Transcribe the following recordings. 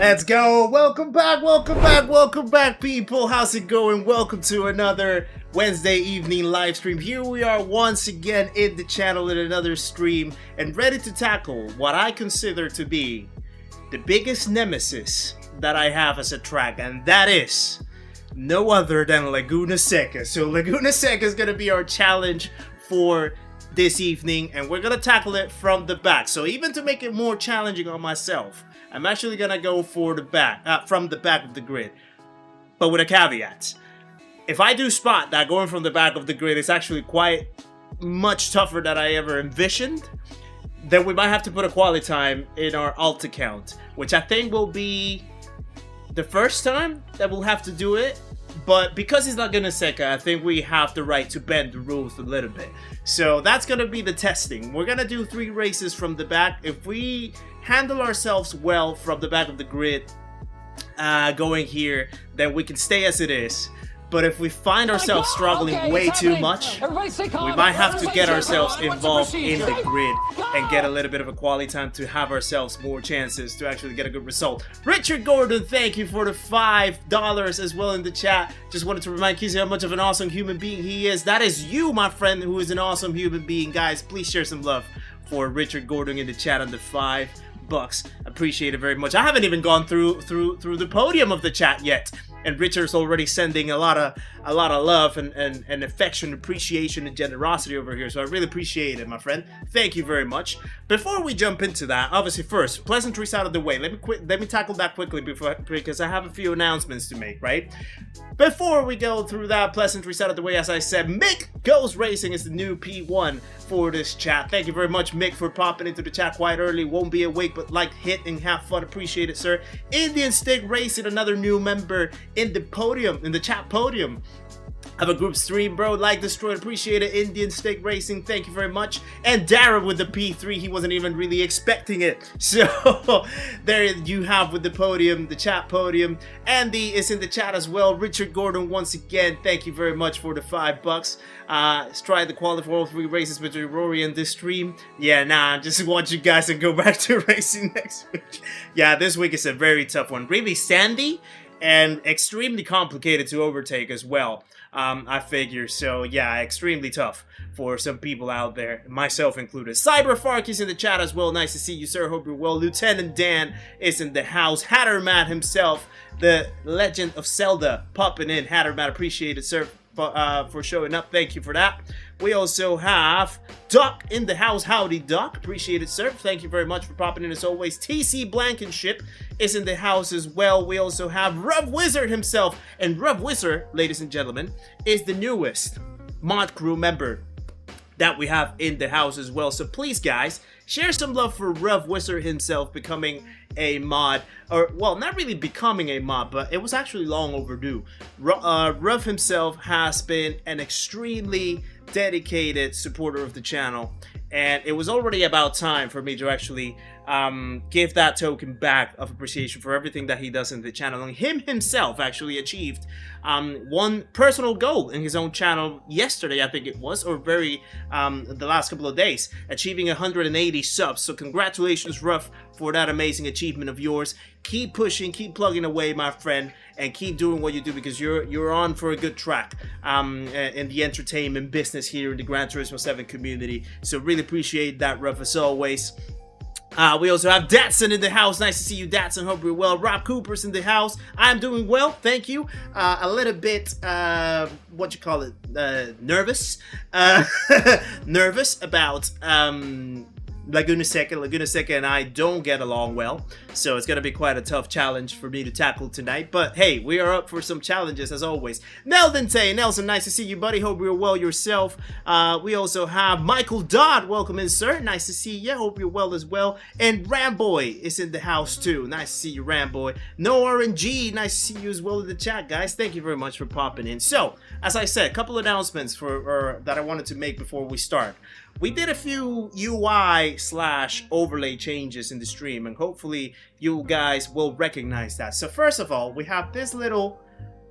Let's go. Welcome back, welcome back, welcome back, people. How's it going? Welcome to another Wednesday evening live stream. Here we are once again in the channel in another stream and ready to tackle what I consider to be the biggest nemesis that I have as a track, and that is no other than Laguna Seca. So Laguna Seca is going to be our challenge for this evening, and we're going to tackle it from the back. So even to make it more challenging on myself, I'm actually going to go for the back, from the back of the grid, but with a caveat. If I do spot that going from the back of the grid is actually quite much tougher than I ever envisioned, then we might have to put a quality time in our alt account, which I think will be the first time that we'll have to do it. But because it's Laguna Seca, I think we have the right to bend the rules a little bit. So that's going to be the testing. We're going to do 3 races from the back. If we handle ourselves well from the back of the grid going here, then we can stay as it is. But if we find ourselves struggling way too much, we might have to get ourselves involved in the grid and get a little bit of a quality time to have ourselves more chances to actually get a good result. Richard Gordon, thank you for the $5 as well in the chat. Just wanted to remind Kizzi how much of an awesome human being he is. That is you, my friend, who is an awesome human being. Guys, please share some love for Richard Gordon in the chat on the $5. Appreciate it very much. I haven't even gone through the podium of the chat yet, and Richard's already sending a lot of love and affection, appreciation, and generosity over here. So I really appreciate it, my friend. Thank you very much. Before we jump into that, obviously first, pleasantries out of the way. Let me tackle that quickly because I have a few announcements to make, right? Before we go through that, pleasantries out of the way, as I said, Mick Goes Racing is the new P1 for this chat. Thank you very much, Mick, for popping into the chat quite early. Won't be awake, but like, hit, and have fun. Appreciate it, sir. Indian Stick Racing, another new member in the chat podium. Have a group stream, bro. Like, destroy, appreciate it. Indian Stick Racing, thank you very much. And Darren with the P3, he wasn't even really expecting it. So there you have with the podium, the chat podium. Andy is in the chat as well. Richard Gordon, once again, thank you very much for the $5. Try the quality for all 3 races with Rory in this stream. Yeah, nah, just watch you guys and go back to racing next week. Yeah, this week is a very tough one. Really sandy and extremely complicated to overtake as well. I figure. So yeah, extremely tough for some people out there, myself included. Cyberfark is in the chat as well. Nice to see you, sir. Hope you're well. Lieutenant Dan is in the house. Hattermat himself, the Legend of Zelda, popping in. Hattermat, appreciate it, sir, for showing up. Thank you for that. We also have Doc in the house. Howdy, Doc. Appreciate it, sir. Thank you very much for popping in as always. TC Blankenship is in the house as well. We also have Rev Wizard himself. And Rev Wizard, ladies and gentlemen, is the newest mod crew member that we have in the house as well. So please, guys, share some love for Rev Wizard himself becoming a mod. Or, well, not really becoming a mod, but it was actually long overdue. Rev himself has been an extremely dedicated supporter of the channel, and it was already about time for me to actually give that token back of appreciation for everything that he does in the channel. And him himself actually achieved one personal goal in his own channel yesterday, I think it was, or the last couple of days, achieving 180 subs. So congratulations, Ruff, for that amazing achievement of yours. Keep pushing, keep plugging away, my friend, and keep doing what you do, because you're on for a good track in the entertainment business here in the Gran Turismo 7 community. So really appreciate that, Ruff, as always. We also have Datsun in the house. Nice to see you, Datsun. Hope you're well. Rob Cooper's in the house. I'm doing well, thank you. A little bit, what you call it, nervous. Nervous about Laguna Seca. Laguna Seca and I don't get along well, so it's gonna be quite a tough challenge for me to tackle tonight. But hey, we are up for some challenges as always. Nelson, nice to see you, buddy. Hope you're well yourself. We also have Michael Dodd. Welcome in, sir. Nice to see you. Hope you're well as well. And Ramboy is in the house too. Nice to see you, Ramboy. No RNG. Nice to see you as well in the chat, guys. Thank you very much for popping in. So, as I said, a couple announcements that I wanted to make before we start. We did a few UI/overlay changes in the stream, and hopefully you guys will recognize that. So first of all, we have this little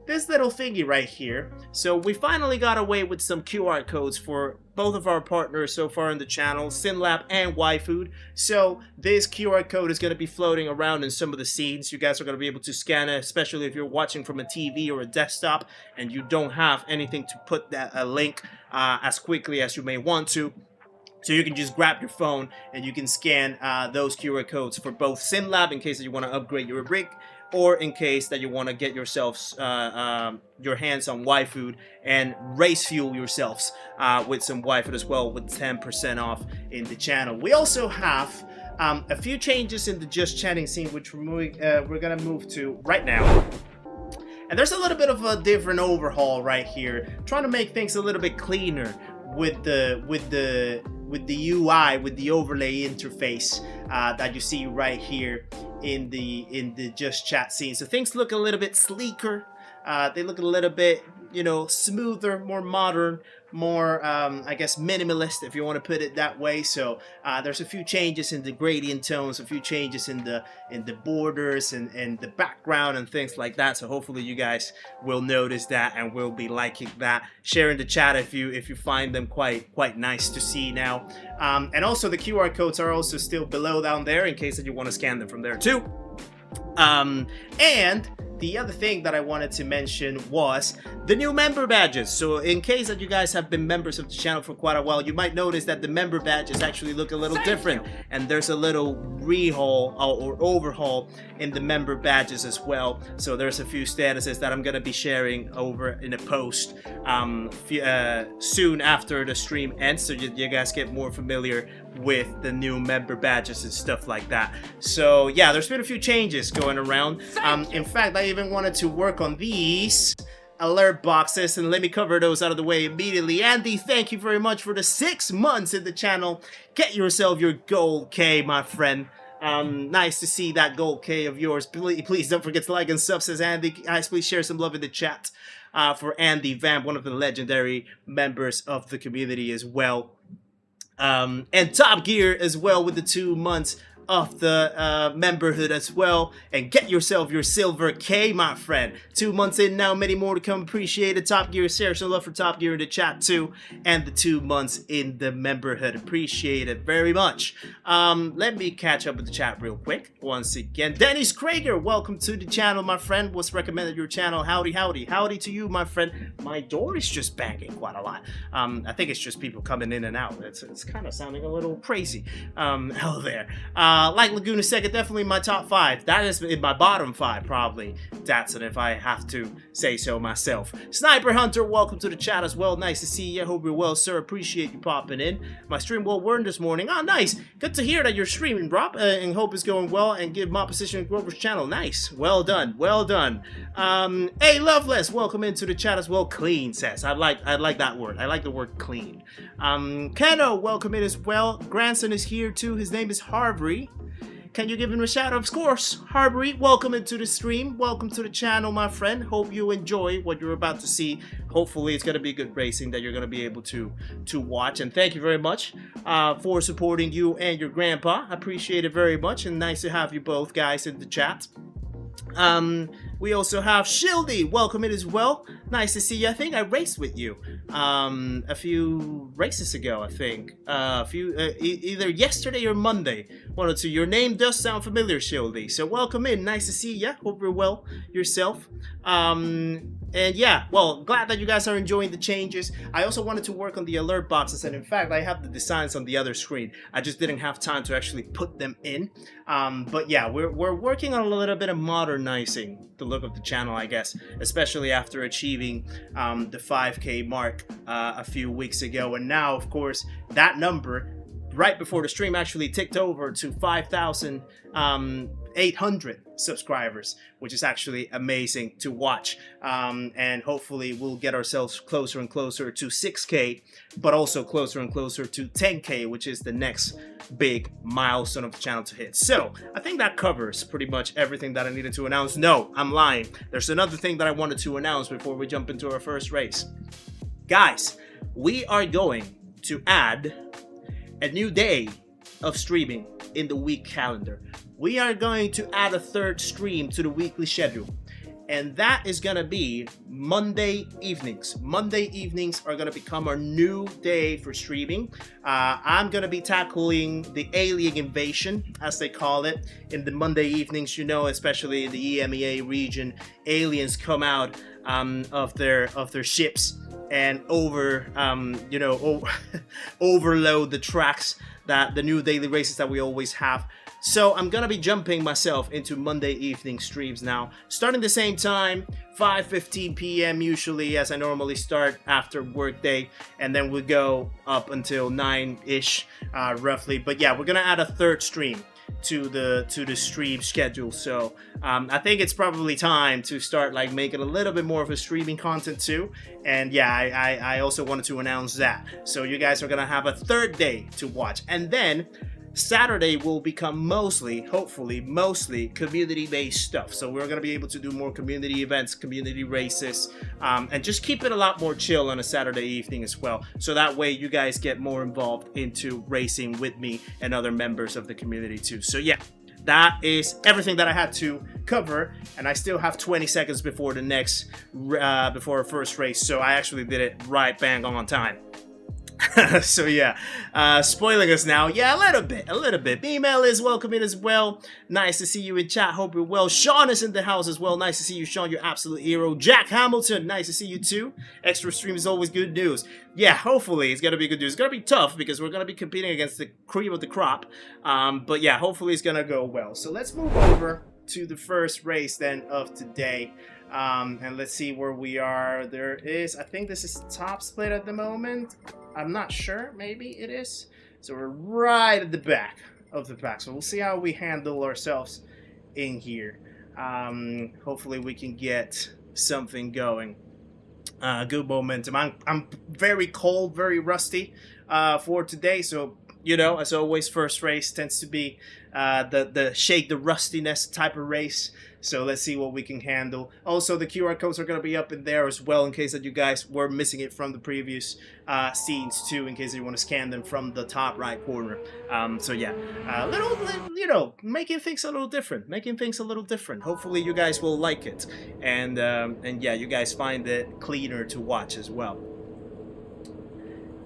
this little thingy right here. So we finally got away with some QR codes for both of our partners so far in the channel, SynLab and YFood. So this QR code is going to be floating around in some of the scenes. You guys are going to be able to scan it, especially if you're watching from a TV or a desktop and you don't have anything to put a link as quickly as you may want to. So you can just grab your phone and you can scan those QR codes for both SynLab in case that you want to upgrade your rig, or in case that you want to get yourselves your hands on YFood and race fuel yourselves with some YFood as well, with 10% off in the channel. We also have a few changes in the Just Chatting scene, which we're gonna move to right now. And there's a little bit of a different overhaul right here, trying to make things a little bit cleaner with the UI, with the overlay interface that you see right here in the Just Chat scene. So things look a little bit sleeker. They look a little bit, you know, smoother, more modern, more I guess minimalist, if you want to put it that way. So there's a few changes in the gradient tones, a few changes in the borders and the background and things like that. So hopefully you guys will notice that and will be liking that. Share in the chat if you find them quite nice to see now. And also the QR codes are also still below down there in case that you want to scan them from there too. And the other thing that I wanted to mention was the new member badges. So in case that you guys have been members of the channel for quite a while, you might notice that the member badges actually look a little different. And there's a little rehaul or overhaul in the member badges as well. So there's a few statuses that I'm going to be sharing over in a post soon after the stream ends, so you guys get more familiar with the new member badges and stuff like that. So yeah, there's been a few changes going around. In fact, I even wanted to work on these alert boxes, and let me cover those out of the way immediately. Andy, thank you very much for the 6 months in the channel. Get yourself your gold K, my friend. Nice to see that gold K of yours. Please don't forget to like and sub, says Andy. Guys, please share some love in the chat for Andy Vamp, one of the legendary members of the community as well. And Top Gear as well with the 2 months of the memberhood as well. And get yourself your silver K, my friend. 2 months in now, many more to come. Appreciate it. Top Gear, share some love for Top Gear in the chat too. And the 2 months in the memberhood. Appreciate it very much. Let me catch up with the chat real quick. Once again, Dennis Krager, welcome to the channel, my friend. What's recommended your channel? Howdy, howdy. Howdy to you, my friend. My door is just banging quite a lot. I think it's just people coming in and out. It's kind of sounding a little crazy out there. Like Laguna Seca, definitely my top 5. That is in my bottom 5, probably. Datsun, if I have to say so myself. Sniper Hunter, welcome to the chat as well. Nice to see you. Hope you're well, sir. Appreciate you popping in. My stream well worn this morning. Oh, nice. Good to hear that you're streaming, Rob. And hope it's going well. And give my position Grover's channel. Nice. Well done. Well done. Hey, Loveless, welcome into the chat as well. Clean says. I like that word. I like the word clean. Keno, welcome in as well. Grandson is here too. His name is Harvey. Can you give him a shout out? Of course. Harbury, welcome into the stream. Welcome to the channel, my friend. Hope you enjoy what you're about to see. Hopefully it's going to be good racing that you're going to be able to watch. And thank you very much for supporting you and your grandpa. I appreciate it very much. And nice to have you both guys in the chat. We also have Shildy, welcome in as well. Nice to see you. I think I raced with you a few races ago, I think. Either yesterday or Monday. One or two. Your name does sound familiar, Shildy. So welcome in. Nice to see you. Hope you're well yourself. And yeah, well, glad that you guys are enjoying the changes. I also wanted to work on the alert boxes, and in fact, I have the designs on the other screen. I just didn't have time to actually put them in. But yeah, we're working on a little bit of modernizing the look of the channel, I guess, especially after achieving the 5K mark a few weeks ago. And now, of course, that number right before the stream actually ticked over to 5,800 subscribers, which is actually amazing to watch. And hopefully we'll get ourselves closer and closer to 6K, but also closer and closer to 10K, which is the next big milestone of the channel to hit. So I think that covers pretty much everything that I needed to announce. No, I'm lying. There's another thing that I wanted to announce before we jump into our first race. Guys, we are going to add a new day of streaming in the week calendar. We are going to add a third stream to the weekly schedule. and that is gonna be Monday evenings. Monday evenings are gonna become our new day for streaming. I'm gonna be tackling the alien invasion, as they call it, in the Monday evenings. You know, especially in the EMEA region, aliens come out of their ships and overload the tracks, that the new daily races that we always have. So I'm gonna be jumping myself into Monday evening streams now, starting the same time, 5:15 p.m. usually, as I normally start after work day, and then we'll go up until 9-ish roughly. But yeah, we're gonna add a third stream to the stream schedule. So I think it's probably time to start like making a little bit more of a streaming content too. And yeah, I also wanted to announce that. So you guys are gonna have a third day to watch, and then Saturday will become hopefully mostly community-based stuff. So we're gonna be able to do more community events, community races, and just keep it a lot more chill on a Saturday evening as well. So that way you guys get more involved into racing with me and other members of the community too. So yeah, that is everything that I had to cover, and I still have 20 seconds before the next, before our first race. So I actually did it right bang on time. So yeah, spoiling us now. Yeah, a little bit. Email is welcome in as well. Nice to see you in chat. Hope you're well. Sean is in the house as well. Nice to see you, Sean. You're absolute hero. Jack Hamilton, nice to see you too. Extra stream is always good news. Yeah, hopefully it's gonna be good news. It's gonna be tough because we're gonna be competing against the cream of the crop. But yeah, hopefully it's gonna go well. So let's move over to the first race then of today. And let's see where we are. There is, I think this is top split at the moment. I'm not sure, maybe it is. So we're right at the back of the pack. So we'll see how we handle ourselves in here. Hopefully we can get something going. Good momentum. I'm very cold, very rusty for today. So, you know, as always, first race tends to be the shake the rustiness type of race. So let's see what we can handle. Also, the QR codes are going to be up in there as well in case that you guys were missing it from the previous scenes too, in case you want to scan them from the top right corner. So yeah, little, you know, making things a little different. Hopefully you guys will like it. And yeah, you guys find it cleaner to watch as well.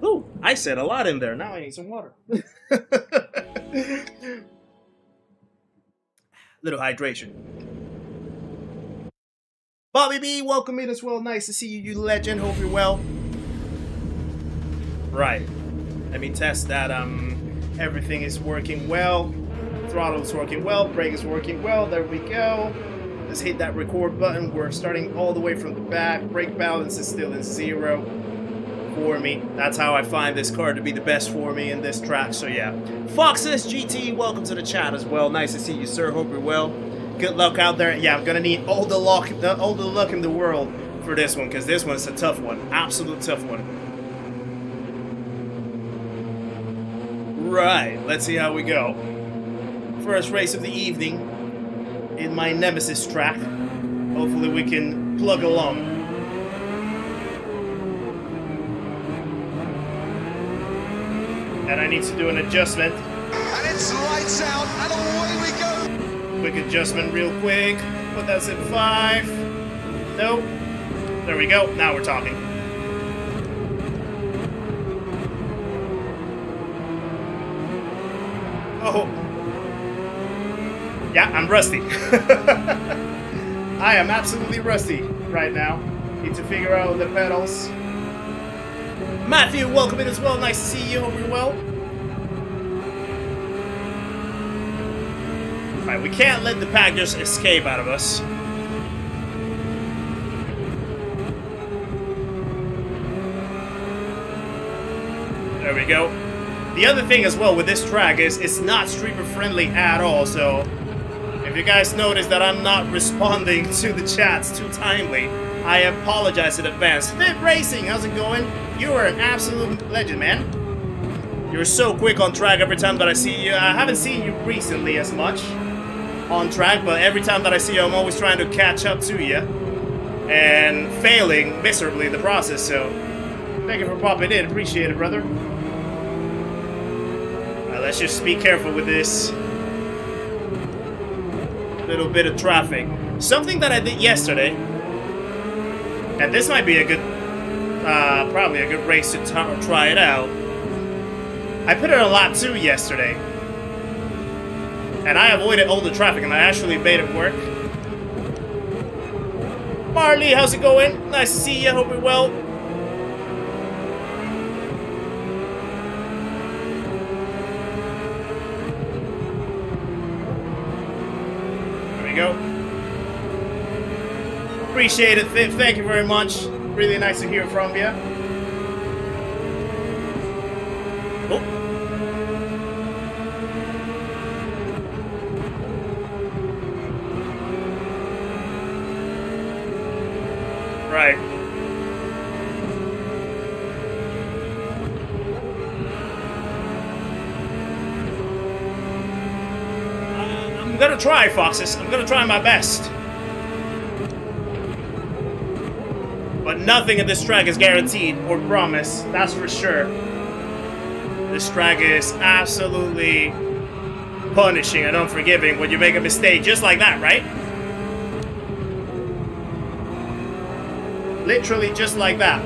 Ooh, I said a lot in there. Now I need some water. Little hydration. Bobby B, welcome in as well. Nice to see you, you legend. Hope you're well. Right. Let me test that everything is working well. Throttle's working well. Brake is working well. There we go. Let's hit that record button. We're starting all the way from the back. Brake balance is still in 0 for me. That's how I find this car to be the best for me in this track. So yeah. Foxes GT, welcome to the chat as well. Nice to see you, sir. Hope you're well. Good luck out there. Yeah, I'm gonna need all the luck in the world for this one, because this one's a tough one. Absolute tough one. Right, let's see how we go. First race of the evening in my nemesis track. Hopefully we can plug along. And I need to do an adjustment. And it's lights out, and away we go. Quick adjustment real quick. Put that in 5. Nope. There we go. Now we're talking. Oh. Yeah, I'm rusty. I am absolutely rusty right now. Need to figure out the pedals. Matthew, welcome in as well. Nice to see you. Hope you're well. Alright, we can't let the pack just escape out of us. There we go. The other thing as well with this track is it's not streamer friendly at all, so if you guys notice that I'm not responding to the chats too timely, I apologize in advance. Fit Racing, how's it going? You are an absolute legend, man. You're so quick on track every time that I see you. I haven't seen you recently as much on track, but every time that I see you, I'm always trying to catch up to you and failing miserably in the process, so thank you for popping in. Appreciate it, brother. Let's just be careful with this little bit of traffic. Something that I did yesterday, and this might be a good, probably a good race to try it out. I put in a lap 2 yesterday, and I avoided all the traffic, and I actually made it work. Marley, how's it going? Nice to see you. Hope you're well. There we go. Appreciate it, Thip. Thank you very much. Really nice to hear from you. Oh. Right. I'm gonna try, Foxes. I'm gonna try my best. But nothing in this track is guaranteed or promised, that's for sure. This track is absolutely punishing and unforgiving when you make a mistake just like that, right? Literally just like that.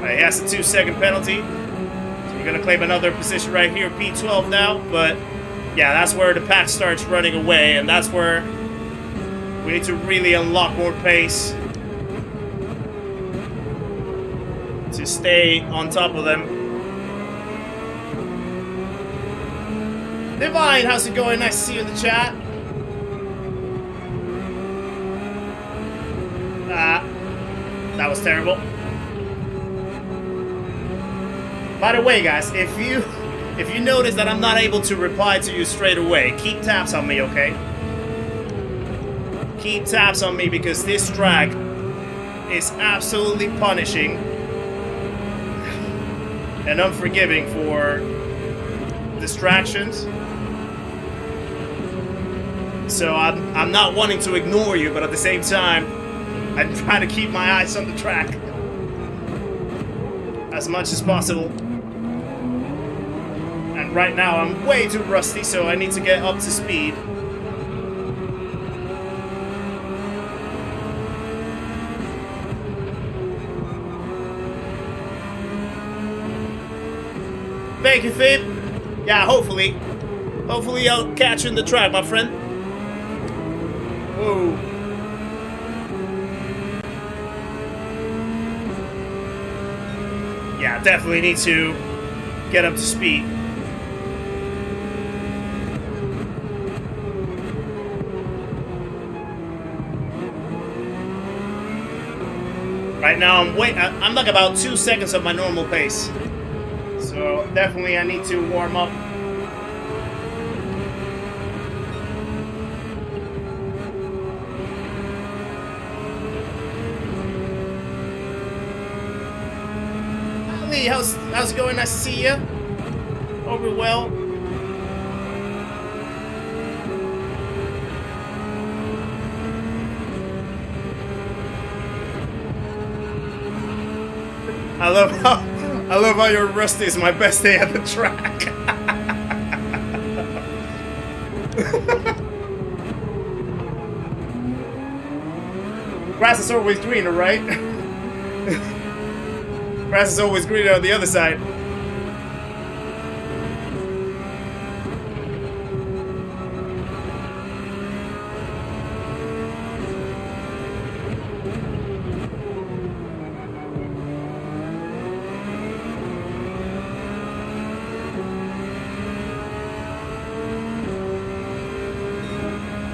Right, he has a 2-second penalty. So we're gonna claim another position right here, P12 now, but yeah, that's where the pack starts running away, and that's where we need to really unlock more pace to stay on top of them. Divine, how's it going? Nice to see you in the chat. That was terrible. By the way, guys, if you notice that I'm not able to reply to you straight away, keep tabs on me, okay? Keep tabs on me because this track is absolutely punishing and unforgiving for distractions. So I'm not wanting to ignore you, but at the same time, I'm trying to keep my eyes on the track as much as possible. And right now I'm way too rusty, so I need to get up to speed. Thank you, Faith. Yeah, hopefully I'll catch you in the track, my friend. Whoa. Yeah, definitely need to get up to speed. Right now I'm like about 2 seconds of my normal pace. So definitely I need to warm up. Lee, how's it going? Nice to see you. Hope you're well. I love how your rusty is my best day at the track. Grass is always greener, right? Grass is always greener on the other side.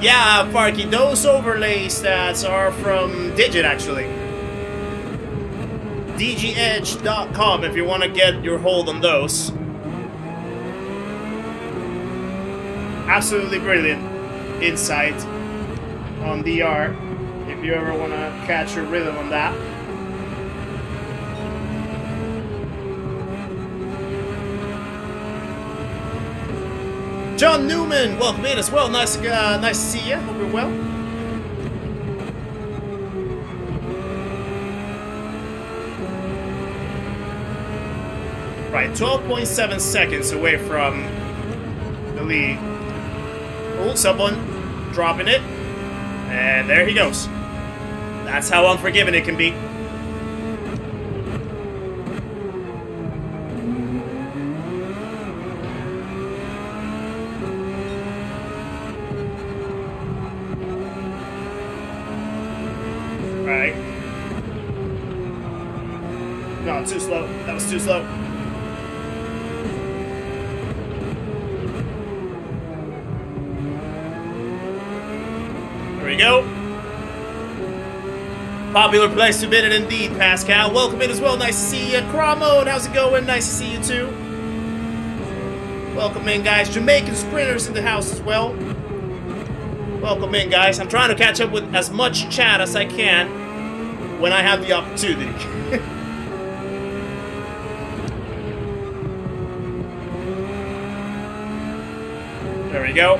Yeah, Parky, those overlay stats are from Digit, actually. DGEdge.com if you want to get your hold on those. Absolutely brilliant insight on DR if you ever want to catch your rhythm on that. John Newman, welcome in as well. Nice to see you. Hope you're well. Right, 12.7 seconds away from the lead. Oh, someone dropping it. And there he goes. That's how unforgiving it can be. Right. No, too slow. That was too slow. There we go. Popular place to bid it indeed, Pascal. Welcome in as well. Nice to see you. Cromode, how's it going? Nice to see you too. Welcome in, guys. Jamaican sprinters in the house as well. Welcome in, guys. I'm trying to catch up with as much chat as I can when I have the opportunity. There we go.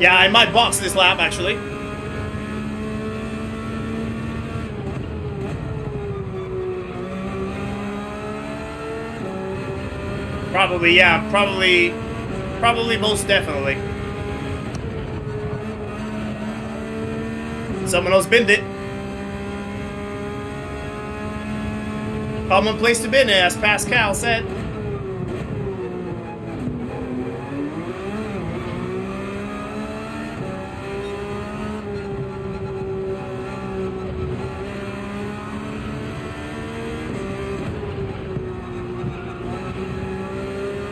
Yeah, I might box this lap, actually. Probably, yeah. Probably most definitely. Someone else binned it. Common place to bin it, as Pascal said.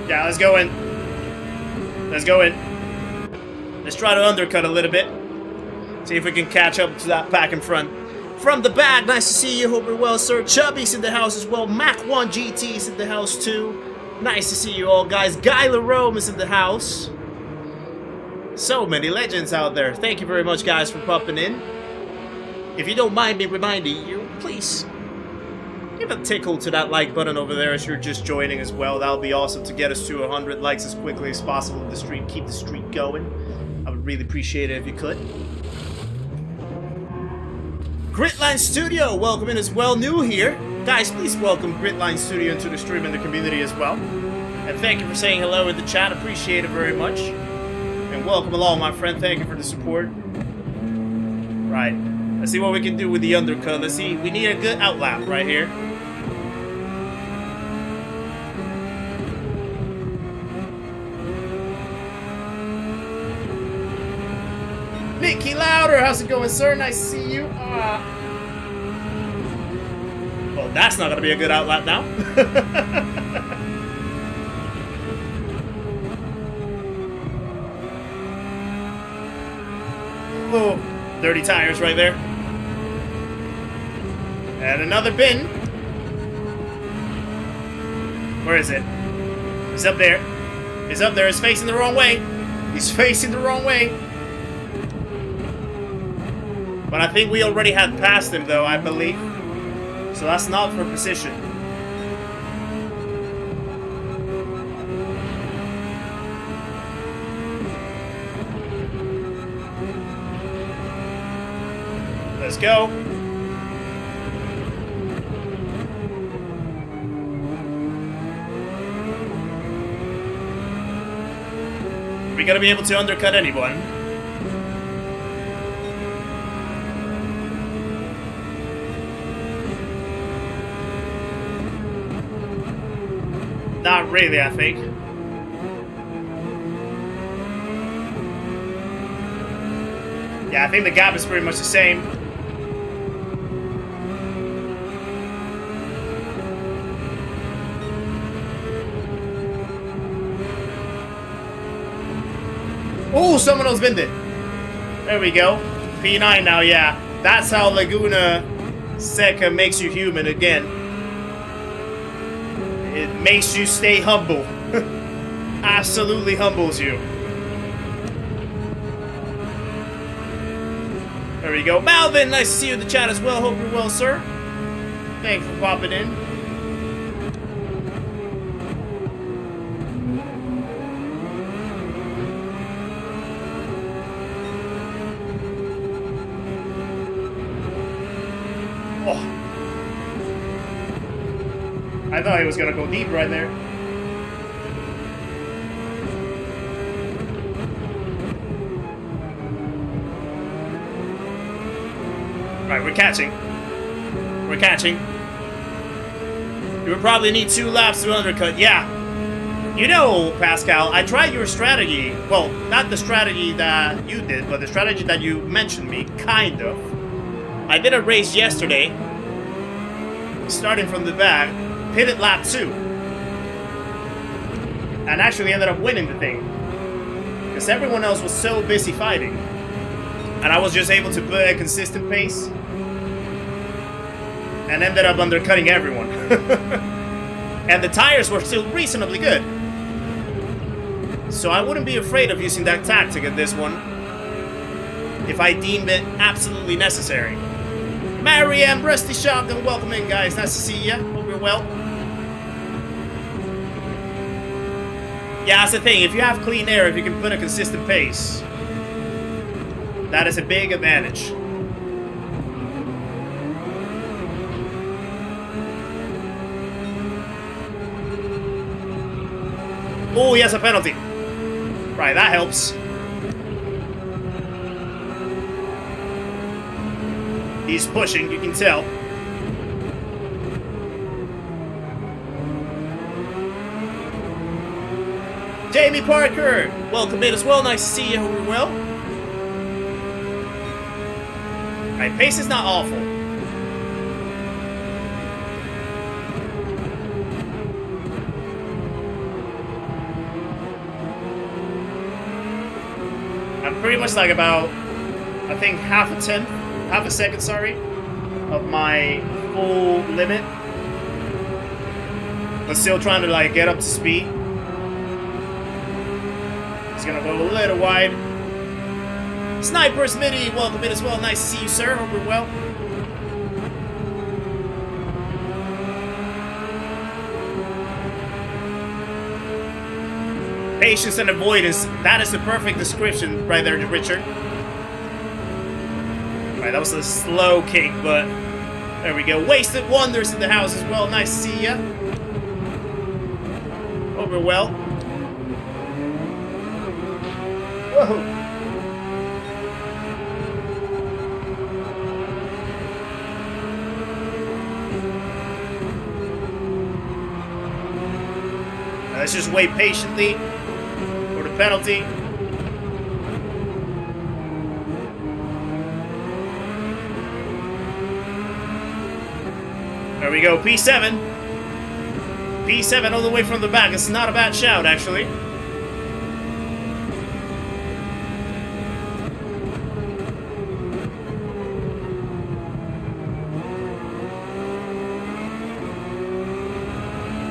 Yeah, let's go in. Let's go in. Let's try to undercut a little bit. See if we can catch up to that pack in front. From the back, nice to see you. Hope you're well, sir. Chubby's in the house as well. Mac1 GT's in the house too. Nice to see you all, guys. Guy Larome is in the house. So many legends out there. Thank you very much, guys, for popping in. If you don't mind me reminding you, please give a tickle to that like button over there as you're just joining as well. That'll be awesome to get us to 100 likes as quickly as possible in the stream. Keep the streak going. I would really appreciate it if you could. Gritline Studio, welcome in as well. New here. Guys, please welcome Gritline Studio into the stream and the community as well. And thank you for saying hello in the chat. Appreciate it very much. And welcome along, my friend. Thank you for the support. Right. Let's see what we can do with the undercut. Let's see. We need a good outlap right here. Mickey Louder, how's it going, sir? Nice to see you. Well, that's not going to be a good outlap now. Oh, dirty tires right there. And another bin. Where is it? He's up there. He's up there. He's facing the wrong way. He's facing the wrong way. But I think we already had passed him, though, I believe. So that's not for position. Let's go. Are we gonna be able to undercut anyone? Not really, I think. Yeah, I think the gap is pretty much the same. Oh, someone else binned it. There we go. P9 now, yeah. That's how Laguna Seca makes you human again. It makes you stay humble. Absolutely humbles you. There we go. Malvin, nice to see you in the chat as well. Hope you're well, sir. Thanks for popping in. Oh. I thought he was gonna go deep right there. Right, we're catching. We're catching. You would probably need 2 laps to undercut. Yeah. You know, Pascal, I tried your strategy. Well, not the strategy that you did, but the strategy that you mentioned me, kind of. I did a race yesterday, starting from the back, pitted lap 2. And actually ended up winning the thing. Because everyone else was so busy fighting. And I was just able to put a consistent pace. And ended up undercutting everyone. And the tires were still reasonably good. So I wouldn't be afraid of using that tactic at this one. If I deemed it absolutely necessary. Marianne, Rusty Shotgun, welcome in, guys. Nice to see you. Hope you're well. Yeah, that's the thing. If you have clean air, if you can put a consistent pace, that is a big advantage. Oh, he has a penalty. Right, that helps. He's pushing, you can tell. Jamie Parker, welcome in as well. Nice to see you. Hope you're well. Right, pace is not awful. I'm pretty much like about, I think half a second, sorry, of my full limit. But still trying to like get up to speed. It's gonna go a little wide. Sniper's Mini, welcome in as well. Nice to see you, sir. Hope you're well. Patience and avoidance. That is the perfect description right there, Richard. Right, that was a slow kick, but there we go. Wasted Wonders in the house as well. Nice to see ya. Hope you're well. Whoa. Let's just wait patiently for the penalty. There we go, P7. P7 all the way from the back. It's not a bad shout, actually.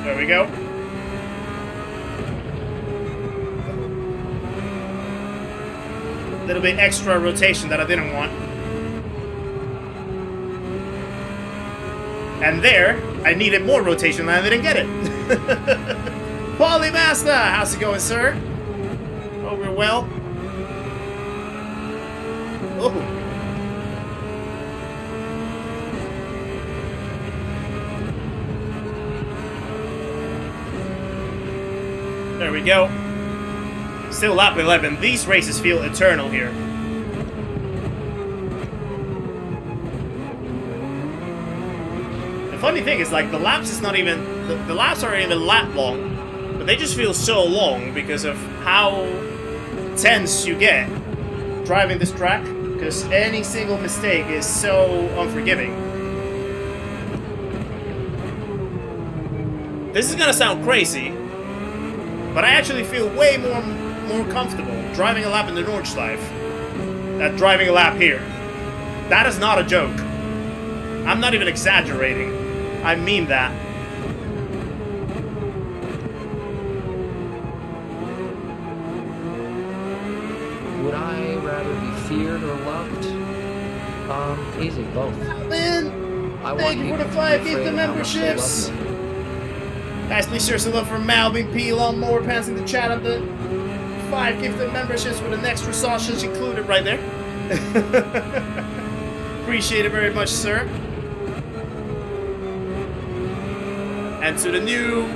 There we go. A little bit extra rotation that I didn't want. And there, I needed more rotation and I didn't get it. Polymaster, how's it going, sir? Hope you're well. Oh. There we go. Still lap 11. These races feel eternal here. The funny thing is, like, the laps is not even... The laps aren't even lap long, but they just feel so long because of how tense you get driving this track, because any single mistake is so unforgiving. This is gonna sound crazy, but I actually feel way more comfortable driving a lap in the Nordschleife than driving a lap here. That is not a joke. I'm not even exaggerating. I mean that. Would I rather be feared or loved? Easy, both. Man, thank you for the 5 gift memberships. Guys, please share some love for Malvin P. Lawnmower Pants in the chat of the 5 gifted memberships with an extra sausage included right there. Appreciate it very much, sir. And to the new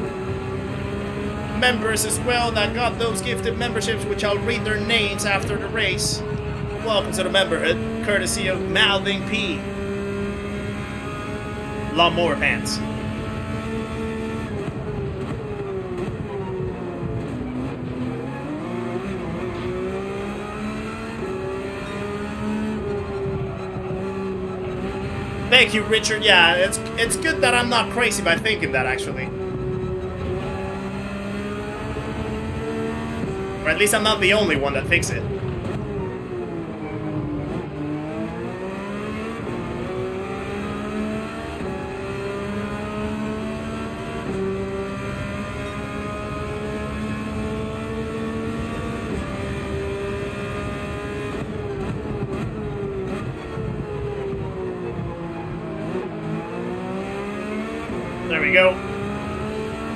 members as well that got those gifted memberships, which I'll read their names after the race. Welcome to the memberhood, courtesy of Mouthing P. Lawnmower Pants. Thank you, Richard. Yeah, it's good that I'm not crazy by thinking that, actually. Or at least I'm not the only one that thinks it. There we go.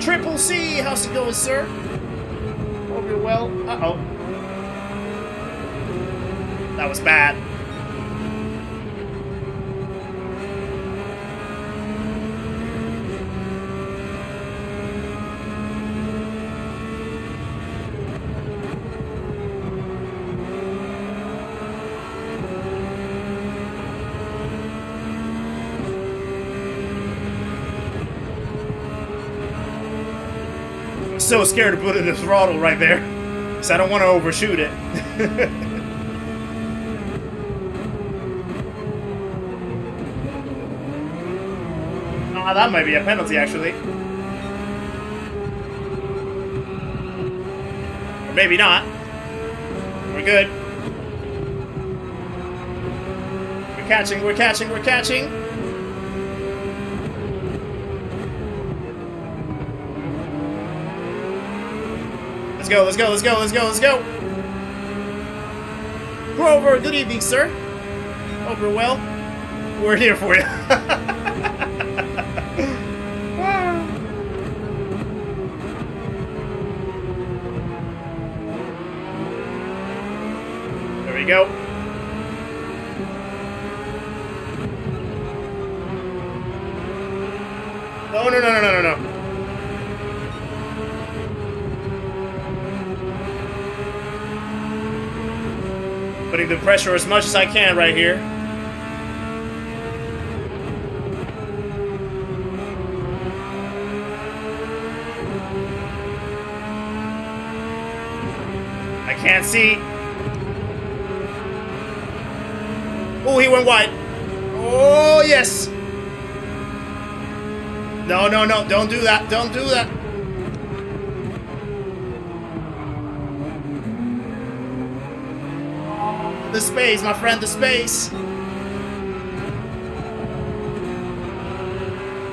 Triple C, how's it going, sir? Hope you're well. Uh-oh. That was bad. So scared to put in the throttle right there, because I don't want to overshoot it. That might be a penalty, actually. Or maybe not. We're good. We're catching, we're catching, we're catching. Let's go, let's go, let's go, let's go, let's go! Grover, good evening, sir. Hope you're well. We're here for you. There we go. Oh, no, no, no, no, no, no. Putting the pressure as much as I can right here. I can't see. Oh, he went wide. Oh, yes. No, no, no. Don't do that. Don't do that. The space, my friend, the space.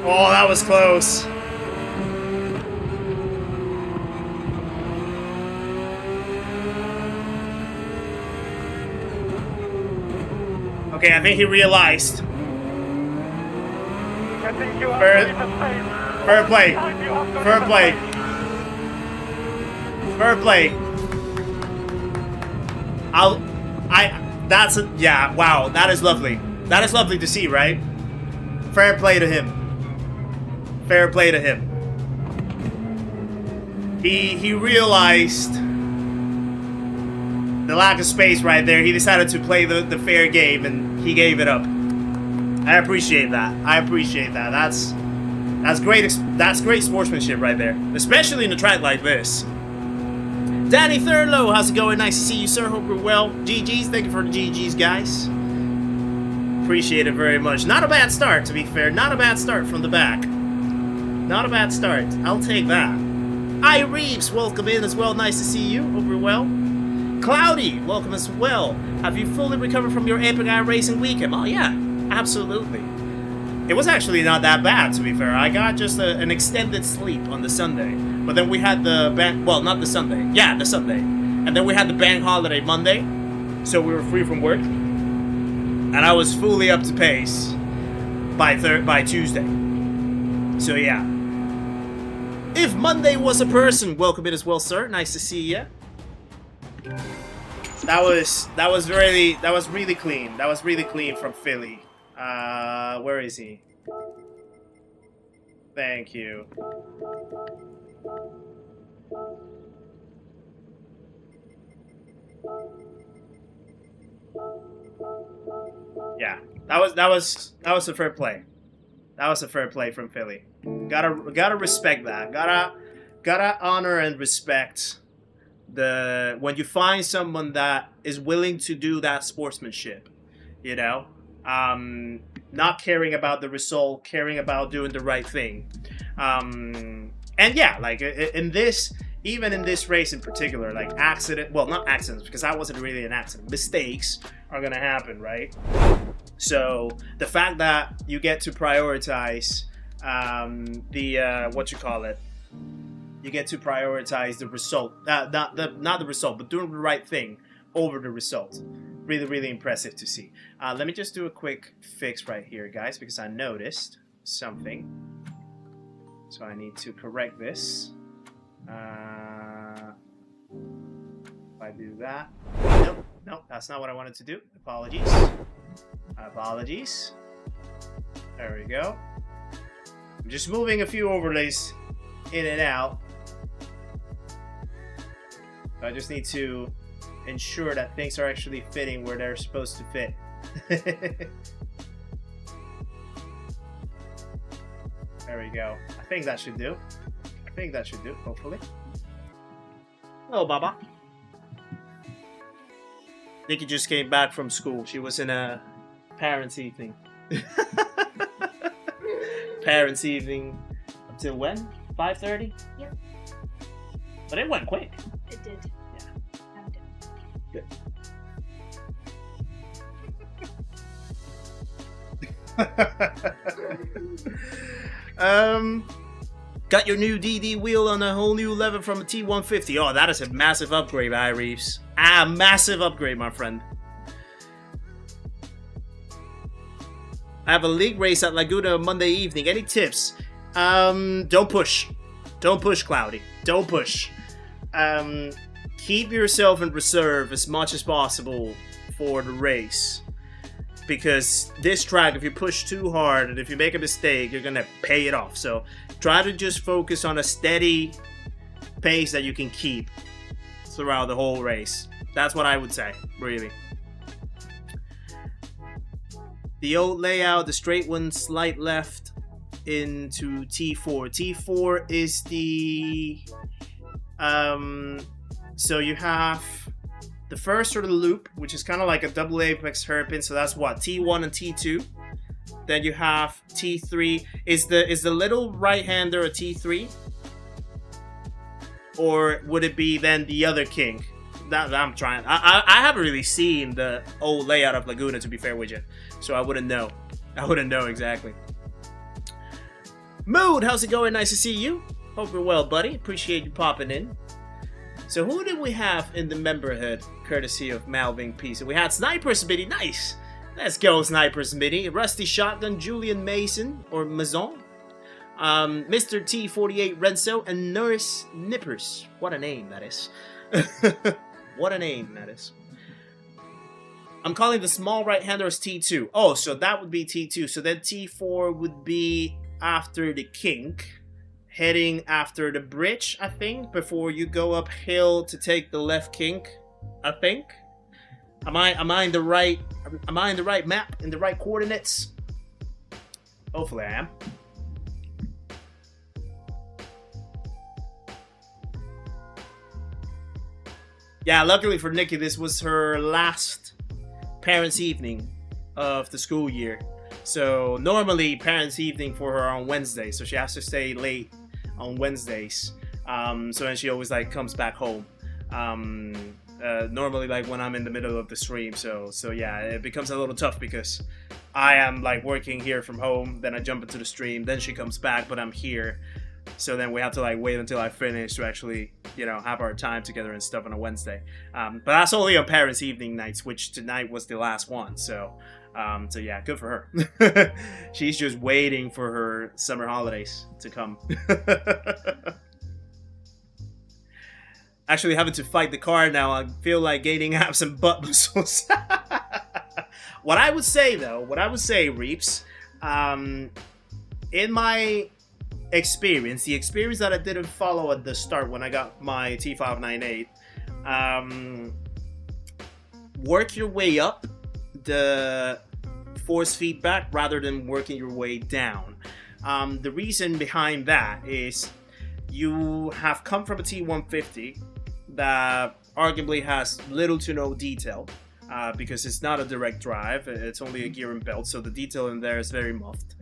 Oh, that was close. Okay, I think he realized. Fair play. Fair play. Fair play. Yeah, wow, that is lovely. That is lovely to see, right? Fair play to him. Fair play to him. He realized the lack of space right there. He decided to play the fair game, and he gave it up. I appreciate that. I appreciate that. That's great. That's great sportsmanship right there, especially in a track like this. Danny Thurlow, how's it going? Nice to see you, sir. Hope you're well. GG's, thank you for the GG's, guys. Appreciate it very much. Not a bad start, to be fair. Not a bad start from the back. Not a bad start. I'll take that. I Reeves, welcome in as well. Nice to see you. Hope you're well. Cloudy, welcome as well. Have you fully recovered from your Epic Racing weekend? Oh, yeah, absolutely. It was actually not that bad, to be fair. I got just an extended sleep on the Sunday. But then we had the bank, well, not the Sunday. Yeah, the Sunday. And then we had the bank holiday Monday. So we were free from work. And I was fully up to pace by Tuesday. So yeah. If Monday was a person, welcome in as well, sir. Nice to see you. That was really clean. That was really clean from Philly. Where is he? Thank you. Yeah, that was a fair play. That was a fair play from Philly. Gotta respect that. Gotta honor and respect the when you find someone that is willing to do that sportsmanship, you know, not caring about the result, caring about doing the right thing, and yeah, like in this, even in this race in particular, like not accidents, because that wasn't really an accident. Mistakes are gonna happen, right? So the fact that you get to prioritize you get to prioritize the result, not the result, but doing the right thing over the result. Really, really impressive to see. Let me just do a quick fix right here, guys, because I noticed something. So I need to correct this. If I do that, nope, that's not what I wanted to do. Apologies. There we go. I'm just moving a few overlays in and out. So I just need to ensure that things are actually fitting where they're supposed to fit. There we go. I think that should do. Hopefully. Hello, Baba. Nikki just came back from school. She was in a parents' evening. Parents' evening until when? 5:30? Yep. But it went quick. It did. Good. Got your new DD wheel on a whole new level from a T150. Oh, that is a massive upgrade, Reeves. Massive upgrade, my friend. I have a league race at Laguna Monday evening. Any tips? Don't push. Don't push, Cloudy. Don't push. Keep yourself in reserve as much as possible for the race. Because this track, if you push too hard and if you make a mistake, you're going to pay it off. So try to just focus on a steady pace that you can keep throughout the whole race. That's what I would say, really. The old layout, the straight one, slight left into T4. T4 is the... so you have the first sort of loop, which is kind of like a double apex hairpin. So that's what, T1 and T2. Then you have T3. Is the little right-hander a T3? Or would it be then the other kink? That I'm trying. I haven't really seen the old layout of Laguna, to be fair with you. So I wouldn't know. I wouldn't know exactly. Mood, how's it going? Nice to see you. Hope you're well, buddy. Appreciate you popping in. So who did we have in the memberhood, courtesy of Malvin P? So we had Sniper Smitty. Nice. Let's go, Sniper Smitty. Rusty Shotgun, Julian Mason, or Maison. Mr. T48 Renzo, and Nurse Nippers. What a name that is. What a name that is. I'm calling the small right-hander as T2. Oh, so that would be T2. So then T4 would be after the kink. Heading after the bridge, I think, before you go uphill to take the left kink, I think. Am I in the right map, in the right coordinates? Hopefully I am. Yeah, luckily for Nikki, this was her last parents' evening of the school year. So normally parents' evening for her on Wednesday, so she has to stay late on Wednesdays. So then she always like comes back home. Normally like when I'm in the middle of the stream. So yeah, it becomes a little tough because I am like working here from home, then I jump into the stream, then she comes back, but I'm here. So then we have to like wait until I finish to actually, you know, have our time together and stuff on a Wednesday. But that's only on parents' evening nights, which tonight was the last one. So yeah, good for her. She's just waiting for her summer holidays to come. Actually having to fight the car now, I feel like gaining abs and butt muscles. What I would say, Reeps, in my experience, the experience that I didn't follow at the start when I got my T598, work your way up the force feedback rather than working your way down. The reason behind that is you have come from a T150 that arguably has little to no detail, because it's not a direct drive, it's only a gear and belt, so the detail in there is very muffed.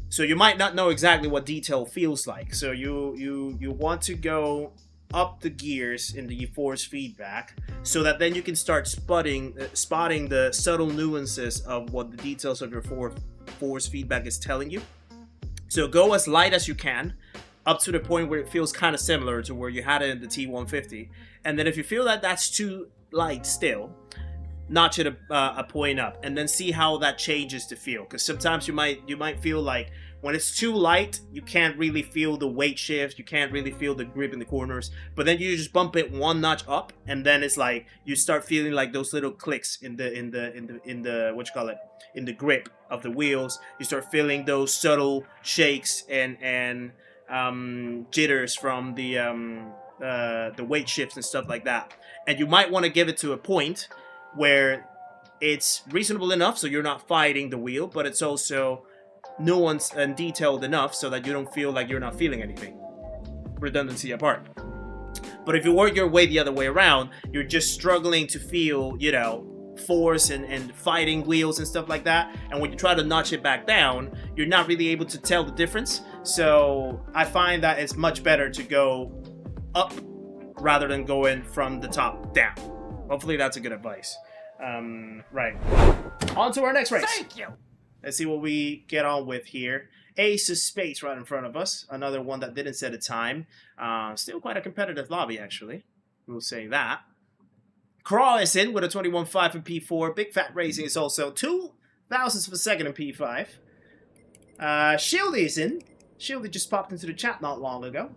So you might not know exactly what detail feels like. So you want to go up the gears in the force feedback so that then you can start spotting the subtle nuances of what the details of your force feedback is telling you. So go as light as you can, up to the point where it feels kind of similar to where you had it in the T150. And then if you feel that that's too light still, notch it a point up, and then see how that changes the feel. Because sometimes you might feel like when it's too light, you can't really feel the weight shift, you can't really feel the grip in the corners. But then you just bump it one notch up, and then it's like you start feeling like those little clicks in the what you call it, in the grip of the wheels. You start feeling those subtle shakes and jitters from the weight shifts and stuff like that. And you might want to give it to a point where it's reasonable enough so you're not fighting the wheel, but it's also nuanced and detailed enough so that you don't feel like you're not feeling anything. Redundancy apart. But if you work your way the other way around, you're just struggling to feel, you know, force and fighting wheels and stuff like that. And when you try to notch it back down, you're not really able to tell the difference. So I find that it's much better to go up rather than going from the top down. Hopefully that's a good advice. Right. On to our next race. Thank you. Let's see what we get on with here. Ace of Spades right in front of us. Another one that didn't set a time. Still quite a competitive lobby, actually. We'll say that. Craw is in with a 21.5 in P4. Big Fat Racing is also 2 thousandths of a second in P5. Shieldy is in. Shieldy just popped into the chat not long ago.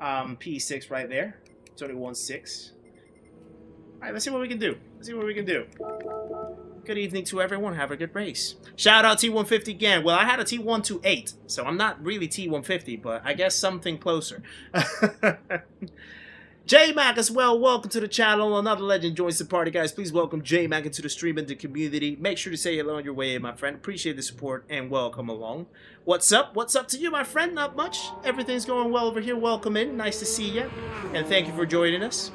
P6 right there. 21.6. Alright, let's see what we can do. Let's see what we can do. Good evening to everyone. Have a good race. Shout out T150 again. Well, I had a T128, so I'm not really T150, but I guess something closer. J-Mac as well, welcome to the channel. Another legend joins the party, guys. Please welcome J-Mac into the stream and the community. Make sure to say hello on your way, my friend. Appreciate the support and welcome along. What's up? What's up to you, my friend? Not much. Everything's going well over here. Welcome in. Nice to see you. And thank you for joining us.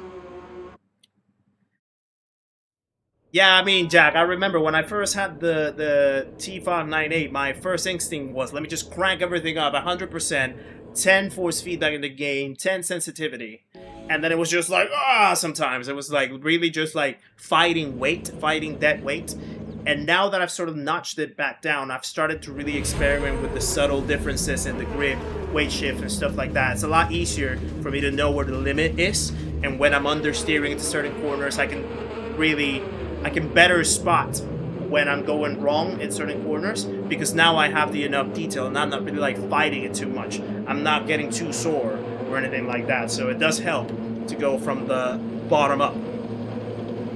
Yeah, I mean, Jack, I remember when I first had the T598, my first instinct was, let me just crank everything up 100%, 10 force feedback in the game, 10 sensitivity. And then it was just like, sometimes. It was like really just like fighting weight, fighting dead weight. And now that I've sort of notched it back down, I've started to really experiment with the subtle differences in the grip, weight shift, and stuff like that. It's a lot easier for me to know where the limit is. And when I'm understeering into certain corners, I can better spot when I'm going wrong in certain corners, because now I have the enough detail and I'm not really like fighting it too much. I'm not getting too sore or anything like that. So it does help to go from the bottom up.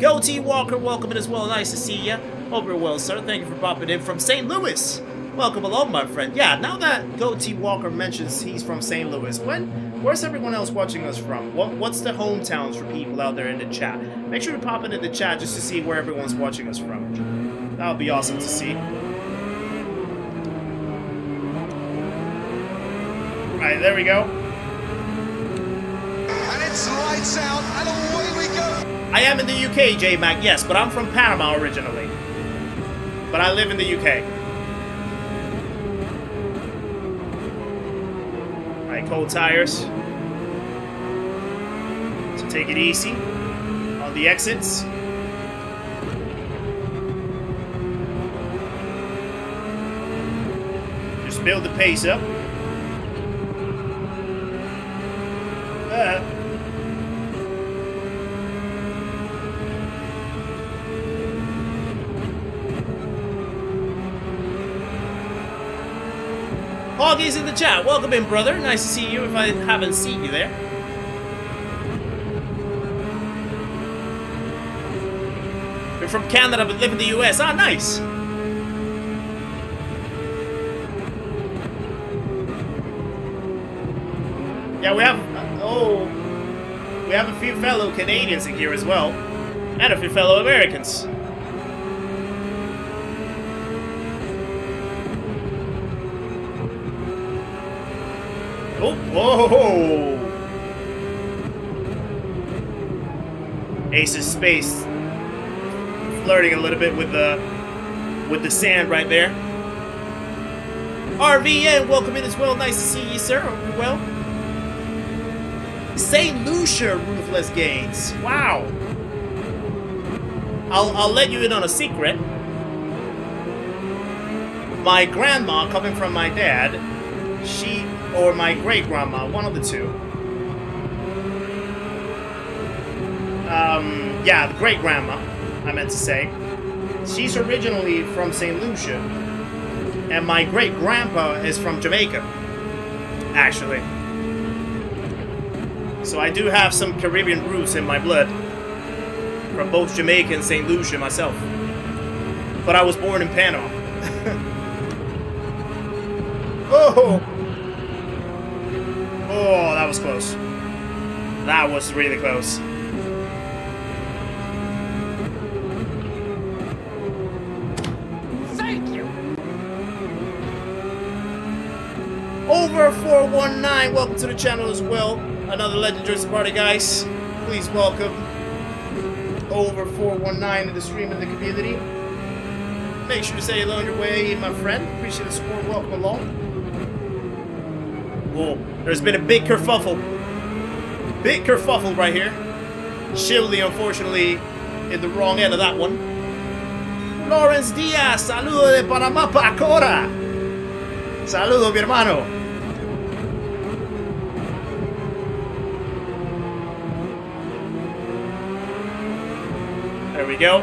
Go T Walker, welcome in as well. Nice to see you. Hope you're well, sir. Thank you for popping in from St. Louis. Welcome along, my friend. Yeah, now that Go T Walker mentions he's from St. Louis, where's everyone else watching us from? What's the hometowns for people out there in the chat? Make sure to pop into the chat just to see where everyone's watching us from. That would be awesome to see. Alright, there we go. And it's lights out, and away we go. I am in the UK, J-Mac, yes, but I'm from Panama originally. But I live in the UK. Alright, cold tires. So take it easy on the exits. Just build the pace up. Hoggy's in the chat. Welcome in, brother. Nice to see you if I haven't seen you there. You're from Canada but live in the US. Ah, nice. Yeah, we have... we have a few fellow Canadians in here as well. And a few fellow Americans. Oh, whoa! Ace's space flirting a little bit with the sand right there. RVN, welcome in as well. Nice to see you, sir. Hope you're well. St. Lucia Ruthless Gains. Wow. I'll let you in on a secret. My grandma, coming from my dad, or my great-grandma, one of the two. Yeah, the great-grandma, I meant to say. She's originally from St. Lucia. And my great-grandpa is from Jamaica, actually. So I do have some Caribbean roots in my blood. From both Jamaica and St. Lucia myself. But I was born in Panama. Oh! Oh, that was close. That was really close. Thank you. Over 419, welcome to the channel as well. Another legend joins the party, guys. Please welcome Over 419 in the stream in the community. Make sure to say hello on your way, my friend. Appreciate the support. Welcome along. Whoa, there's been a big kerfuffle. Big kerfuffle right here. Shively, unfortunately, in the wrong end of that one. Lawrence Diaz, saludo de Panamá pa' Cora. Saludo, mi hermano. There we go.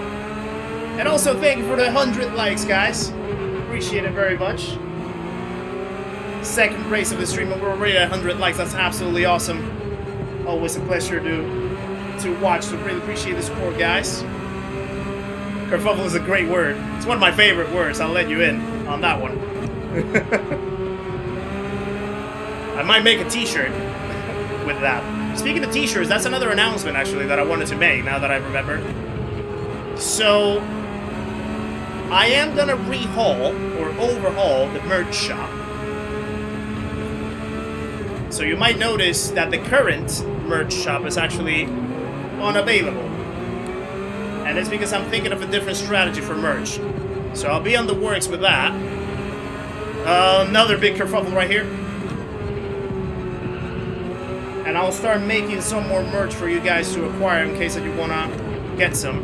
And also thank you for the 100 likes, guys. Appreciate it very much. Second race of the stream, and we're already at 100 likes. That's absolutely awesome. Always a pleasure to watch, so really appreciate the support, guys. Kerfuffle is a great word. It's one of my favorite words. I'll let you in on that one. I might make a t-shirt with that. Speaking of t-shirts, that's another announcement, actually, that I wanted to make, now that I remember. So, I am gonna rehaul, or overhaul, the merch shop. So you might notice that the current merch shop is actually unavailable. And it's because I'm thinking of a different strategy for merch. So I'll be on the works with that. Another big kerfuffle right here. And I'll start making some more merch for you guys to acquire in case that you wanna get some.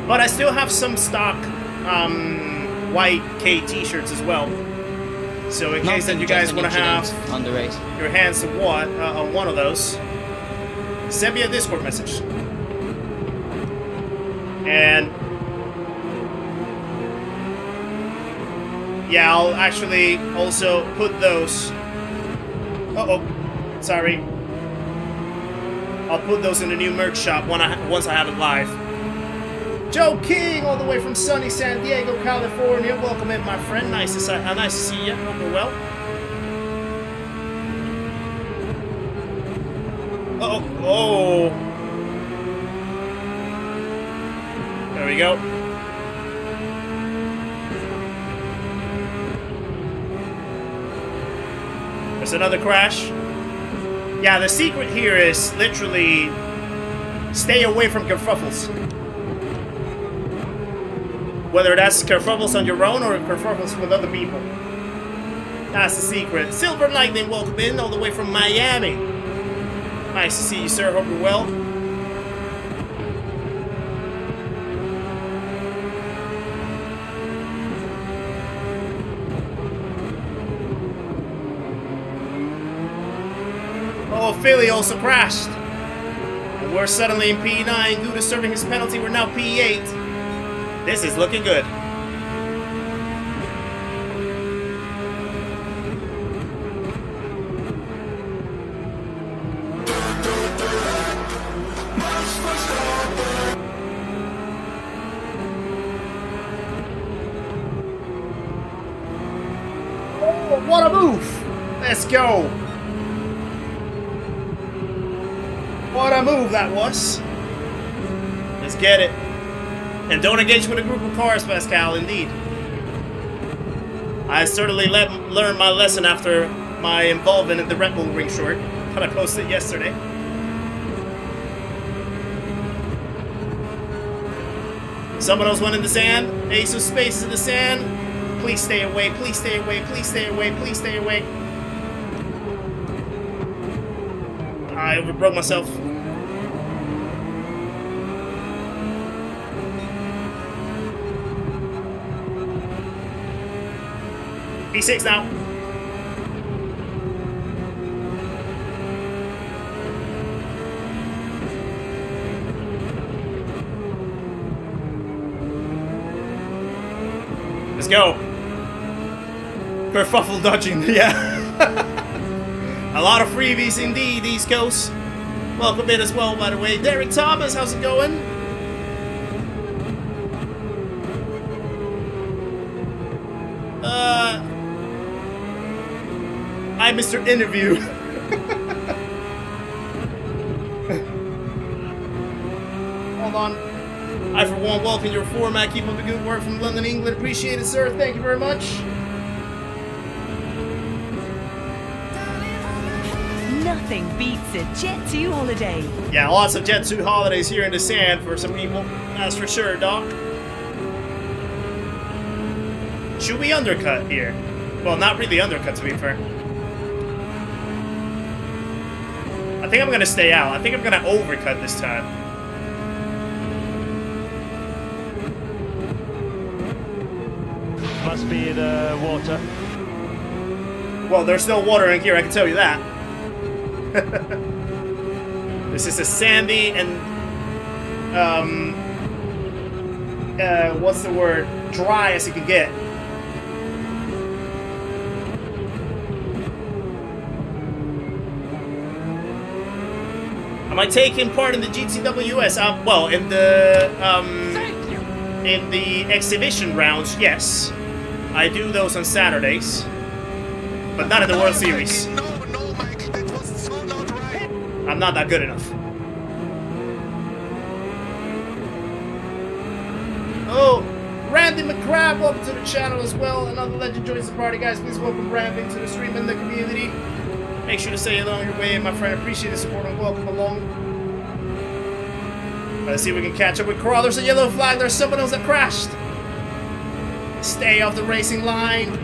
But I still have some stock white K t-shirts as well. So in case that you guys want to have on the race, your hands on one of those, send me a Discord message. And yeah, I'll actually also put those. Sorry. I'll put those in the new merch shop once I have it live. Joe King, all the way from sunny San Diego, California. Welcome in, my friend. Nice to see you. Hope you're well. Oh. There we go. There's another crash. Yeah, the secret here is literally stay away from kerfuffles. Whether that's kerfuffles on your own or kerfuffles with other people. That's the secret. Silver Lightning, welcome in all the way from Miami. Nice to see you, sir. Hope you're well. Oh, Philly also crashed. And we're suddenly in P9 due to serving his penalty. We're now P8. This is looking good. Oh, What a move! Let's go! What a move that was! Let's get it. And don't engage with a group of cars, Pascal, indeed. I certainly learned my lesson after my involvement in the Red Bull Ring short that I posted yesterday. Someone else went in the sand. Ace of Space in the sand. Please stay away, please stay away, please stay away, please stay away. I overbroke myself. P6 now. Let's go. Kerfuffle dodging, yeah. A lot of freebies indeed, East Coast. Welcome in as well, by the way. Derek Thomas, how's it going? Hi, Mr. Interview. Hold on. I, for one, welcome your format. Keep up the good work from London, England. Appreciate it, sir. Thank you very much. Nothing beats a Jet 2 holiday. Yeah, lots of Jet 2 holidays here in the sand for some people. That's for sure, Doc. Should we undercut here? Well, not really undercut, to be fair. I think I'm gonna stay out. I think I'm gonna overcut this time. Must be the water. Well, there's no water in here, I can tell you that. This is as sandy and what's the word? Dry as you can get. Am I taking part in the GTWS? Well, in the exhibition rounds, yes. I do those on Saturdays, but not in the World Series. No, Mike, that was so not right. I'm not that good enough. Oh, Randy McCrabb, welcome to the channel as well. Another legend joins the party, guys. Please welcome Randy to the stream and the community. Make sure to say hello on your way, my friend. Appreciate the support and welcome along. Let's see if we can catch up with Carl. There's a yellow flag. There's someone else that crashed. Stay off the racing line.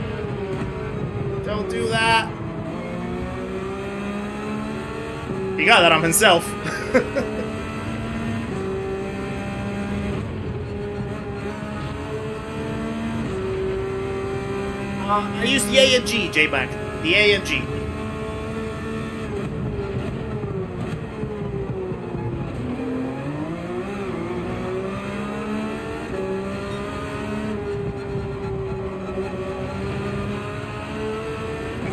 Don't do that. He got that on himself. I used the AMG, J-Back. The AMG.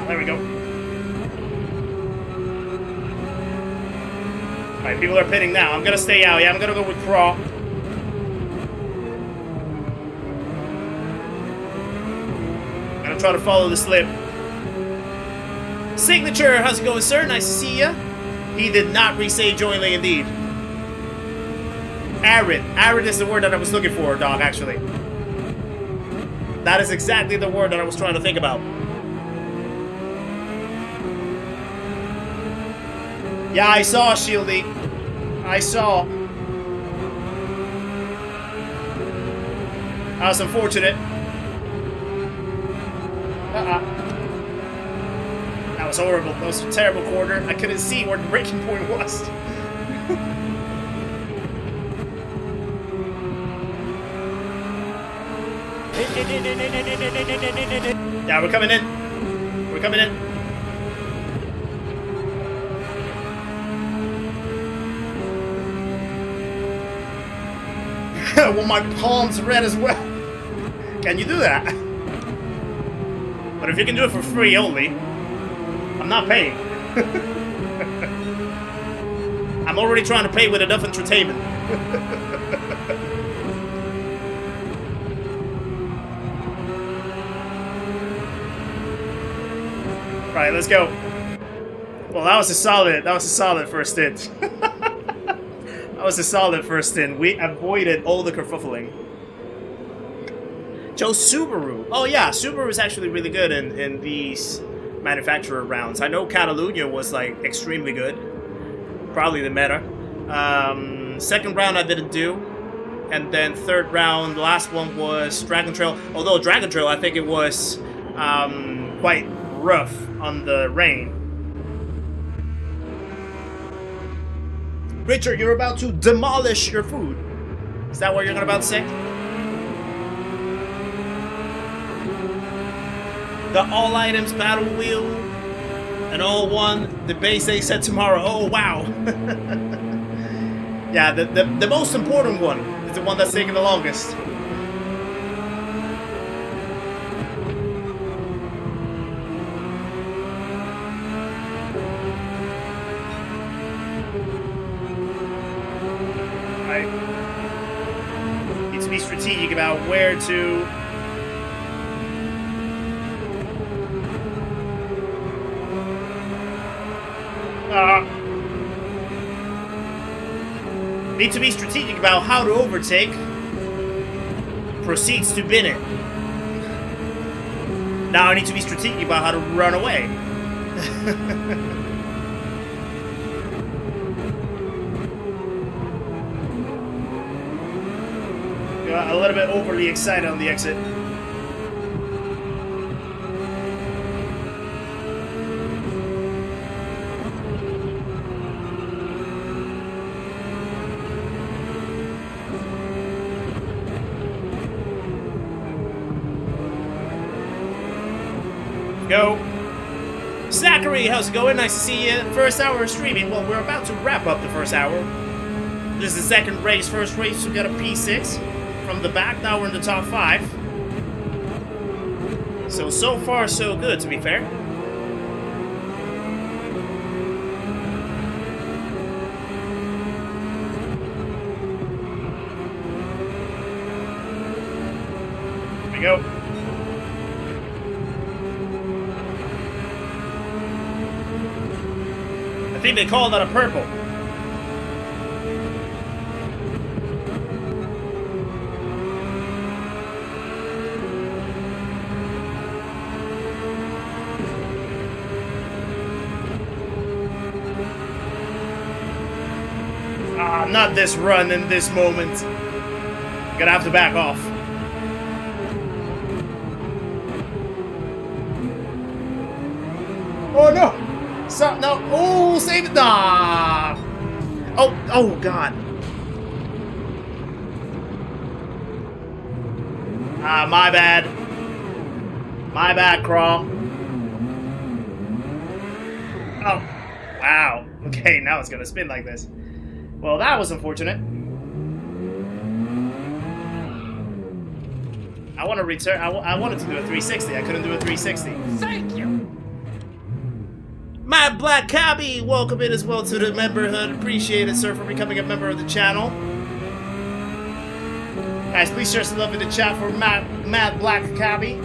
There we go. Alright, people are pitting now. I'm gonna stay out. Yeah, I'm gonna go with Craw. I'm gonna try to follow the slip. Signature, how's it going, sir? Nice to see ya. He did not resave jointly, indeed. Arid. Arid is the word that I was looking for, dog, actually. That is exactly the word that I was trying to think about. Yeah, I saw, Shieldy. I saw. That was unfortunate. That was horrible. That was a terrible corner. I couldn't see where the braking point was. Yeah, we're coming in. We're coming in. Well, my palms red as well. Can you do that? But if you can do it for free only, I'm not paying. I'm already trying to pay with enough entertainment. Right, let's go. Well, that was a solid first stint. That was a solid first stint. We avoided all the kerfuffling. Joe Subaru. Oh yeah, Subaru is actually really good in these manufacturer rounds. I know Catalunya was like extremely good. Probably the meta. Second round I didn't do. And then third round, the last one was Dragon Trail. Although Dragon Trail, I think it was quite rough on the rain. Richard, you're about to demolish your food. Is that what you're about to say? The all items battle wheel and all one. The base they said tomorrow. Oh wow. Yeah, the most important one is the one that's taking the longest. Right. Need to be strategic about where to. Need to be strategic about how to overtake. Proceeds to bin it. Now I need to be strategic about how to run away. Got a little bit overly excited on the exit. Go. Zachary, how's it going? Nice to see you. First hour of streaming. Well, we're about to wrap up the first hour. This is the second race. First race, we got a P6 from the back. Now we're in the top 5. So far, so good, to be fair. Here we go. I think they call that a purple. Ah, not this run in this moment. Gonna have to back off. Oh no! So, no, oh, save it! Nah. Oh, God. Ah, my bad. My bad, Crawl. Oh, wow. Okay, now it's gonna spin like this. Well, that was unfortunate. I want to return. I wanted to do a 360. I couldn't do a 360. Thank you. Matt Black Cabby, welcome in as well to the memberhood. Appreciate it, sir, for becoming a member of the channel. Guys, please share some love in the chat for Matt Black Cabby.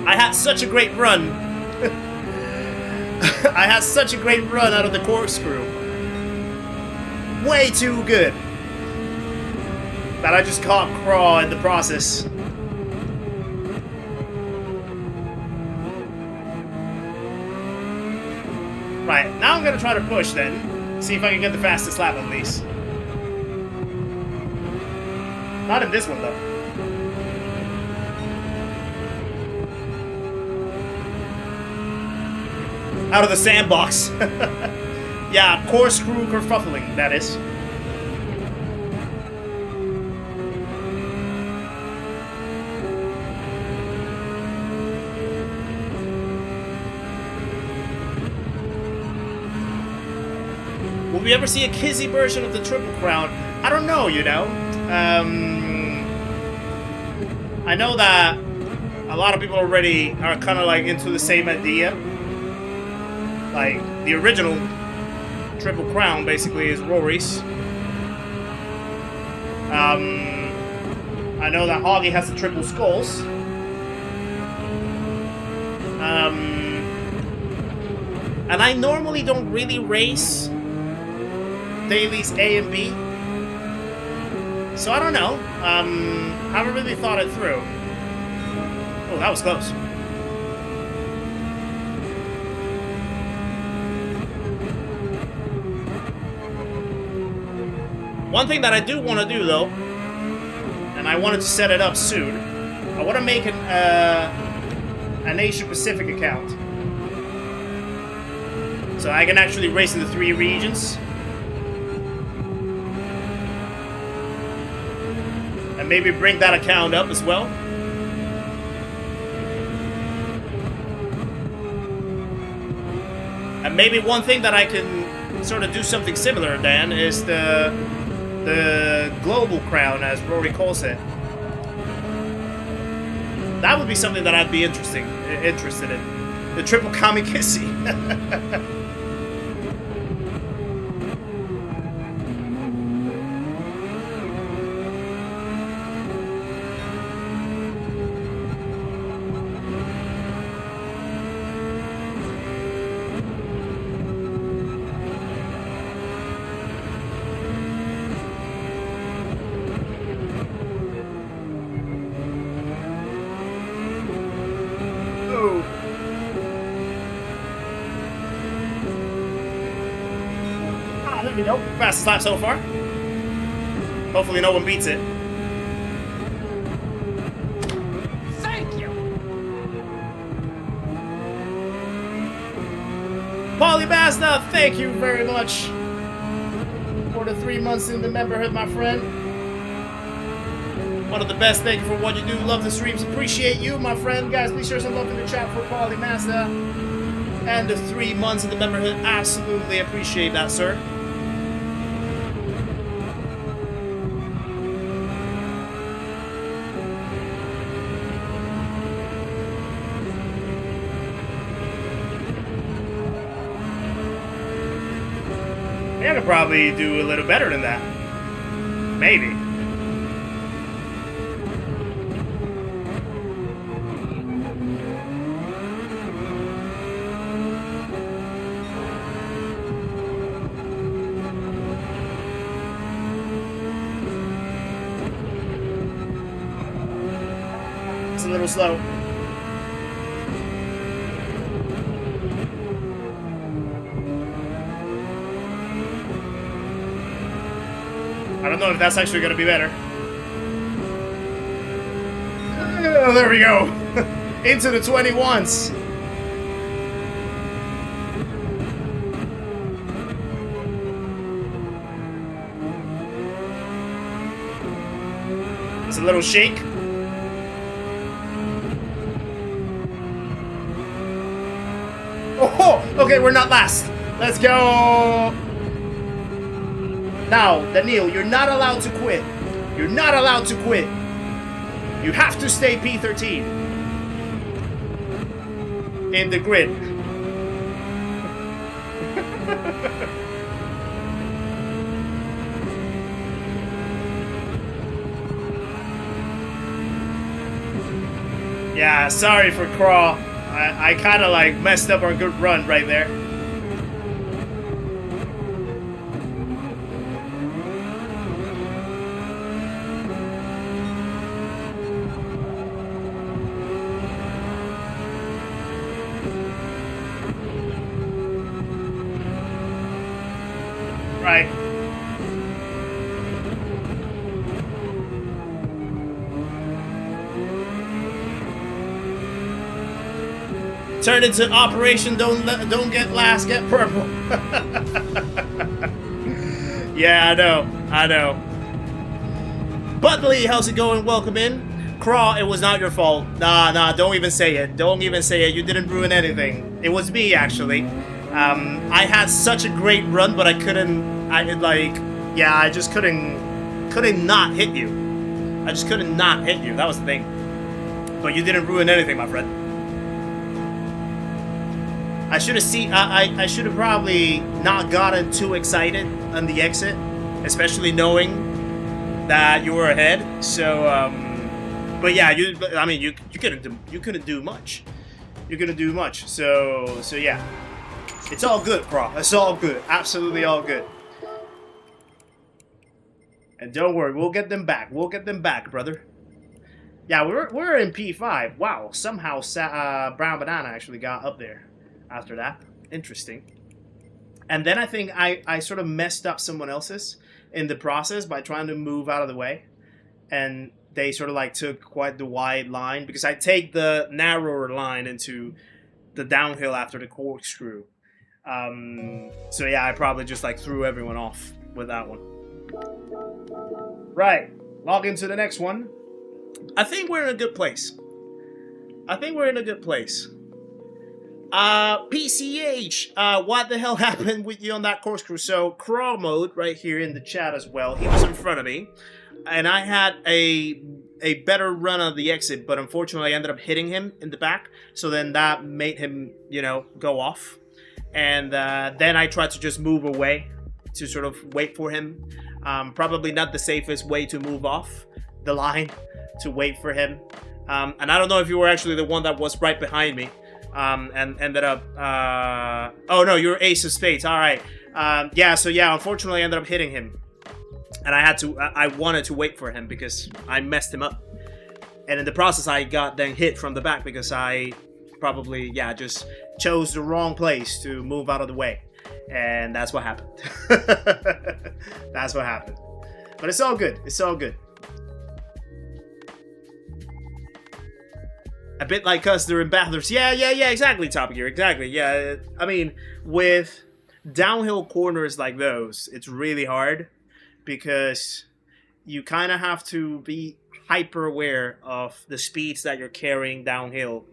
I had such a great run. I had such a great run out of the corkscrew. Way too good. That I just caught Craw in the process. Right, now I'm gonna try to push then. See if I can get the fastest lap at least. Not in this one though. Out of the sandbox. Yeah, corkscrew kerfuffling, that is. Will we ever see a Kizzi version of the Triple Crown? I don't know, you know. I know that a lot of people already are kind of like into the same idea. Like, the original Triple Crown basically is Rory's. I know that Hoggy has the triple skulls. And I normally don't really race dailies A and B. So I don't know. Haven't really thought it through. Oh, that was close. One thing that I do want to do, though, and I wanted to set it up soon, I want to make an Asia Pacific account. So I can actually race in the 3 regions. And maybe bring that account up as well. And maybe one thing that I can sort of do something similar, Dan, is the global crown, as Rory calls it. That would be something that I'd be interested in. The triple Kami Kizzi. There we go. Fastest lap so far. Hopefully no one beats it. Thank you. Paulie Mazda, thank you very much for the 3 months in the memberhood, my friend. One of the best. Thank you for what you do. Love the streams. Appreciate you, my friend. Guys, please share some love in the chat for Paulie Mazda. And the 3 months in the memberhood. Absolutely appreciate that, sir. I could probably do a little better than that. Maybe. It's a little slow. I don't know if that's actually going to be better. Oh, there we go. Into the 21s. It's a little shake. Oh, okay, we're not last. Let's go. Now, Daniil, you're not allowed to quit. You're not allowed to quit. You have to stay P13 in the grid. Yeah, sorry for Craw. I kind of like messed up our good run right there. Right. Turn into Operation Don't Get Last, Get Purple. Yeah, I know. Butley, how's it going? Welcome in. Craw, it was not your fault. Nah, don't even say it. Don't even say it. You didn't ruin anything. It was me, actually. I had such a great run, but I just couldn't not hit you. I just couldn't not hit you. That was the thing. But you didn't ruin anything, my friend. I should have probably not gotten too excited on the exit, especially knowing that you were ahead. So, but yeah, I mean, you couldn't do much. You couldn't do much. So yeah, it's all good, bro. It's all good. Absolutely all good. And don't worry, we'll get them back. We'll get them back, brother. Yeah, we're in P5. Wow, somehow Brown Banana actually got up there after that. Interesting. And then I think I sort of messed up someone else's in the process by trying to move out of the way. And they sort of like took quite the wide line because I take the narrower line into the downhill after the corkscrew. So yeah, I probably just like threw everyone off with that one. Right, log into the next one. I think we're in a good place. I think we're in a good place. PCH, what the hell happened with you on that corkscrew? So, Crawl Mode right here in the chat as well. He was in front of me, and I had a better run on the exit, but unfortunately I ended up hitting him in the back, so then that made him, you know, go off. And then I tried to just move away to sort of wait for him. Probably not the safest way to move off the line, to wait for him. And I don't know if you were actually the one that was right behind me. And ended up, oh no, you're ace of spades. All right. Yeah, so yeah, unfortunately I ended up hitting him. And I wanted to wait for him because I messed him up. And in the process, I got then hit from the back because I probably, yeah, just chose the wrong place to move out of the way. And that's what happened. That's what happened. But it's all good. It's all good. A bit like us during Bathurst. Yeah, exactly, Top Gear. Exactly, yeah. I mean, with downhill corners like those, it's really hard because you kind of have to be hyper aware of the speeds that you're carrying downhill.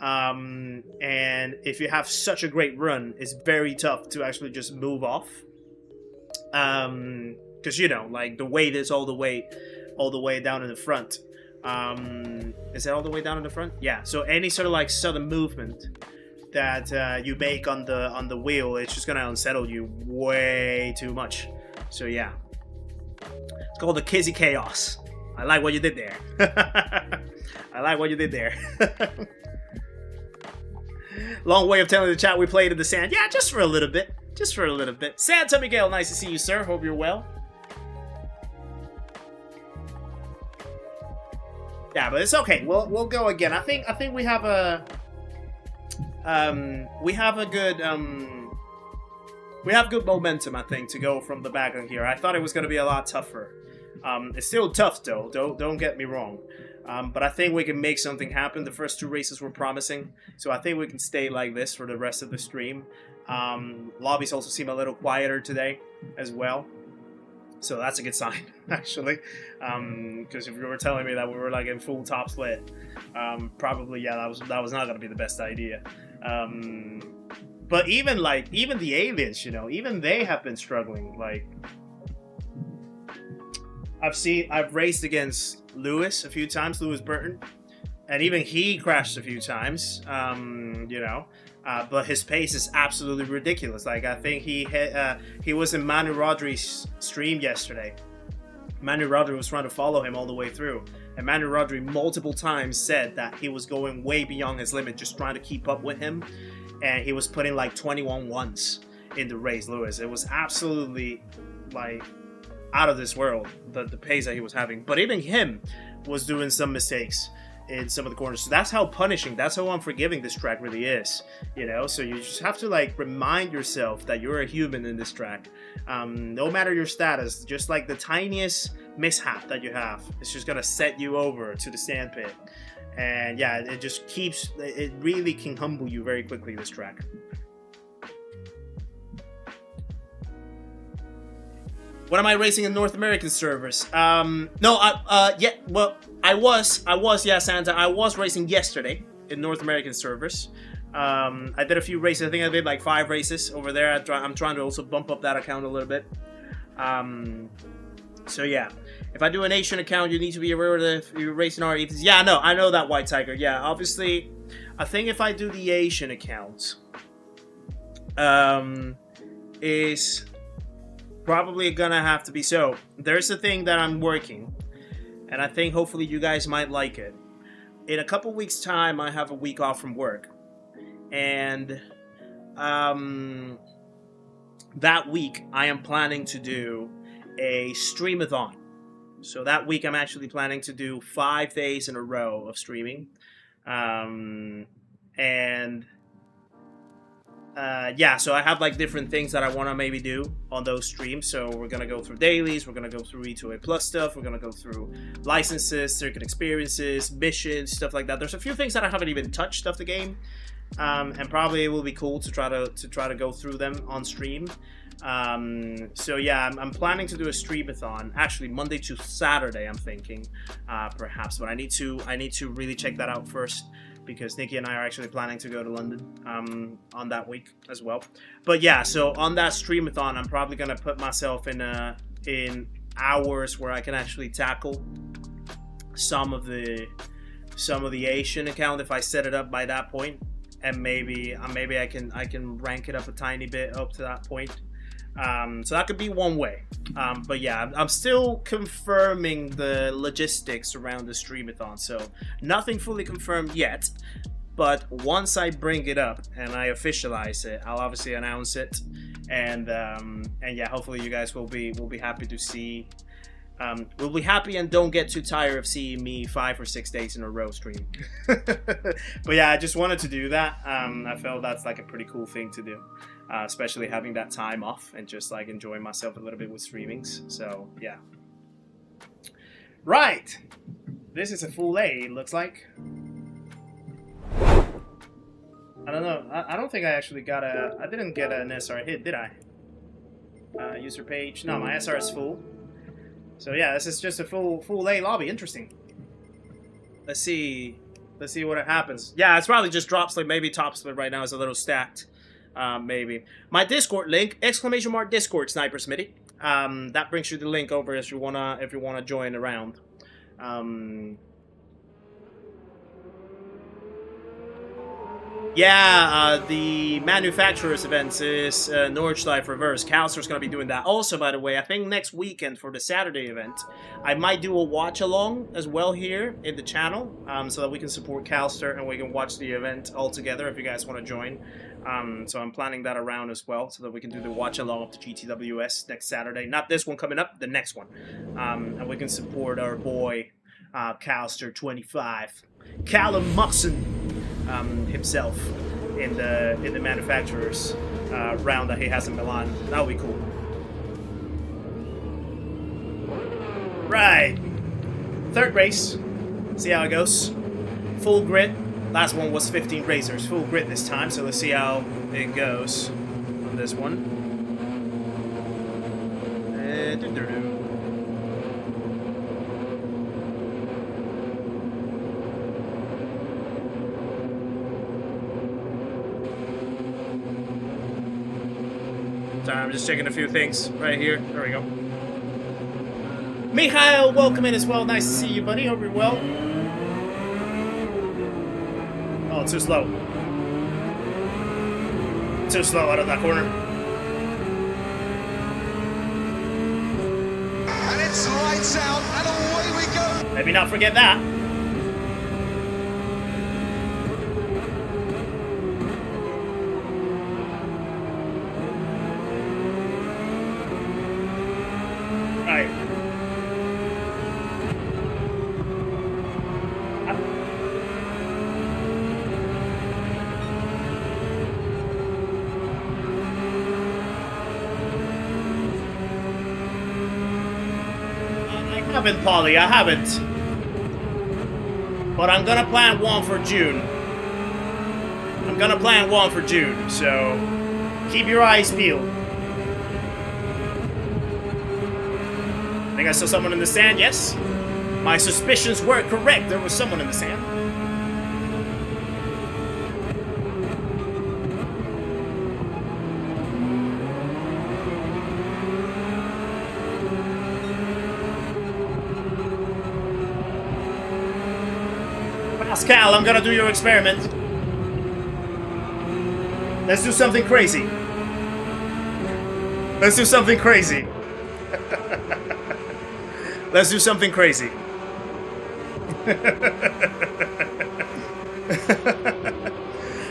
And if you have such a great run, it's very tough to actually just move off. Because, you know, like the weight is all the way down in the front. Is it all the way down in the front? Yeah. So any sort of like sudden movement that you make on the wheel, it's just gonna unsettle you way too much. So yeah, it's called the Kizzi chaos. I like what you did there. I like what you did there. Long way of telling the chat we played in the sand. Yeah, just for a little bit. Just for a little bit. Santa Miguel, nice to see you, sir. Hope you're well. Yeah, but it's okay. We'll go again. I think we have a good momentum, I think, to go from the back on here. I thought it was going to be a lot tougher. It's still tough though. Don't get me wrong. But I think we can make something happen. The first two races were promising, so I think we can stay like this for the rest of the stream. Lobbies also seem a little quieter today as well. So that's a good sign, actually, because if you were telling me that we were like in full top split, probably yeah, that was not going to be the best idea. But even the aliens, you know, even they have been struggling. Like I've raced against Lewis a few times, Lewis Burton, and even he crashed a few times. You know. But his pace is absolutely ridiculous. Like, I think he was in Manu Rodri's stream yesterday. Manu Rodri was trying to follow him all the way through. And Manu Rodri multiple times said that he was going way beyond his limit, just trying to keep up with him. And he was putting like 21 ones in the race, Lewis. It was absolutely, like, out of this world, the pace that he was having. But even him was doing some mistakes in some of the corners. So that's how punishing, that's how unforgiving this track really is, you know. So you just have to like remind yourself that you're a human in this track, no matter your status. Just like the tiniest mishap that you have, it's just gonna set you over to the sandpit. And yeah, it just keeps, it really can humble you very quickly, this track. What am I racing in North American servers? No, yeah, well, I was, yeah, Santa. I was racing yesterday in North American servers. I did a few races. I think I did like 5 races over there. I'm trying to also bump up that account a little bit. So yeah, if I do an Asian account, you need to be aware that you're racing RE. Yeah, no, I know that, White Tiger. Yeah, obviously, I think if I do the Asian account, probably gonna have to be so. There's a thing that I'm working, and I think hopefully you guys might like it. In a couple weeks' time, I have a week off from work, and that week I am planning to do a streamathon. So that week I'm actually planning to do 5 days in a row of streaming, yeah, so I have like different things that I want to maybe do on those streams. So we're going to go through dailies, we're going to go through E2A Plus stuff, we're going to go through licenses, circuit experiences, missions, stuff like that. There's a few things that I haven't even touched of the game, and probably it will be cool to try to go through them on stream. So yeah, I'm planning to do a streamathon, actually Monday to Saturday, I'm thinking, perhaps, but I need to really check that out first, because Nikki and I are actually planning to go to London on that week as well. But yeah, so on that streamathon, I'm probably gonna put myself in hours where I can actually tackle some of the Asian account if I set it up by that point, and maybe I can rank it up a tiny bit up to that point. So that could be one way. But yeah, I'm still confirming the logistics around the streamathon, so nothing fully confirmed yet. But once I bring it up and I officialize it, I'll obviously announce it, and yeah, hopefully you guys will be happy to see. We'll be happy and don't get too tired of seeing me 5 or 6 days in a row stream. But yeah, I just wanted to do that. I felt that's like a pretty cool thing to do, especially having that time off and just like enjoying myself a little bit with streamings. So yeah. Right, this is a full A, it looks like. I don't know. I don't think I actually got I didn't get an SR hit, did I? User page. No, my SR is full. So yeah, this is just a full A lobby. Interesting. Let's see what happens. Yeah, it's probably just drop split. Maybe top split right now is a little stacked. Maybe. My Discord link, ! Discord, Sniper Smitty. That brings you the link over if you wanna join around. Yeah, the manufacturers events is Nordschleife Reverse. Calster's going to be doing that. Also, by the way, I think next weekend for the Saturday event, I might do a watch-along as well here in the channel, so that we can support Calster and we can watch the event all together if you guys want to join. So I'm planning that around as well, so that we can do the watch-along of the GTWS next Saturday. Not this one coming up, the next one. And we can support our boy, Calster25. Callum Muxon. Himself in the manufacturers round that he has in Milan. That would be cool. Right, third race. See how it goes. Full grid. Last one was 15 racers. Full grid this time. So let's see how it goes on this one. Sorry, I'm just checking a few things right here. There we go. Mikhail, welcome in as well. Nice to see you, buddy. Hope you're well. Oh, too slow. Too slow out of that corner. And it's lights out, and away we go. Maybe not forget that. Polly, I haven't. But I'm gonna plan one for June. So keep your eyes peeled. I think I saw someone in the sand, yes? My suspicions were correct. There was someone in the sand. Pascal, I'm gonna do your experiment. Let's do something crazy. Let's do something crazy.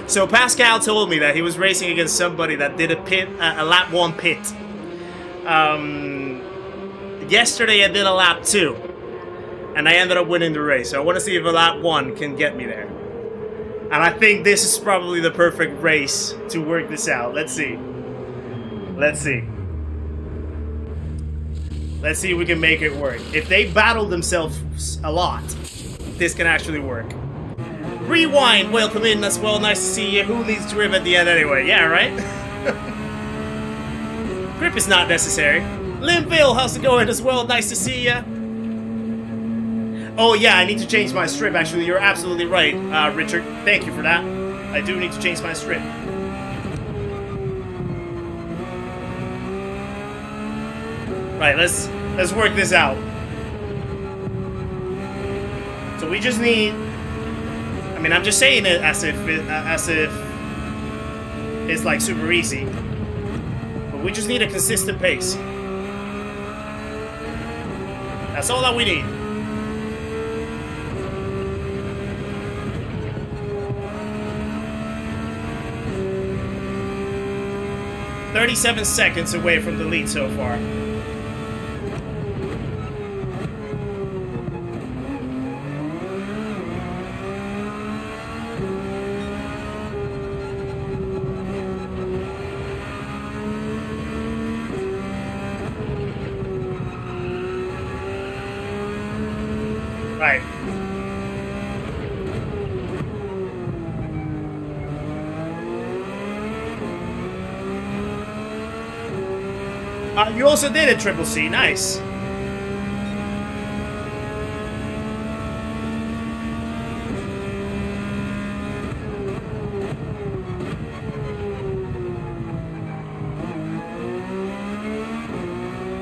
So Pascal told me that he was racing against somebody that did a lap 1 pit. Yesterday I did a lap 2, and I ended up winning the race. So I want to see if a lap 1 can get me there. And I think this is probably the perfect race to work this out. Let's see. Let's see. Let's see if we can make it work. If they battle themselves a lot, this can actually work. Rewind, welcome in as well. Nice to see you. Who needs to rib at the end anyway? Yeah, right? Grip is not necessary. Linville, how's it going as well? Nice to see you. Oh yeah, I need to change my strip. Actually, you're absolutely right, Richard. Thank you for that. I do need to change my strip. Right, let's work this out. So we just need. I mean, I'm just saying it as if it's like super easy, but we just need a consistent pace. That's all that we need. "37 seconds away from the lead so far." Right. You also did a triple C. Nice.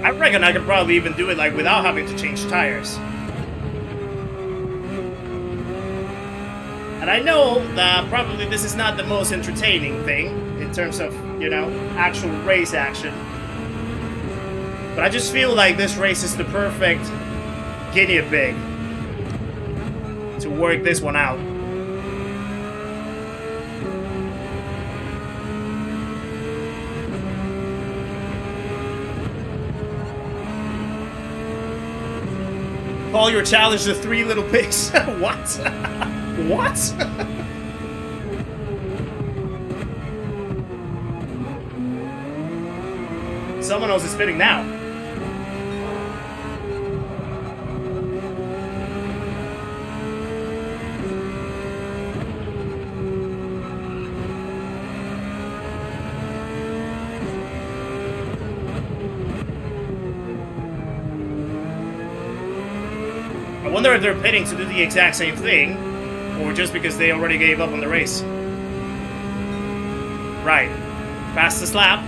I reckon I could probably even do it like without having to change tires. And I know that probably this is not the most entertaining thing in terms of, you know, actual race action. But I just feel like this race is the perfect guinea pig to work this one out. Call your challenge the 3 little pigs. What? What? Someone else is spitting now. I wonder if they're pitting to do the exact same thing, or just because they already gave up on the race. Right. Fastest lap.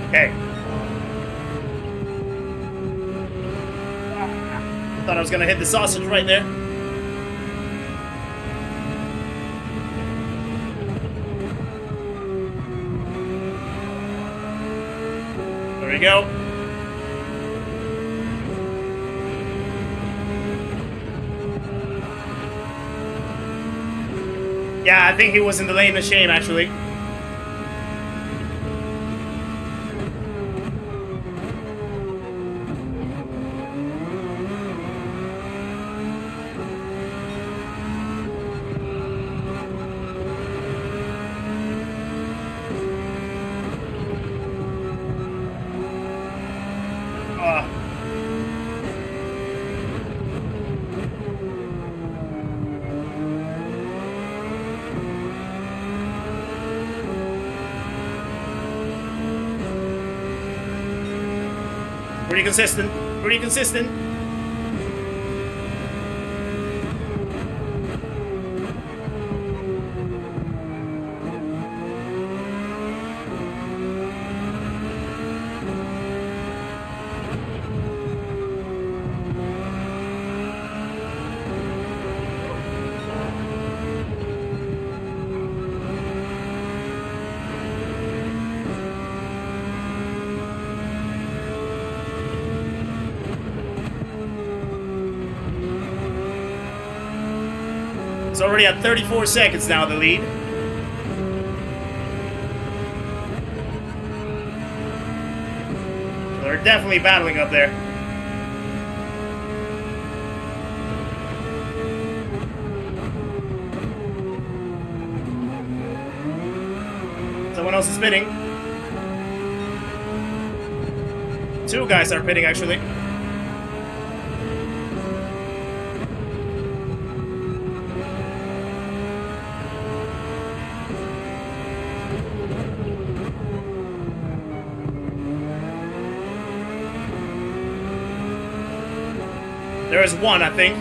Okay. Thought I was gonna hit the sausage right there. There we go. Yeah, I think he was in the lane of shame, actually. Pretty consistent. Pretty consistent. It's already at 34 seconds now, the lead. So they're definitely battling up there. Someone else is pitting. Two guys are pitting, actually. There is one, I think.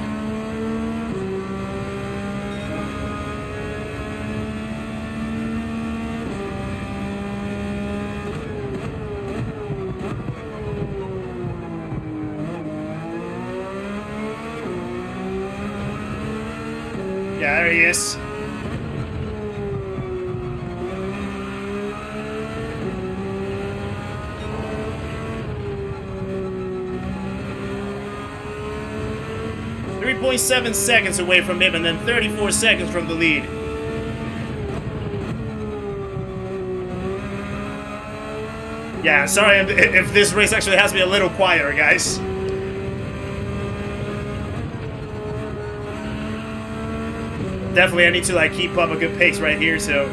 Yeah, there he is. .7 seconds away from him, and then 34 seconds from the lead. Yeah, sorry if this race actually has to be a little quieter, guys. Definitely, I need to like keep up a good pace right here, so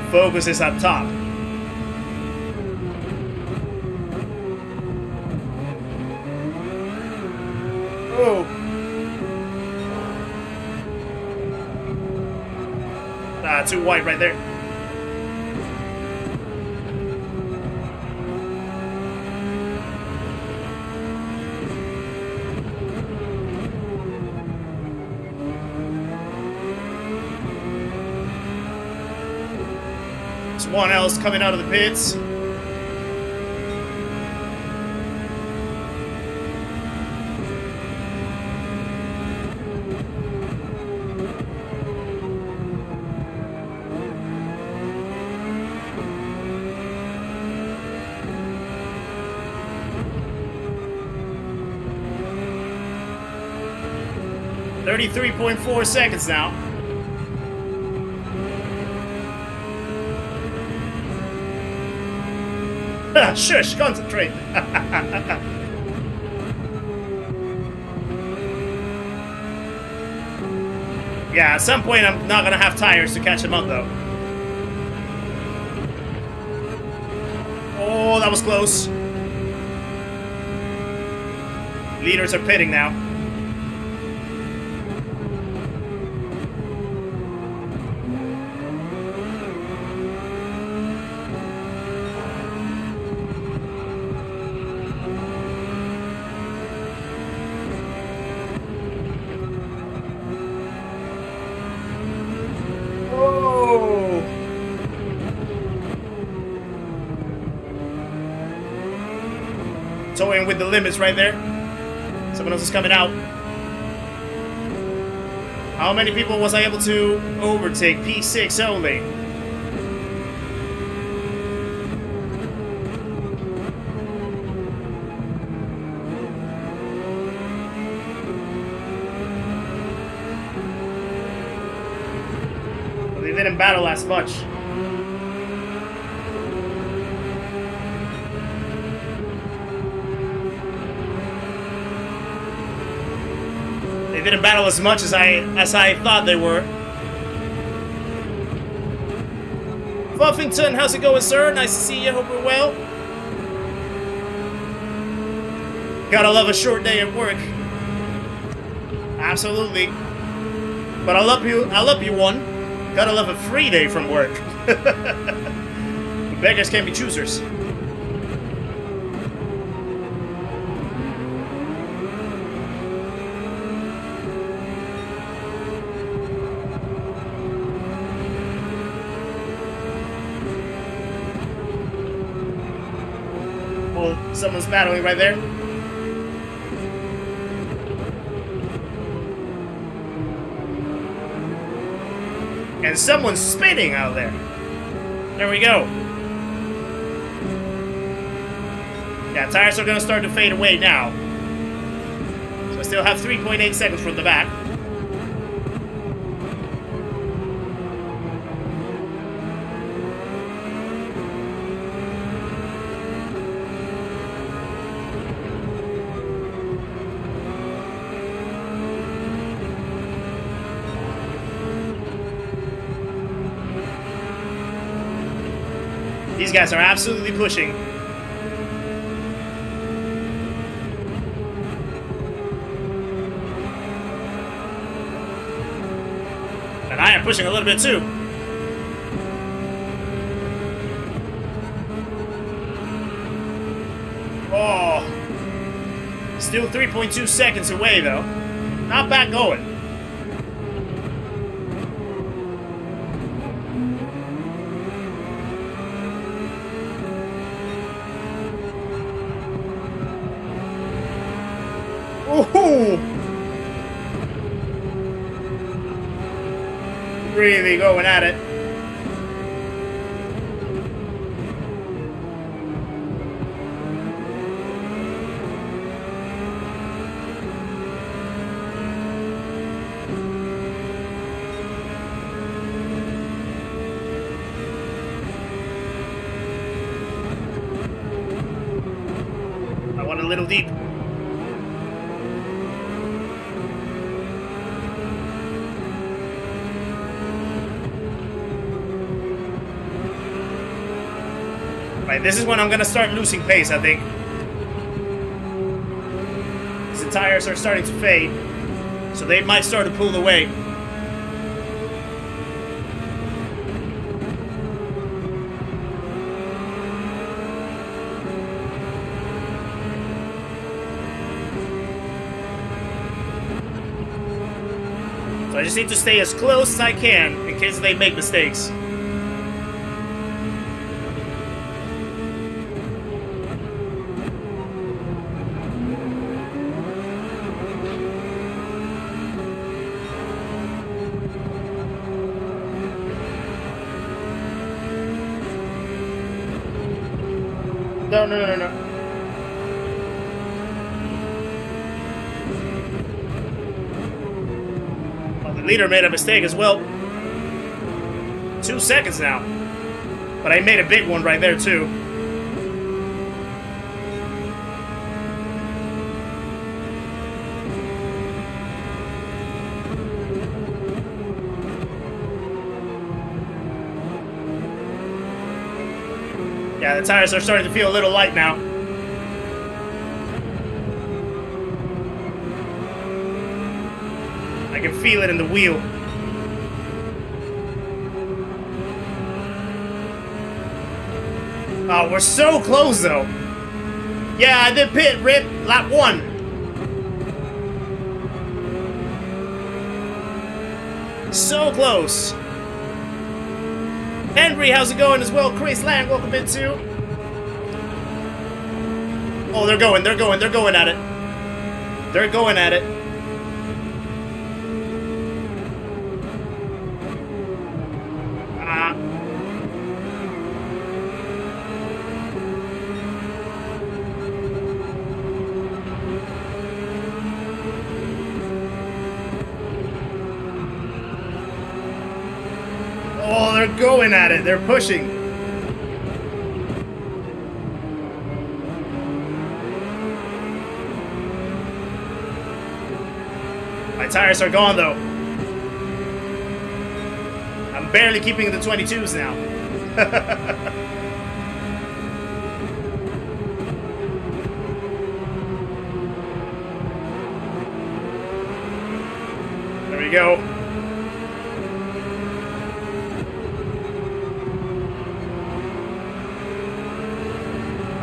focus is up top. Oh. Too wide right there. Someone else coming out of the pits. .4 seconds now. Shush, concentrate. Yeah, at some point I'm not gonna have tires to catch him up though. Oh, that was close. Leaders are pitting now. Towing with the limits right there. Someone else is coming out. How many people was I able to overtake? P6 only. Well, they didn't battle as much. They didn't battle as much as I thought they were. Buffington, how's it going, sir? Nice to see you. Hope you're well. Gotta love a short day at work. Absolutely. But I love you one. Gotta love a free day from work. Beggars can't be choosers. Someone's battling right there. And someone's spinning out there. There we go. Yeah, tires are going to start to fade away now. So I still have 3.8 seconds from the back. These guys are absolutely pushing. And I am pushing a little bit too. Oh. Still 3.2 seconds away though. Not bad going. Ooh. Really going at it. I want a little deep. Right, this is when I'm gonna start losing pace, I think. Because the tires are starting to fade, so they might start to pull away. So I just need to stay as close as I can in case they make mistakes. No. Well, the leader made a mistake as well. 2 seconds now. But I made a big one right there, too. Yeah, the tires are starting to feel a little light now. I can feel it in the wheel. Oh, we're so close though. Yeah, I did pit, Rip. Lap 1. So close. Henry, how's it going as well? Raceline, welcome in too. Oh, they're going at it. They're going at it. Oh, they're going at it. They're pushing. My tires are gone, though. I'm barely keeping the 22s now. There we go.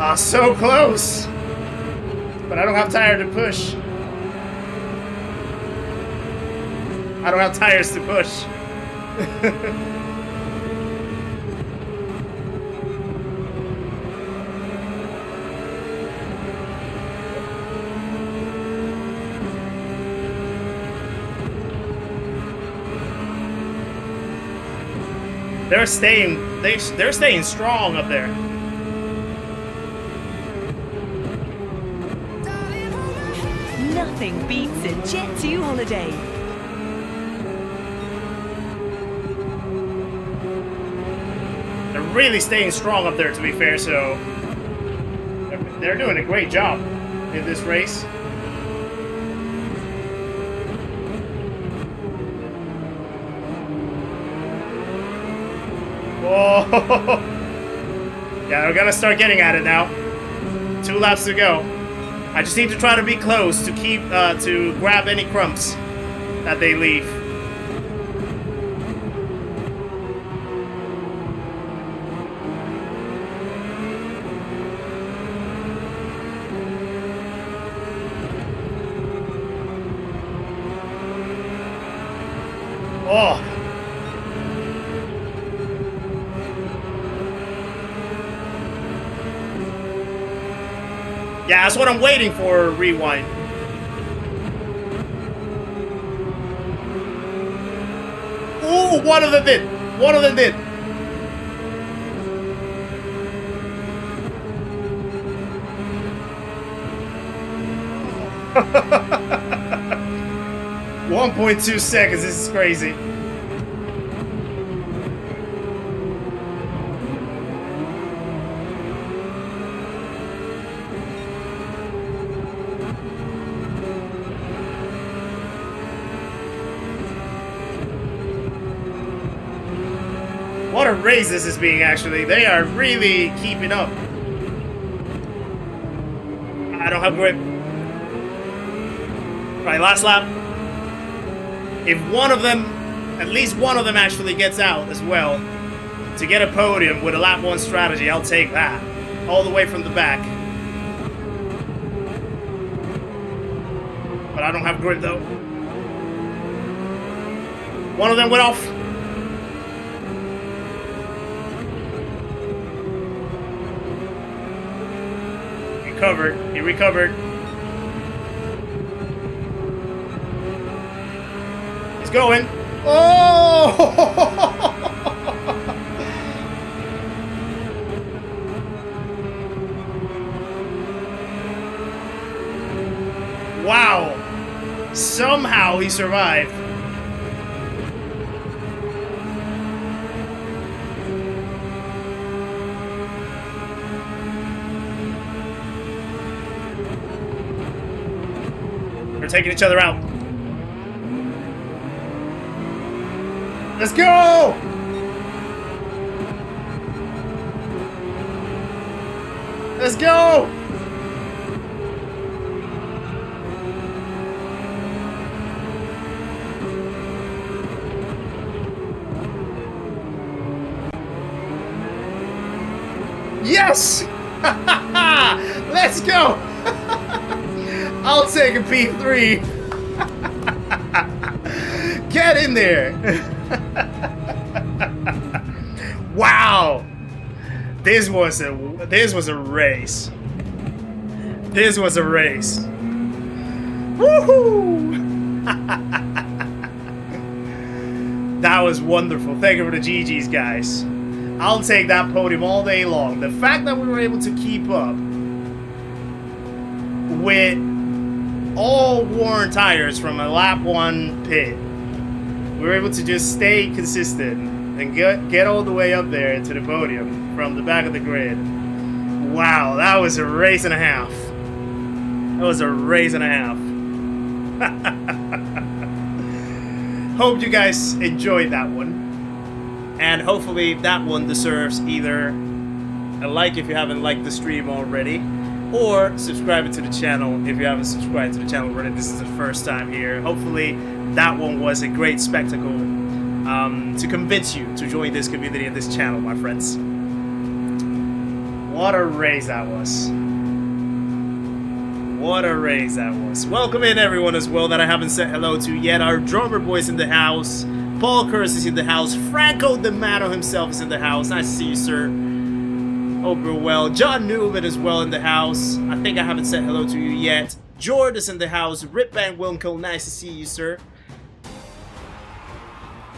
Ah, so close! But I don't have tire to push. I don't have tires to push. They're staying strong up there. Nothing beats a Jet 2 holiday. They're really staying strong up there, to be fair, so they're doing a great job in this race. Oh! Yeah, we're gonna start getting at it now. 2 laps to go. I just need to try to be close to keep, to grab any crumbs that they leave. Oh. Yeah, that's what I'm waiting for, rewind. Ooh, one of them did. One of them did. .2 seconds, this is crazy. What a race this is being, actually. They are really keeping up. I don't have grip. Right, last lap. If one of them, at least one of them actually gets out as well, to get a podium with a lap 1 strategy, I'll take that. All the way from the back. But I don't have grip, though. One of them went off. He recovered. He's going. Oh! Wow. Somehow he survived. Taking each other out. Let's go! Let's go! Yes! Let's go! I'll take a P3. Get in there. Wow. This was a race. This was a race. Woohoo! That was wonderful. Thank you for the GGs, guys. I'll take that podium all day long. The fact that we were able to keep up with all worn tires from a lap 1 pit. We were able to just stay consistent and get all the way up there to the podium from the back of the grid. Wow, that was a race and a half. That was a race and a half. Hope you guys enjoyed that one. And hopefully that one deserves either a like if you haven't liked the stream already, or subscribe to the channel if you haven't subscribed to the channel already. This is the first time here. Hopefully that one was a great spectacle to convince you to join this community and this channel, my friends. What a race that was. What a race that was. Welcome in everyone as well that I haven't said hello to yet. Our drummer boy's in the house. Paul Curse is in the house. Franco D'Amato himself is in the house. Nice to see you, sir. Hope you're well. John Newman is well in the house. I think I haven't said hello to you yet. Jord is in the house. Rip Van Wilco, nice to see you, sir.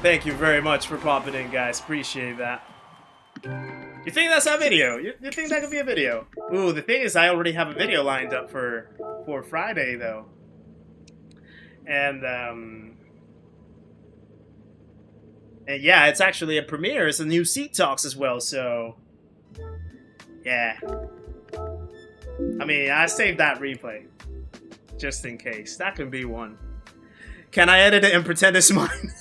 Thank you very much for popping in, guys. Appreciate that. You think that's a video? You think that could be a video? Ooh, the thing is I already have a video lined up for Friday, though. And yeah, it's actually a premiere. It's a new Seat Talks as well, so... yeah. I mean, I saved that replay. Just in case. That can be one. Can I edit it and pretend it's mine?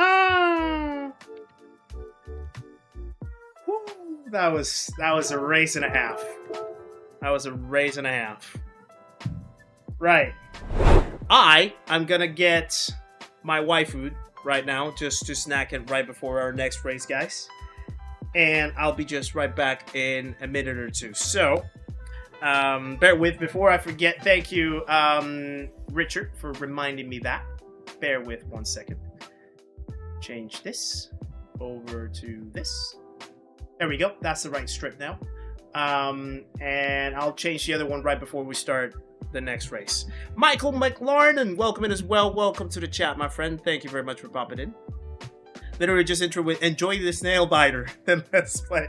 Ah. That was a race and a half. That was a race and a half. Right. I'm gonna get my waifu right now, just to snack it right before our next race, guys. And I'll be just right back in a minute or two. So, bear with, before I forget, thank you, Richard, for reminding me that. Bear with 1 second. Change this over to this. There we go. That's the right strip now. And I'll change the other one right before we start the next race. Michael McLarnon, welcome in as well. Welcome to the chat, my friend. Thank you very much for popping in. Literally just intro with enjoy this nail biter. Then let's play.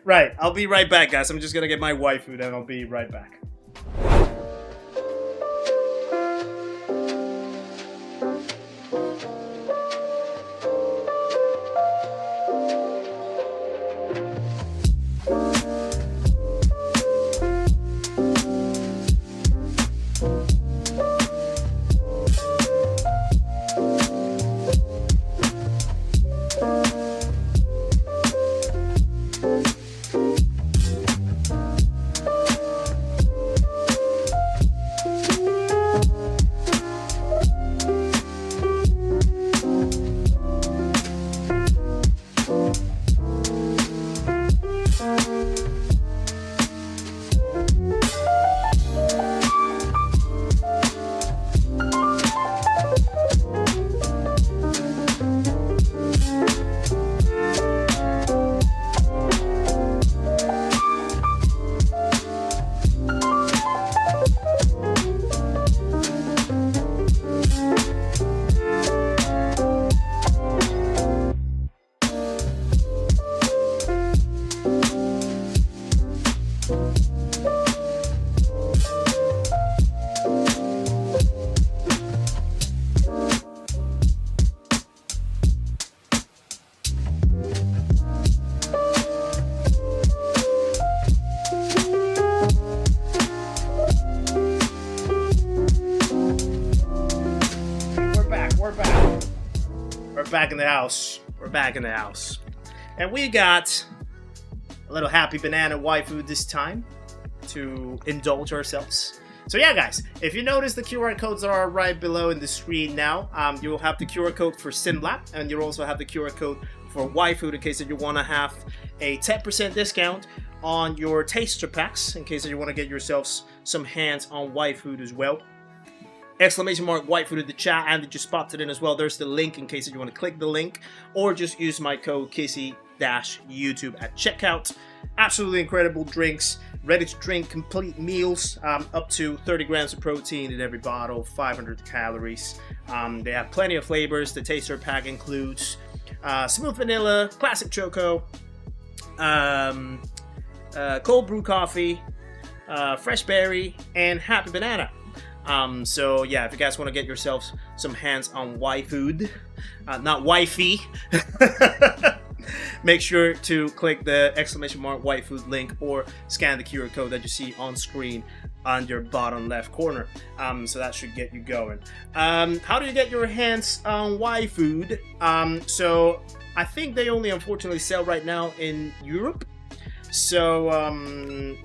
Right, I'll be right back, guys. I'm just gonna get my waifu, and I'll be right back. Back in the house. We're back in the house. And we got a little happy banana waifu this time to indulge ourselves. So yeah, guys, if you notice, the QR codes are right below in the screen now. You will have the QR code for SimLab, and you'll also have the QR code for waifu in case that you want to have a 10% discount on your taster packs, in case that you want to get yourselves some hands on waifu as well. Exclamation mark waifu in the chat, and just popped it in as well. There's the link in case you want to click the link, or just use my code Kizzi-YouTube at checkout. Absolutely incredible drinks, ready to drink, complete meals, up to 30 grams of protein in every bottle, 500 calories. They have plenty of flavors. The taster pack includes smooth vanilla, classic choco, cold brew coffee, fresh berry, and happy banana. So yeah, if you guys want to get yourselves some hands on waifu, not wifey, make sure to click the exclamation mark waifu link or scan the QR code that you see on screen on your bottom left corner. So that should get you going. How do you get your hands on waifu? So I think they only unfortunately sell right now in Europe. So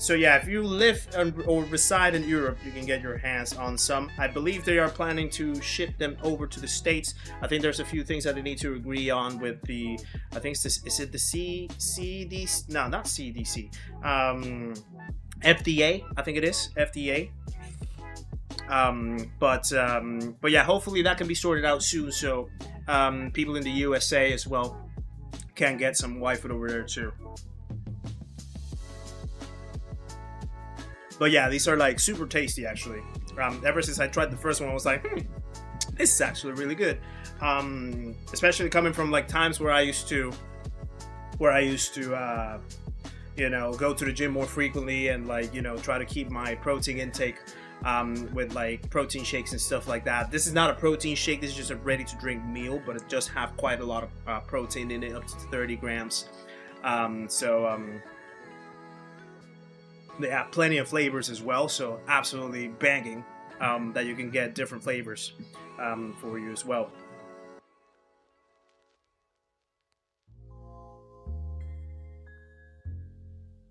yeah, if you live or reside in Europe, you can get your hands on some. I believe they are planning to ship them over to the States. I think there's a few things that they need to agree on with the, I think it's this, is it the CDC? No, not CDC. FDA, I think it is, FDA. But yeah, hopefully that can be sorted out soon, so people in the USA as well can get some waifu over there too. But yeah, these are like super tasty actually. Ever since I tried the first one, I was like, this is actually really good. Especially coming from like times where I used to you know, go to the gym more frequently and like, you know, try to keep my protein intake with like protein shakes and stuff like that. This is not a protein shake, this is just a ready to drink meal, but it does have quite a lot of protein in it, up to 30 grams. They have plenty of flavors as well, so absolutely banging that you can get different flavors for you as well.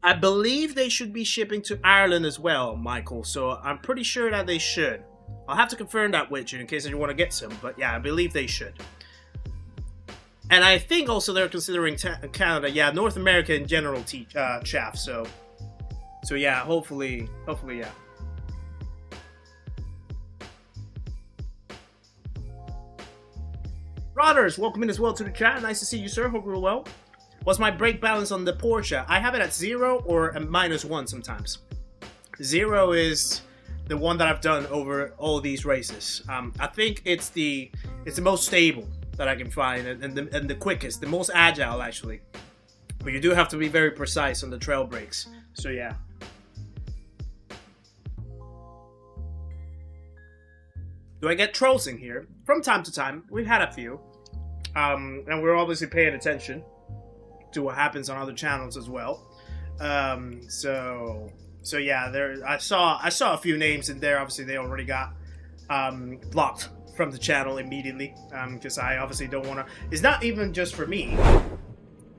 I believe they should be shipping to Ireland as well, Michael. So I'm pretty sure that they should. I'll have to confirm that with you in case you want to get some. But yeah, I believe they should. And I think also they're considering Canada. Yeah, North America in general, chaff. So yeah, hopefully, yeah. Rodders, welcome in as well to the chat. Nice to see you, sir. Hope you're well. What's my brake balance on the Porsche? I have it at 0 or a -1 sometimes. 0 is the one that I've done over all these races. I think it's the most stable that I can find and the quickest, the most agile actually. But you do have to be very precise on the trail brakes. So yeah. Do I get trolls in here? From time to time. We've had a few. And we're obviously paying attention to what happens on other channels as well. So yeah, I saw a few names in there. Obviously they already got blocked from the channel immediately. Because I obviously don't want to. It's not even just for me,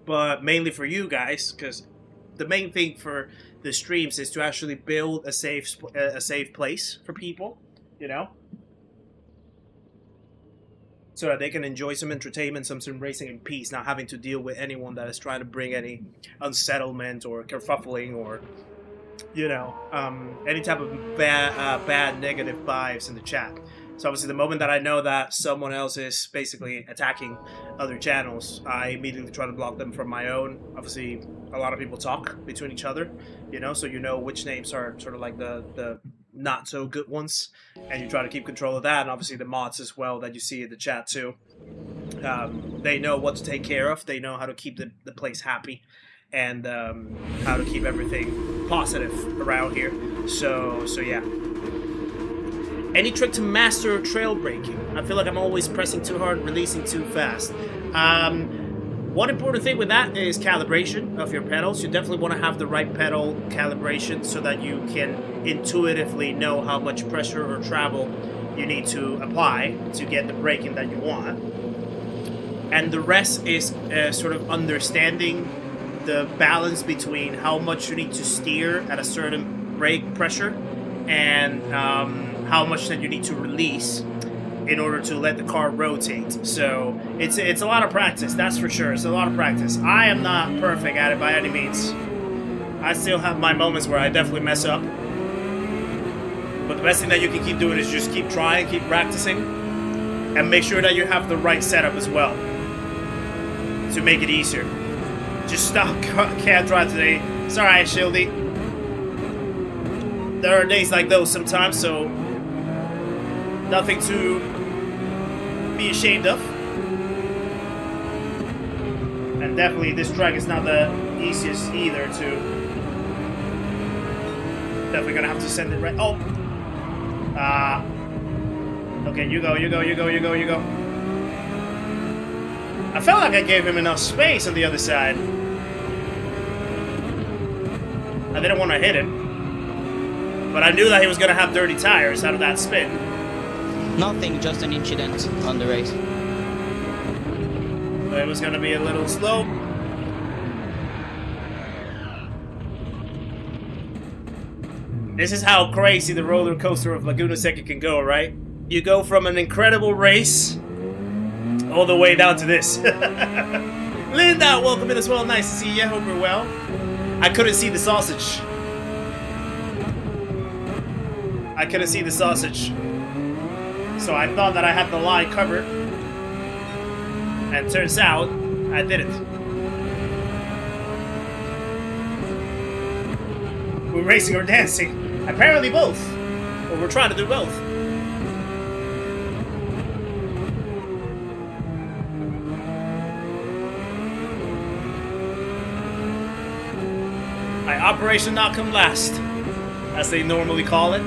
but mainly for you guys. Because the main thing for the streams is to actually build a safe place for people, you know, so that they can enjoy some entertainment, some racing in peace, not having to deal with anyone that is trying to bring any unsettlement or kerfuffling or, you know, any type of bad negative vibes in the chat. So obviously the moment that I know that someone else is basically attacking other channels, I immediately try to block them from my own. Obviously a lot of people talk between each other, you know, so you know which names are sort of like the not so good ones, and you try to keep control of that. And obviously the mods as well that you see in the chat too, they know what to take care of. They know how to keep the place happy, and how to keep everything positive around here. So yeah. Any trick to master trail braking? I feel like I'm always pressing too hard, releasing too fast. One important thing with that is calibration of your pedals. You definitely want to have the right pedal calibration so that you can intuitively know how much pressure or travel you need to apply to get the braking that you want. And the rest is sort of understanding the balance between how much you need to steer at a certain brake pressure and how much that you need to release in order to let the car rotate. So it's a lot of practice, that's for sure. It's a lot of practice. I am not perfect at it by any means. I still have my moments where I definitely mess up. But the best thing that you can keep doing is just keep trying, keep practicing, and make sure that you have the right setup as well to make it easier. Just stop, can't drive today. It's alright, Shieldy. There are days like those sometimes, so nothing to be ashamed of. And definitely this track is not the easiest either to... Definitely gonna have to send it right... Oh! Okay, you go. I felt like I gave him enough space on the other side. I didn't want to hit him. But I knew that he was gonna have dirty tires out of that spin. Nothing, just an incident on the race. It was going to be a little slow. This is how crazy the roller coaster of Laguna Seca can go, right? You go from an incredible race all the way down to this. Linda, welcome in as well. Nice to see you. Hope you're well. I couldn't see the sausage. So I thought that I had the line covered, and turns out I didn't. We're racing or dancing. Apparently both. Or we're trying to do both. My Operation Not Come Last, as they normally call it.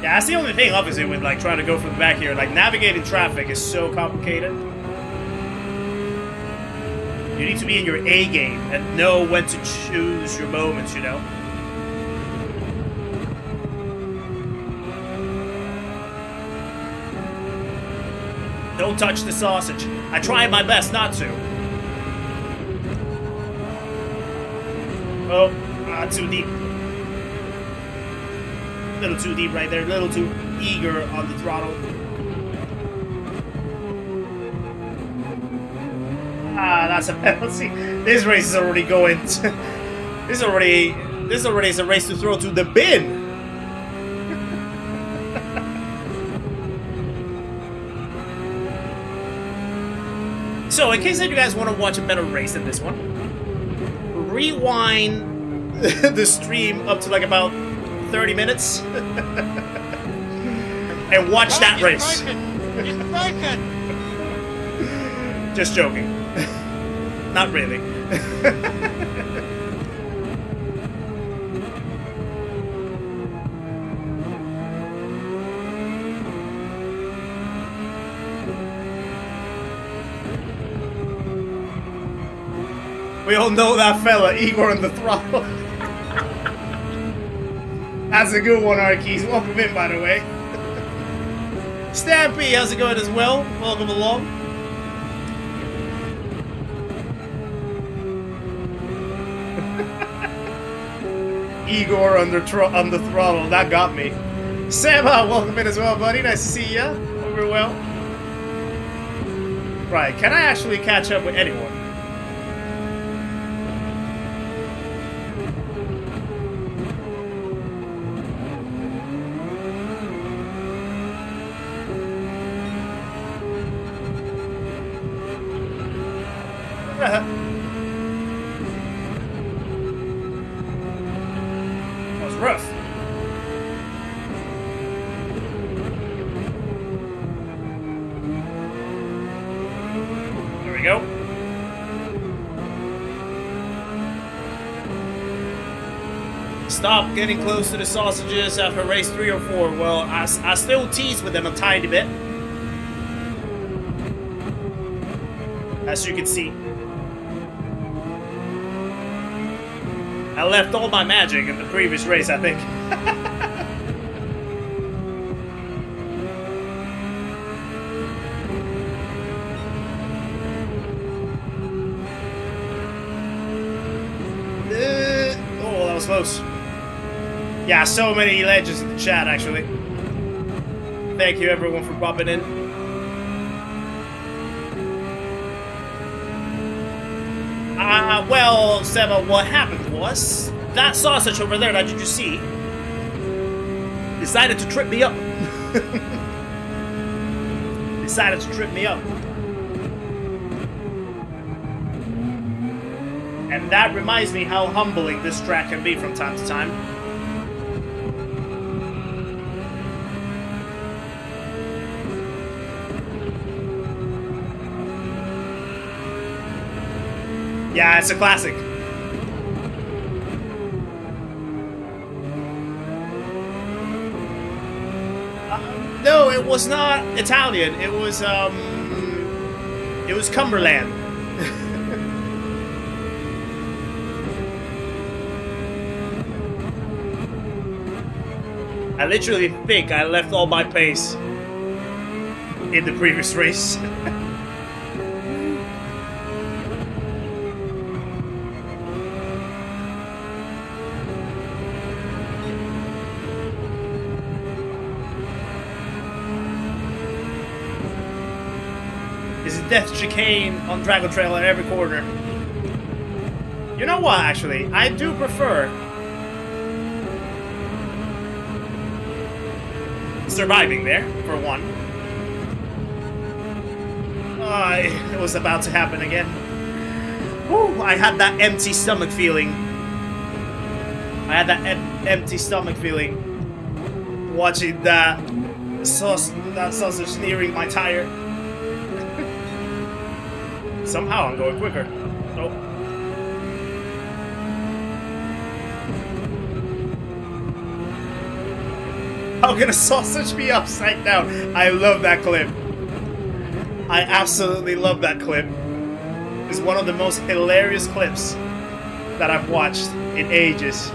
Yeah, that's the only thing, obviously, with like trying to go from the back here. Like navigating traffic is so complicated. You need to be in your A game and know when to choose your moments, you know? Don't touch the sausage. I tried my best not to. Oh, too deep. A little too deep right there. A little too eager on the throttle. Ah, that's a penalty. This race is already going. This already is a race to throw to the bin. So, in case that you guys want to watch a better race than this one, rewind the stream up to like about 30 minutes and watch that race. It's broken. Just joking. Not really. We all know that fella, Igor on the throttle. That's a good one, Arkeys. Welcome in, by the way. Stampy, how's it going as well? Welcome along. Igor on the throttle, that got me. Seba, welcome in as well, buddy. Nice to see ya. Hope you're well. Right, can I actually catch up with anyone? That was rough. There we go. Stop getting close to the sausages after race 3 or 4. Well, I still tease with them a tiny bit. As you can see. I left all my magic in the previous race, I think. Oh, that was close. Yeah, so many legends in the chat, actually. Thank you, everyone, for popping in. Well, Seba, what happened was that sausage over there that you just see decided to trip me up. Decided to trip me up. And that reminds me how humbling this track can be from time to time. Yeah, it's a classic. No, it was not Italian. It was Cumberland. I literally think I left all my pace in the previous race. Death chicane on Dragon Trail at every corner. You know what, actually? I do prefer surviving there, for one. It was about to happen again. Whew, I had that empty stomach feeling. Empty stomach feeling watching that sausage nearing my tire. Somehow I'm going quicker. Oh. How can a sausage be upside down? I love that clip. I absolutely love that clip. is one of the most hilarious clips that I've watched in ages.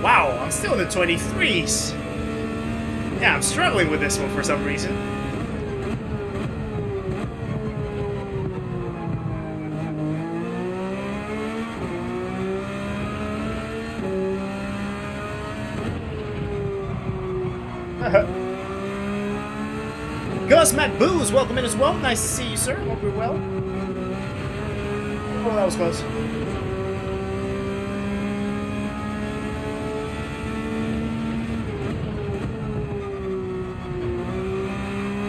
Wow, I'm still in the 23s. Yeah, I'm struggling with this one for some reason. Gus Mac Booze, welcome in as well. Nice to see you, sir. Hope you're well. Oh, that was close.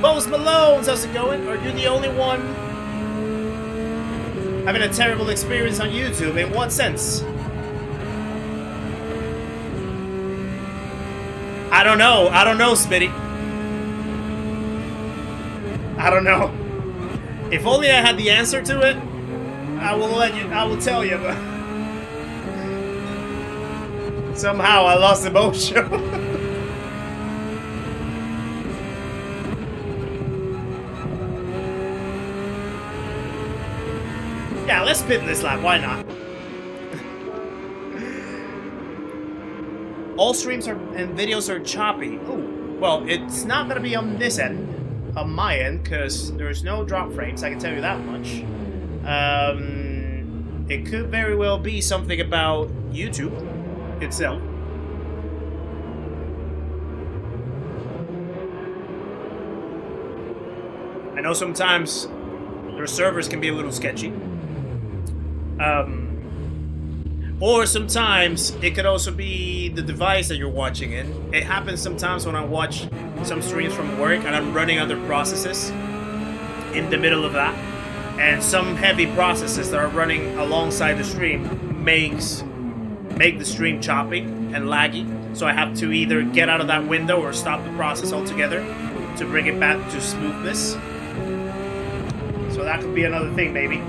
Post Malone's, how's it going? Are you the only one having a terrible experience on YouTube? In what sense? I don't know, Smitty. I don't know. If only I had the answer to it, I will tell you, but somehow I lost the motion. Yeah, let's pit this lap, why not? All streams and videos are choppy. Ooh, well, it's not gonna be on this end. On my end, because there's no drop frames, I can tell you that much. It could very well be something about YouTube itself. I know sometimes their servers can be a little sketchy. Or sometimes it could also be the device that you're watching in. It happens sometimes when I watch some streams from work and I'm running other processes in the middle of that. And some heavy processes that are running alongside the stream make the stream choppy and laggy. So I have to either get out of that window or stop the process altogether to bring it back to smoothness. So that could be another thing, maybe.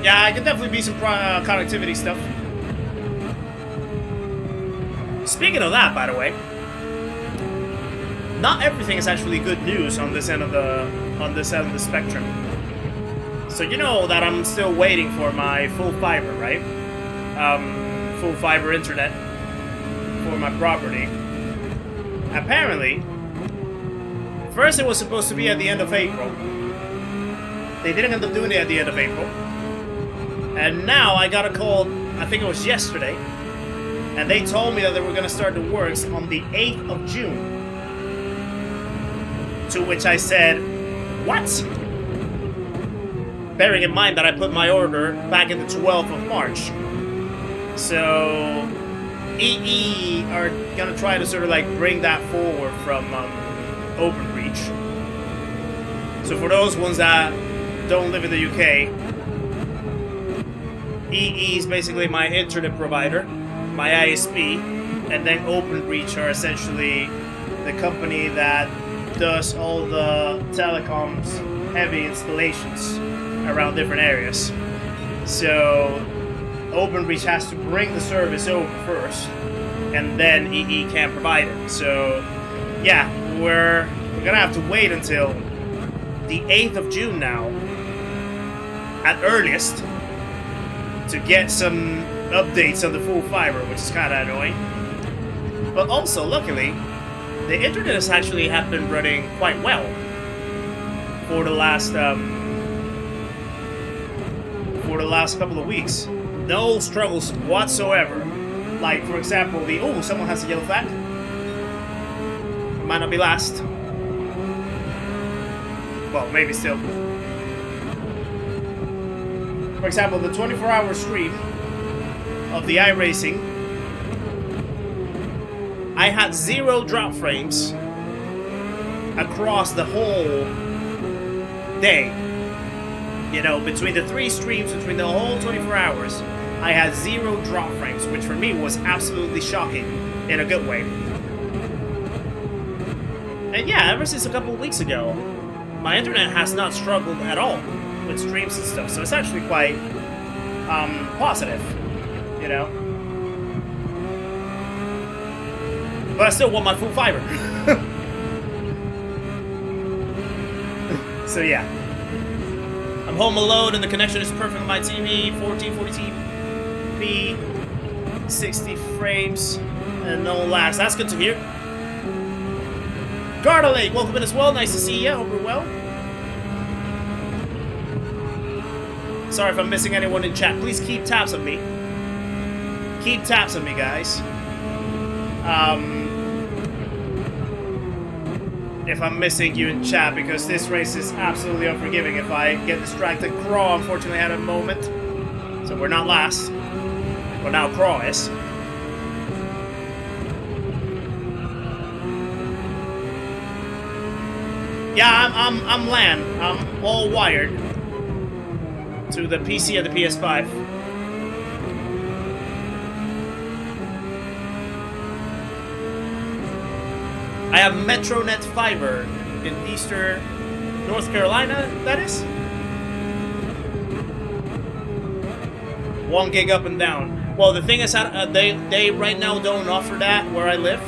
Yeah, it could definitely be some connectivity stuff. Speaking of that, by the way, not everything is actually good news on this end of the spectrum. So you know that I'm still waiting for my full fiber, right? Full fiber internet for my property. Apparently, first it was supposed to be at the end of April. They didn't end up doing it at the end of April. And now I got a call, I think it was yesterday, and they told me that they were going to start the works on the 8th of June. To which I said, what? Bearing in mind that I put my order back in the 12th of March. So, EE are going to try to sort of like bring that forward from OpenReach. So for those ones that don't live in the UK, EE is basically my internet provider, my ISP, and then OpenReach are essentially the company that does all the telecoms heavy installations around different areas. So OpenReach has to bring the service over first, and then EE can provide it. So yeah, we're gonna have to wait until the 8th of June now, at earliest, to get some updates on the full fiber, which is kind of annoying. But also, luckily, the internet has actually have been running quite well for the last couple of weeks. No struggles whatsoever. Like, for example, oh, someone has a yellow flag. It might not be last. Well, maybe still. For example, the 24-hour stream of the iRacing, I had 0 drop frames across the whole day. You know, between the 3 streams, between the whole 24 hours, I had 0 drop frames, which for me was absolutely shocking in a good way. And yeah, ever since a couple of weeks ago, my internet has not struggled at all with streams and stuff, so it's actually quite positive, you know. But I still want my full fiber. So yeah. I'm home alone and the connection is perfect on my TV. 1440p, 60 frames, and no lags. That's good to hear. Garda Lake, welcome in as well. Nice to see you. Hope you're well. Sorry if I'm missing anyone in chat. Please keep tabs on me. Keep tabs on me, guys. If I'm missing you in chat, because this race is absolutely unforgiving if I get distracted. Craw, unfortunately, had a moment. So we're not last. Well, now Craw is. Yeah, I'm LAN. I'm all wired to the PC and the PS5. I have Metronet fiber in Eastern North Carolina, that is. 1 gig up and down. Well, the thing is that they right now don't offer that where I live.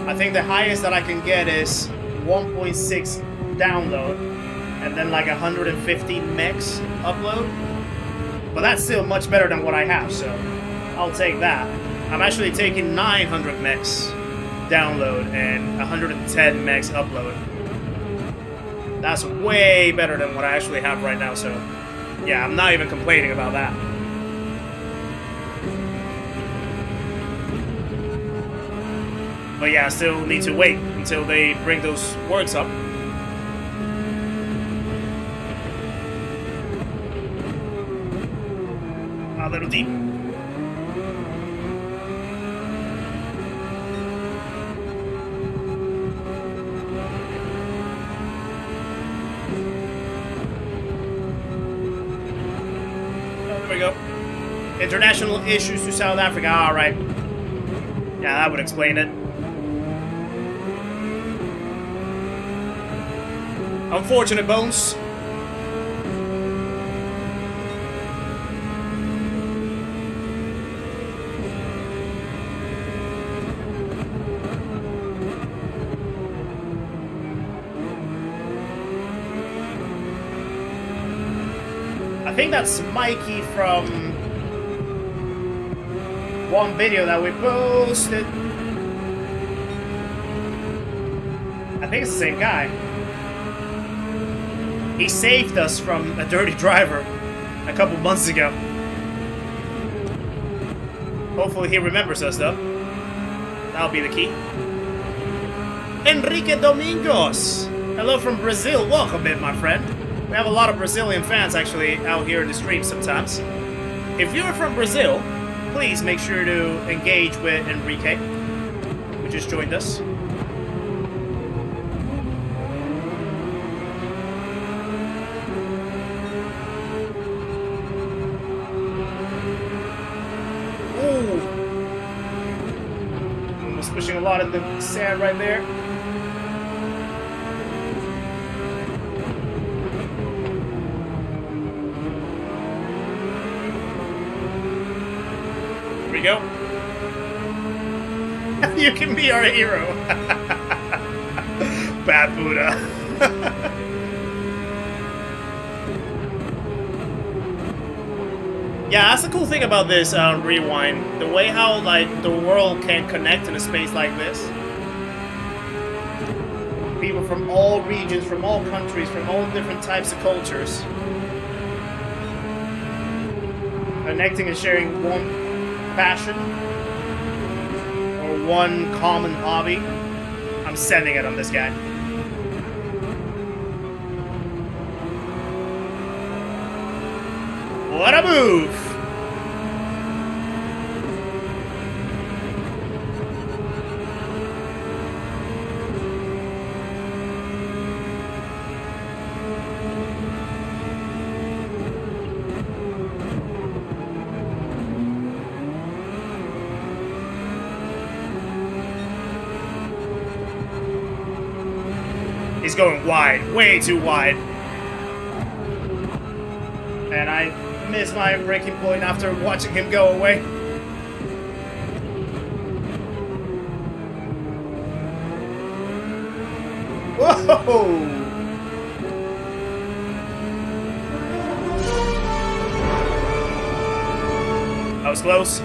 I think the highest that I can get is 1.6 download and then like 115 megs upload. But that's still much better than what I have, so I'll take that. I'm actually taking 900 megs download and 110 megs upload. That's way better than what I actually have right now, so yeah, I'm not even complaining about that. But yeah, I still need to wait until they bring those words up. A little deep. International issues to South Africa. Alright. Yeah, that would explain it. Unfortunate, Bones. I think that's Mikey from one video that we posted. I think it's the same guy. He saved us from a dirty driver a couple months ago. Hopefully he remembers us though. That'll be the key. Enrique Domingos. Hello from Brazil. Welcome in, my friend. We have a lot of Brazilian fans actually out here in the stream sometimes. If you're from Brazil, please make sure to engage with Enrique, who just joined us. Ooh! Almost pushing a lot of the sand right there. Go. You can be our hero. Bad Buddha. Yeah, that's the cool thing about this rewind. The way how like the world can connect in a space like this. People from all regions, from all countries, from all different types of cultures. Connecting and sharing one passion or one common hobby. I'm sending it on this guy. What a move! He's going wide, way too wide. And I missed my braking point after watching him go away. Whoa! That was close.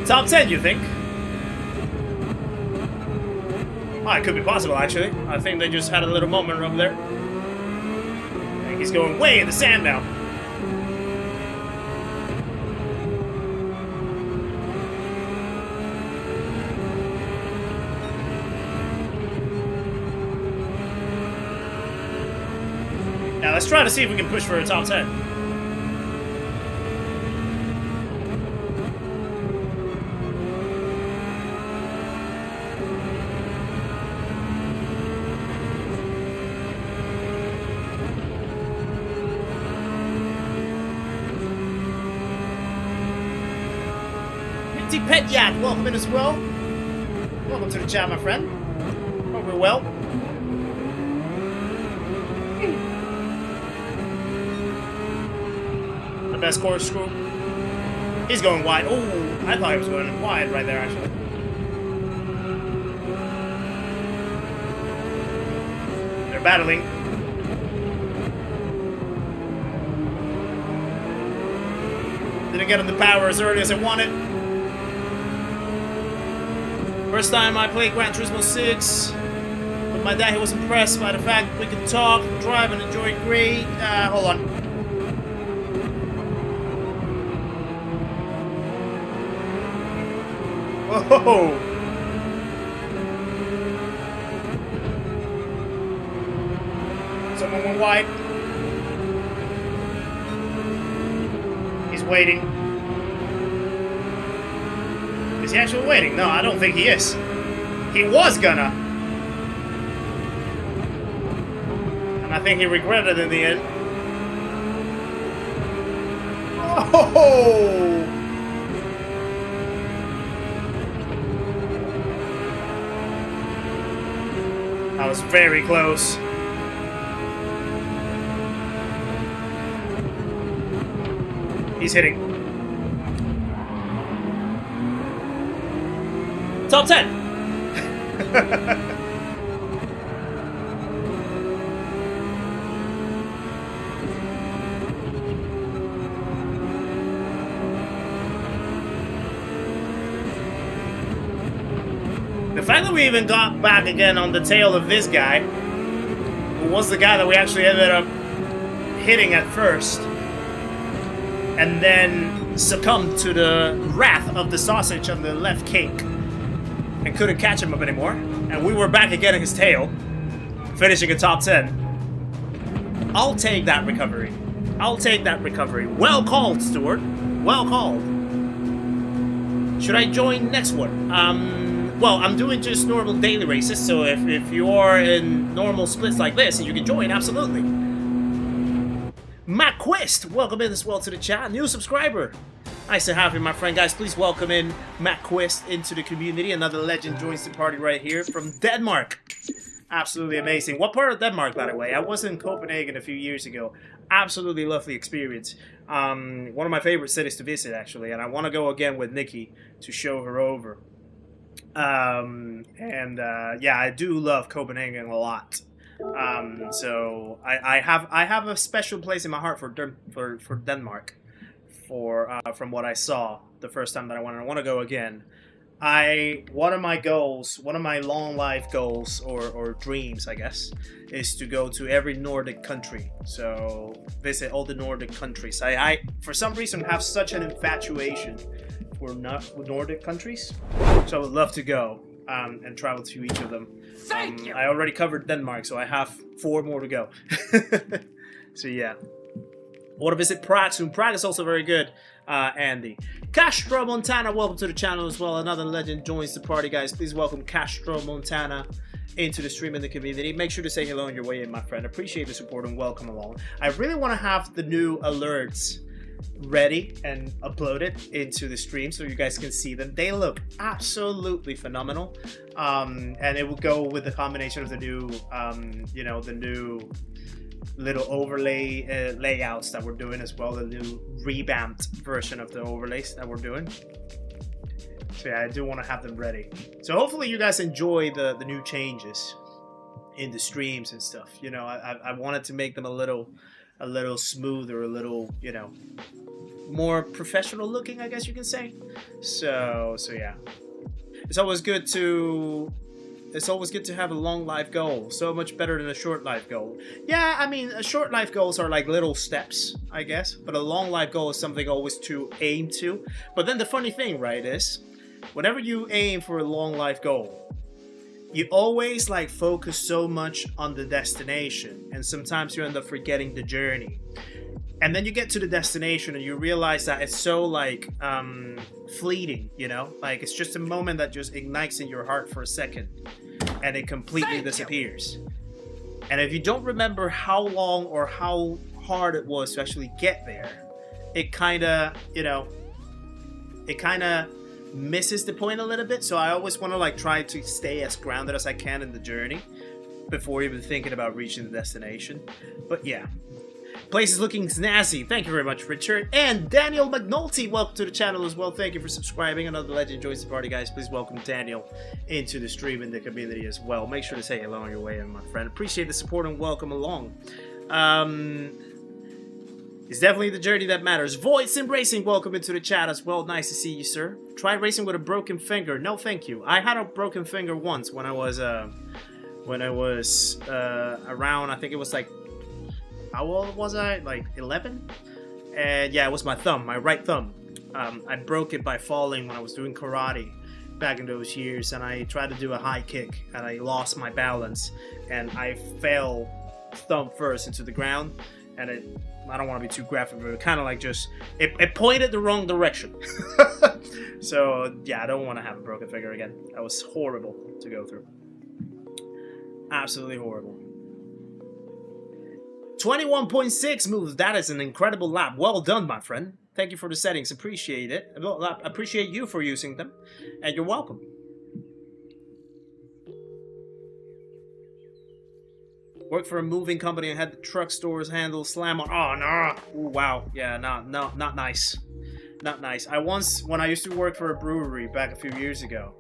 Top 10, you think? Oh, it could be possible, actually. I think they just had a little moment up there. And he's going way in the sand now. Now, let's try to see if we can push for a top 10. Pet Yak, welcome in as well. Welcome to the chat, my friend. Hope we're well. The best corkscrew. He's going wide. Oh, I thought he was going wide right there, actually. They're battling. Didn't get him the power as early as I wanted. First time I played Gran Turismo 6, but my dad, he was impressed by the fact we could talk, drive, and enjoy great. Hold on. Whoa! Someone went wide. He's waiting. Is he actually waiting? No, I don't think he is. He was gonna. And I think he regretted it in the end. Oh! That was very close. He's hitting. Top 10! The fact that we even got back again on the tail of this guy, who was the guy that we actually ended up hitting at first, and then succumbed to the wrath of the sausage on the left cake, and couldn't catch him up anymore, and we were back again in his tail, finishing a top 10. I'll take that recovery. I'll take that recovery. Well called, Stuart. Well called. Should I join next one? Well, I'm doing just normal daily races, so if you are in normal splits like this, and you can join, absolutely. Matt Quist, welcome in as well to the chat. New subscriber. Nice to have you, my friend. Guys, please welcome in Matt Quist into the community. Another legend joins the party right here from Denmark. Absolutely amazing. What part of Denmark, by the way? I was in Copenhagen a few years ago. Absolutely lovely experience. One of my favorite cities to visit, actually. And I want to go again with Nikki to show her over. Yeah, I do love Copenhagen a lot. So I have a special place in my heart for Denmark. From what I saw the first time that I went, and I want to go again. One of my goals, one of my long life goals or dreams, I guess, is to go to every Nordic country. So visit all the Nordic countries. I for some reason have such an infatuation for Nordic countries, so I would love to go and travel to each of them. Thank you. I already covered Denmark, so I have 4 more to go. So yeah. I want to visit Prague soon. Prague is also very good, Andy. Castro Montana, welcome to the channel as well. Another legend joins the party, guys. Please welcome Castro Montana into the stream and the community. Make sure to say hello on your way in, my friend. Appreciate the support and welcome along. I really want to have the new alerts ready and uploaded into the stream so you guys can see them. They look absolutely phenomenal, and it will go with the combination of the new, you know, the new little overlay layouts that we're doing as well, the new revamped version of the overlays that we're doing. So yeah, I do want to have them ready. So hopefully you guys enjoy the new changes in the streams and stuff. You know, I wanted to make them a little smoother, a little, you know, more professional looking, I guess you can say. So yeah, it's always good to have a long life goal. So much better than a short life goal. Yeah, I mean, short life goals are like little steps, I guess, but a long life goal is something always to aim to. But then the funny thing, right, is whenever you aim for a long life goal, you always like focus so much on the destination, and sometimes you end up forgetting the journey. And then you get to the destination and you realize that it's so like fleeting, you know, like it's just a moment that just ignites in your heart for a second and it completely disappears. And if you don't remember how long or how hard it was to actually get there, it kind of, you know, it kind of misses the point a little bit. So I always want to like try to stay as grounded as I can in the journey before even thinking about reaching the destination. But yeah, place is looking snazzy. Thank you very much, Richard. And Daniel McNulty, welcome to the channel as well. Thank you for subscribing. Another legend joins the party, guys. Please welcome Daniel into the stream and the community as well. Make sure to say hello on your way in, my friend. Appreciate the support and welcome along. It's definitely the journey that matters. Kizzisimracing, welcome into the chat as well. Nice to see you, sir. Tried racing with a broken finger. No, thank you. I had a broken finger once when I was around, I think it was like, how old was I? Like 11? And yeah, it was my thumb, my right thumb. I broke it by falling when I was doing karate back in those years, and I tried to do a high kick and I lost my balance and I fell thumb first into the ground, and I don't want to be too graphic, but it kind of like just it pointed the wrong direction. So yeah, I don't want to have a broken finger again. That was horrible to go through. Absolutely horrible. 21.6 moves. That is an incredible lap. Well done, my friend. Thank you for the settings. Appreciate it. I appreciate you for using them. And you're welcome. Worked for a moving company and had the truck stores handle slam on. Oh, no. Ooh, wow. Yeah, not nice. Not nice. When I used to work for a brewery back a few years ago,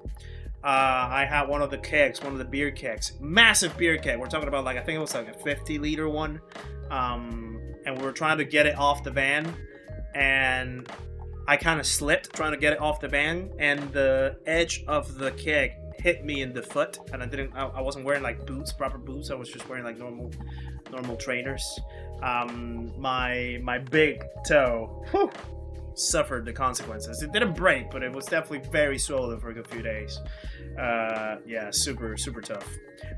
I had one of the kegs, one of the beer kegs. Massive beer keg. We're talking about like, I think it was like a 50-liter one. And we were trying to get it off the van. And I kind of slipped trying to get it off the van. And the edge of the keg hit me in the foot. And I wasn't wearing like boots, proper boots. I was just wearing like normal trainers. My big toe, whew, suffered the consequences. It didn't break, but it was definitely very swollen for a good few days. Yeah, super tough.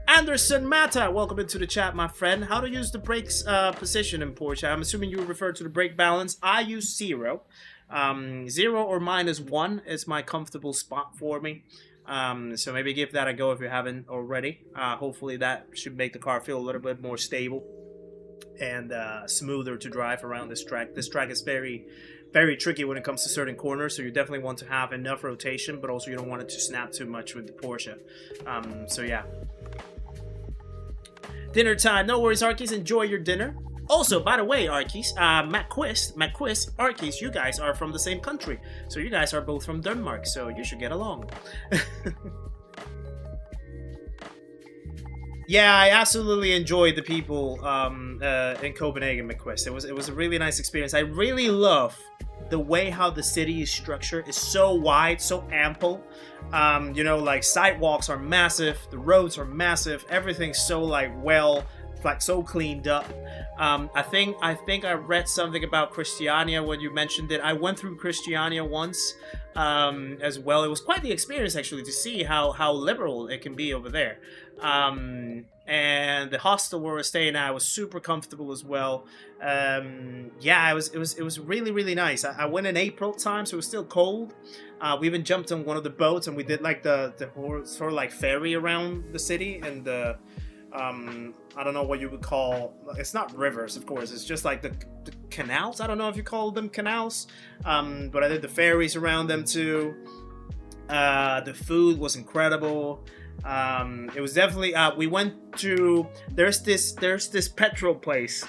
Anderson Mata, welcome into the chat, my friend. How to use the brakes position in Porsche? I'm assuming you refer to the brake balance. I use 0. 0 or -1 is my comfortable spot for me. So maybe give that a go if you haven't already. Hopefully that should make the car feel a little bit more stable and smoother to drive around this track. This track is very tricky when it comes to certain corners, so you definitely want to have enough rotation, but also you don't want it to snap too much with the Porsche. So yeah. Dinner time. No worries, Arkies. Enjoy your dinner. Also, by the way, Arkies, Matt Quiz, Arkies, you guys are from the same country. So you guys are both from Denmark, so you should get along. Yeah, I absolutely enjoyed the people in Copenhagen, McQuest. It was a really nice experience. I really love the way how the city is structured. It's so wide, so ample. You know, like sidewalks are massive, the roads are massive, everything's so like so cleaned up. I think I read something about Christiania when you mentioned it. I went through Christiania once as well. It was quite the experience actually to see how liberal it can be over there. And the hostel where we're staying at was super comfortable as well. Yeah, it was really nice. I went in April time, so it was still cold. We even jumped on one of the boats and we did like the sort of like ferry around the city, and the I don't know what you would call, it's not rivers, of course, it's just like the canals. I don't know if you call them canals, but I did the ferries around them too. The food was incredible. It was definitely we went to there's this petrol place.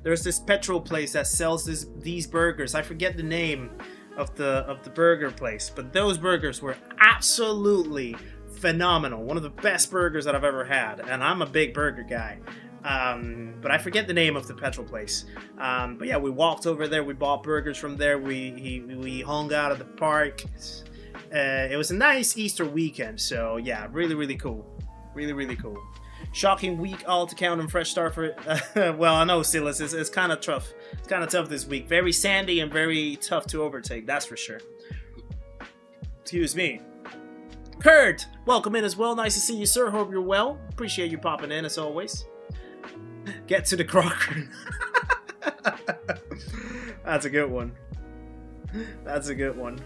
There's this petrol place that sells these burgers. I forget the name of the burger place, but those burgers were absolutely phenomenal. One of the best burgers that I've ever had, and I'm a big burger guy. But I forget the name of the petrol place. But yeah, we walked over there. We bought burgers from there. We hung out at the park. It was a nice Easter weekend. So yeah, really cool. Really cool. Shocking week all to count and fresh start for well, I know, Silas, it's kind of tough. It's kind of tough this week. Very sandy and very tough to overtake, that's for sure. Excuse me. Kurt, welcome in as well. Nice to see you, sir. Hope you're well. Appreciate you popping in as always. Get to the Crocker. That's a good one. That's a good one.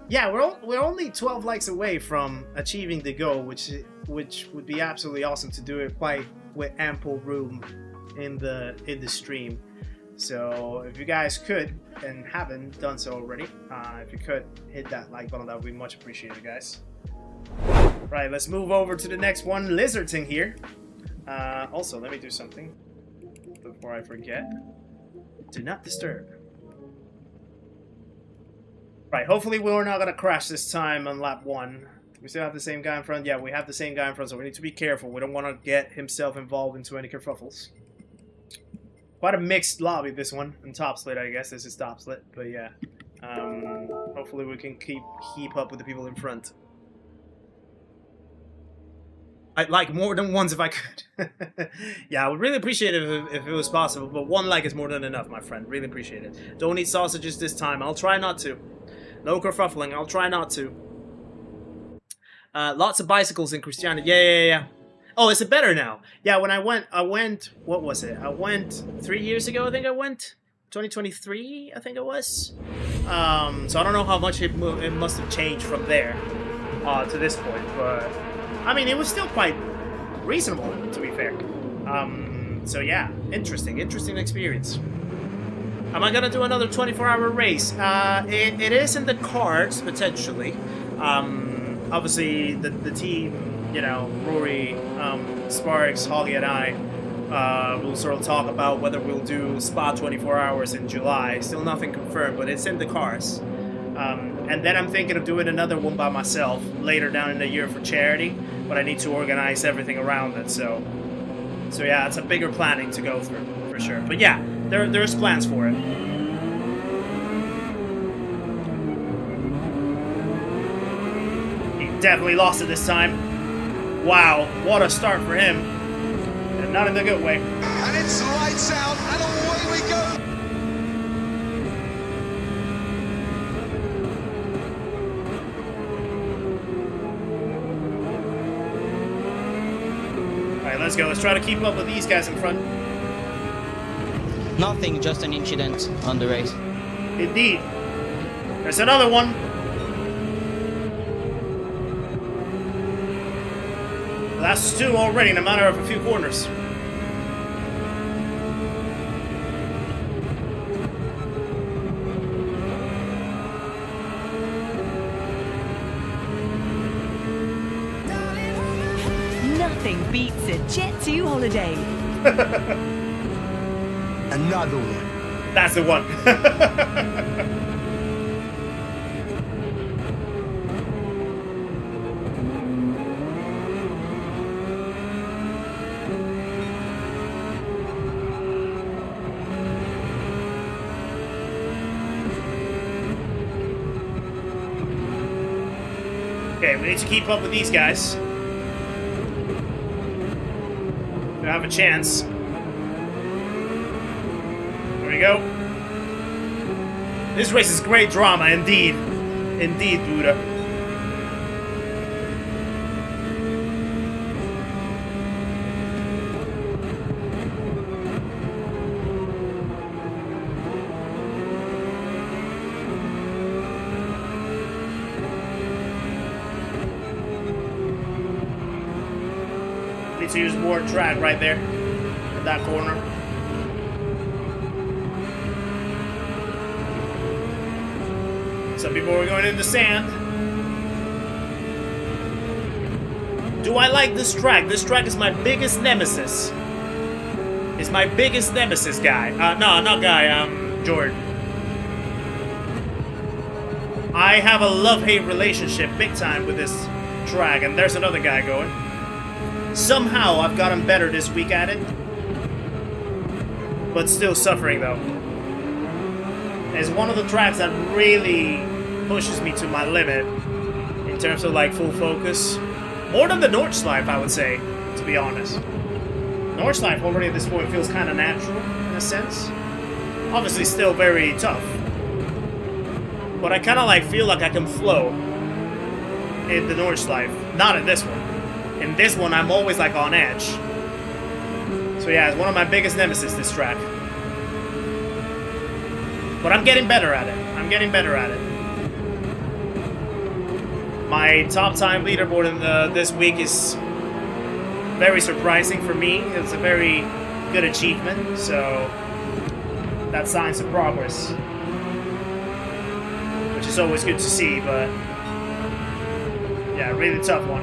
Yeah, we're only 12 likes away from achieving the goal, which would be absolutely awesome to do it quite with ample room in the stream. So if you guys could and haven't done so already, if you could hit that like button, that would be much appreciated, guys. Right, let's move over to the next one. Lizard thing here. Also, let me do something before I forget. Do not disturb. Right, hopefully we're not going to crash this time on lap 1. We still have the same guy in front. Yeah, we have the same guy in front, so we need to be careful. We don't want to get himself involved into any kerfuffles. Quite a mixed lobby, this one. And top split, I guess. This is top split, but yeah. Hopefully we can keep up with the people in front. I'd like more than once if I could. Yeah, I would really appreciate it if it was possible, but 1 like is more than enough, my friend. Really appreciate it. Don't eat sausages this time. I'll try not to. No kerfuffling. I'll try not to. Lots of bicycles in Christianity. Yeah. Oh, is it better now? Yeah, when I went, what was it? I went 3 years ago, I think I went. 2023, I think it was. So I don't know how much it must have changed from there to this point, but I mean, it was still quite reasonable, to be fair. So yeah, interesting experience. Am I gonna do another 24-hour race? It is in the cards, potentially. Obviously, the team, you know, Rory, Sparks, Holly, and I will sort of talk about whether we'll do Spa 24 hours in July. Still nothing confirmed, but it's in the cards. And then I'm thinking of doing another one by myself later down in the year for charity, but I need to organize everything around it. So yeah, it's a bigger planning to go through for sure. But yeah, there's plans for it. He definitely lost it this time. Wow, what a start for him. And not in the good way. And it's lights out, and away we go. Alright, let's go. Let's try to keep up with these guys in front. Nothing, just an incident on the race. Indeed. There's another one. That's 2 already in a matter of a few corners. Nothing beats a Jet 2 holiday. Another one. That's the one. Okay, we need to keep up with these guys. They have a chance. There we go. This race is great drama, indeed. Indeed, Buddha. Need to use more drag right there in that corner. Some people are going in the sand. Do I like this track? This track is my biggest nemesis. It's my biggest nemesis, guy. No, not guy, Jordan. I have a love-hate relationship big time with this track, and there's another guy going. Somehow I've gotten better this week at it. But still suffering, though. It's one of the tracks that really pushes me to my limit in terms of, like, full focus. More than the Nordschleife, I would say, to be honest. Nordschleife already at this point feels kind of natural, in a sense. Obviously still very tough. But I kind of, like, feel like I can flow in the Nordschleife. Not in this one. In this one, I'm always, like, on edge. So yeah, it's one of my biggest nemesis, this track. But I'm getting better at it. I'm getting better at it. My top time leaderboard in this week is very surprising for me. It's a very good achievement, so that's signs of progress, which is always good to see, but yeah, really tough one.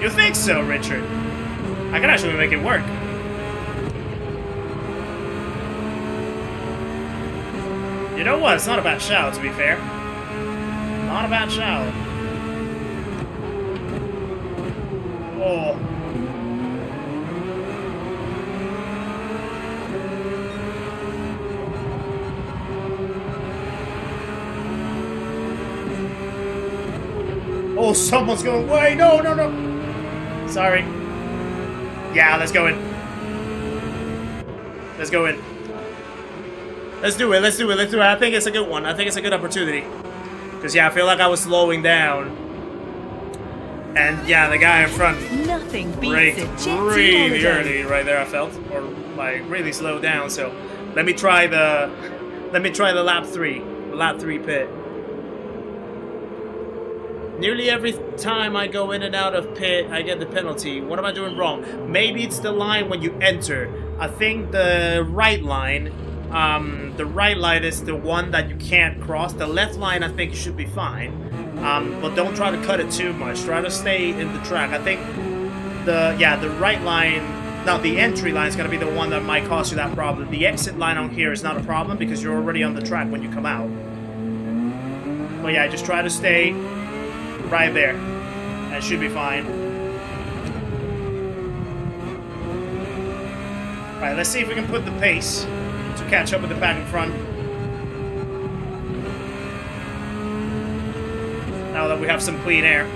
You think so, Richard? I can actually make it work. You know what? It's not a bad shout, to be fair. Not a bad shout. Oh. Oh, someone's going. Wait, no, no, no. Sorry. Yeah, let's go in. Let's go in. Let's do it, let's do it, let's do it. I think it's a good one. I think it's a good opportunity. Because, yeah, I feel like I was slowing down. And, yeah, the guy in front Nothing braked beats a really early right there, I felt. Or, like, really slowed down. So, let me try the lap 3. Lap 3 pit. Nearly every time I go in and out of pit, I get the penalty. What am I doing wrong? Maybe it's the line when you enter. I think the right line is the one that you can't cross. The left line, I think you should be fine. But don't try to cut it too much. Try to stay in the track. I think the right line, no, the entry line is going to be the one that might cause you that problem. The exit line on here is not a problem because you're already on the track when you come out. But yeah, just try to stay right there. That should be fine. Right, let's see if we can put the pace to catch up with the pack in front. Now that we have some clean air.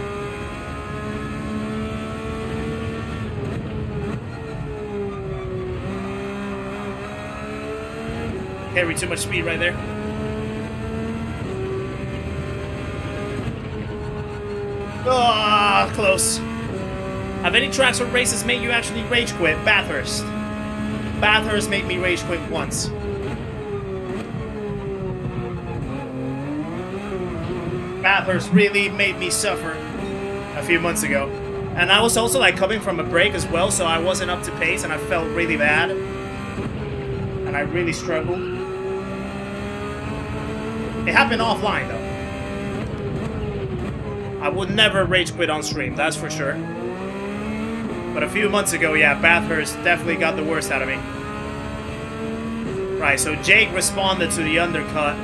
Carry too much speed right there. Ah, close. Have any tracks or races made you actually rage quit? Bathurst. Bathurst made me rage quit once. Bathurst really made me suffer a few months ago. And I was also like coming from a break as well, so I wasn't up to pace and I felt really bad. And I really struggled. It happened offline though. I would never rage quit on stream, that's for sure. But a few months ago, yeah, Bathurst definitely got the worst out of me. Right, so Jake responded to the undercut.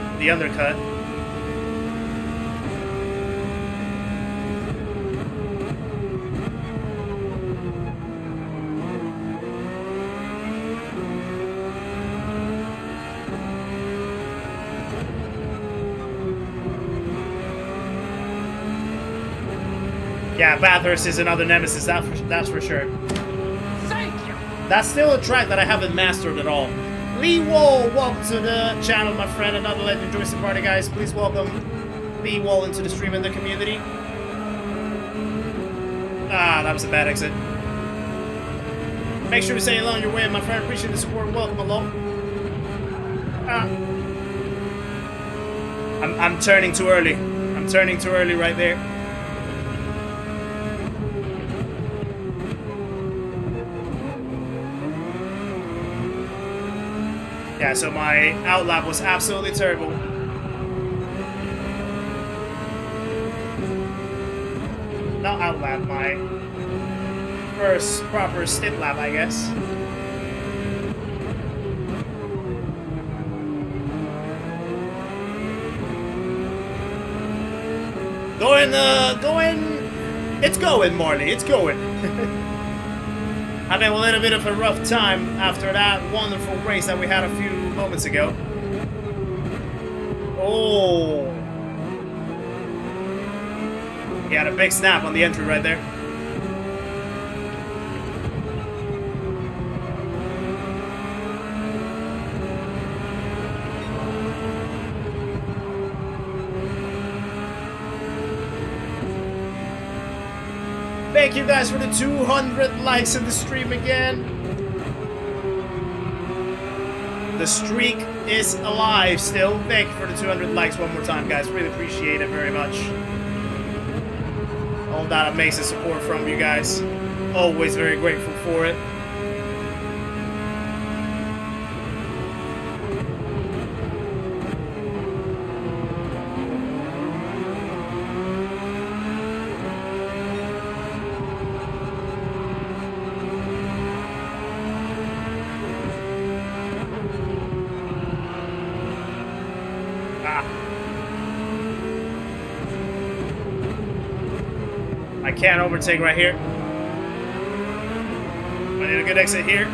Yeah, Bathurst is another nemesis, that's for sure. Thank you. That's still a track that I haven't mastered at all. Lee Wall, welcome to the channel, my friend. Another legend joins the party, guys. Please welcome Lee Wall into the stream and the community. Ah, that was a bad exit. Make sure to say hello on your way, my friend. Appreciate the support. Welcome along. I'm turning too early. I'm turning too early right there. Yeah, so my outlap was absolutely terrible. Not outlap, my first proper stint lap, I guess. It's going, Marley, it's going. Having a little bit of a rough time after that wonderful race that we had a few moments ago. Oh. He had a big snap on the entry right there. Thank you guys for the 200 likes in the stream again. The streak is alive still. Thank you for the 200 likes one more time, guys. Really appreciate it very much. All that amazing support from you guys. Always very grateful for it. I can't overtake right here. I need a good exit here.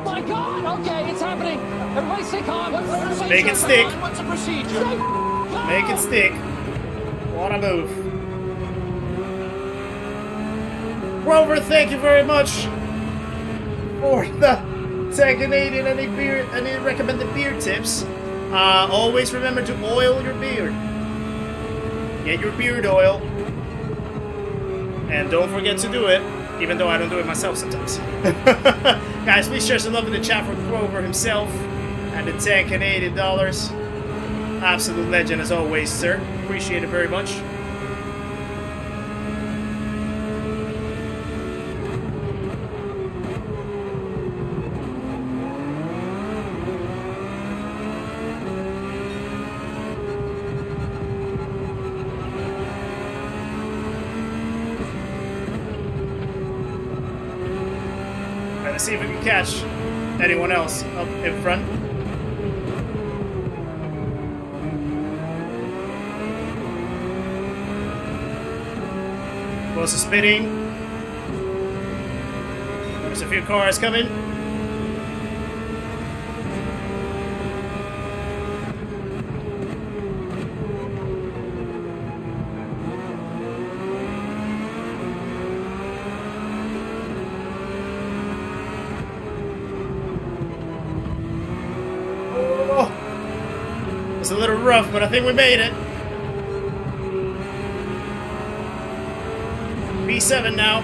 My God! Okay, it's happening. Everybody stay calm. Make it stick. What's the procedure? Make it stick. What a move. Grover, thank you very much for the 10 Canadian any recommended beer tips. Always remember to oil your beard. Get your beard oil. And don't forget to do it, even though I don't do it myself sometimes. Guys, please share some love in the chat for Grover himself and the 10 Canadian dollars. Absolute legend as always, sir. Appreciate it very much. Let's see if we can catch anyone else up in front. Close to spinning. There's a few cars coming. It's a little rough, but I think we made it. B7 now.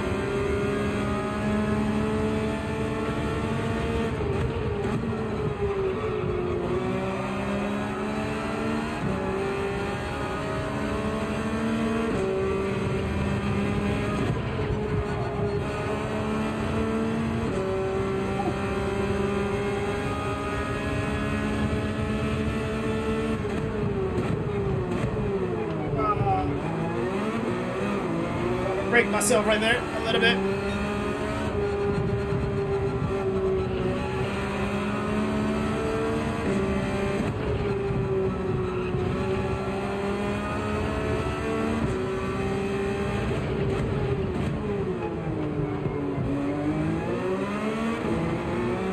Break myself right there a little bit.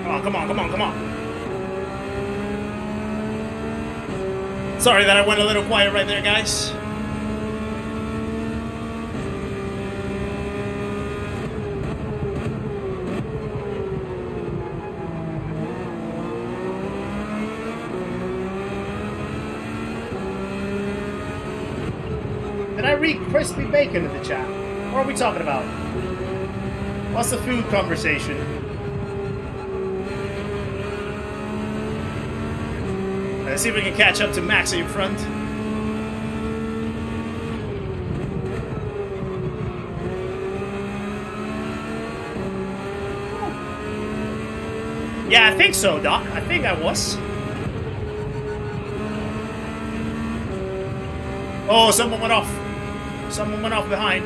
Oh, come on, come on, come on. Sorry that I went a little quiet right there, guys. Did I read crispy bacon in the chat? What are we talking about? What's the food conversation? 'Cause Let's see if we can catch up to Max in front. Yeah, I think so, Doc. I think I was. Oh, someone went off. Someone went off behind.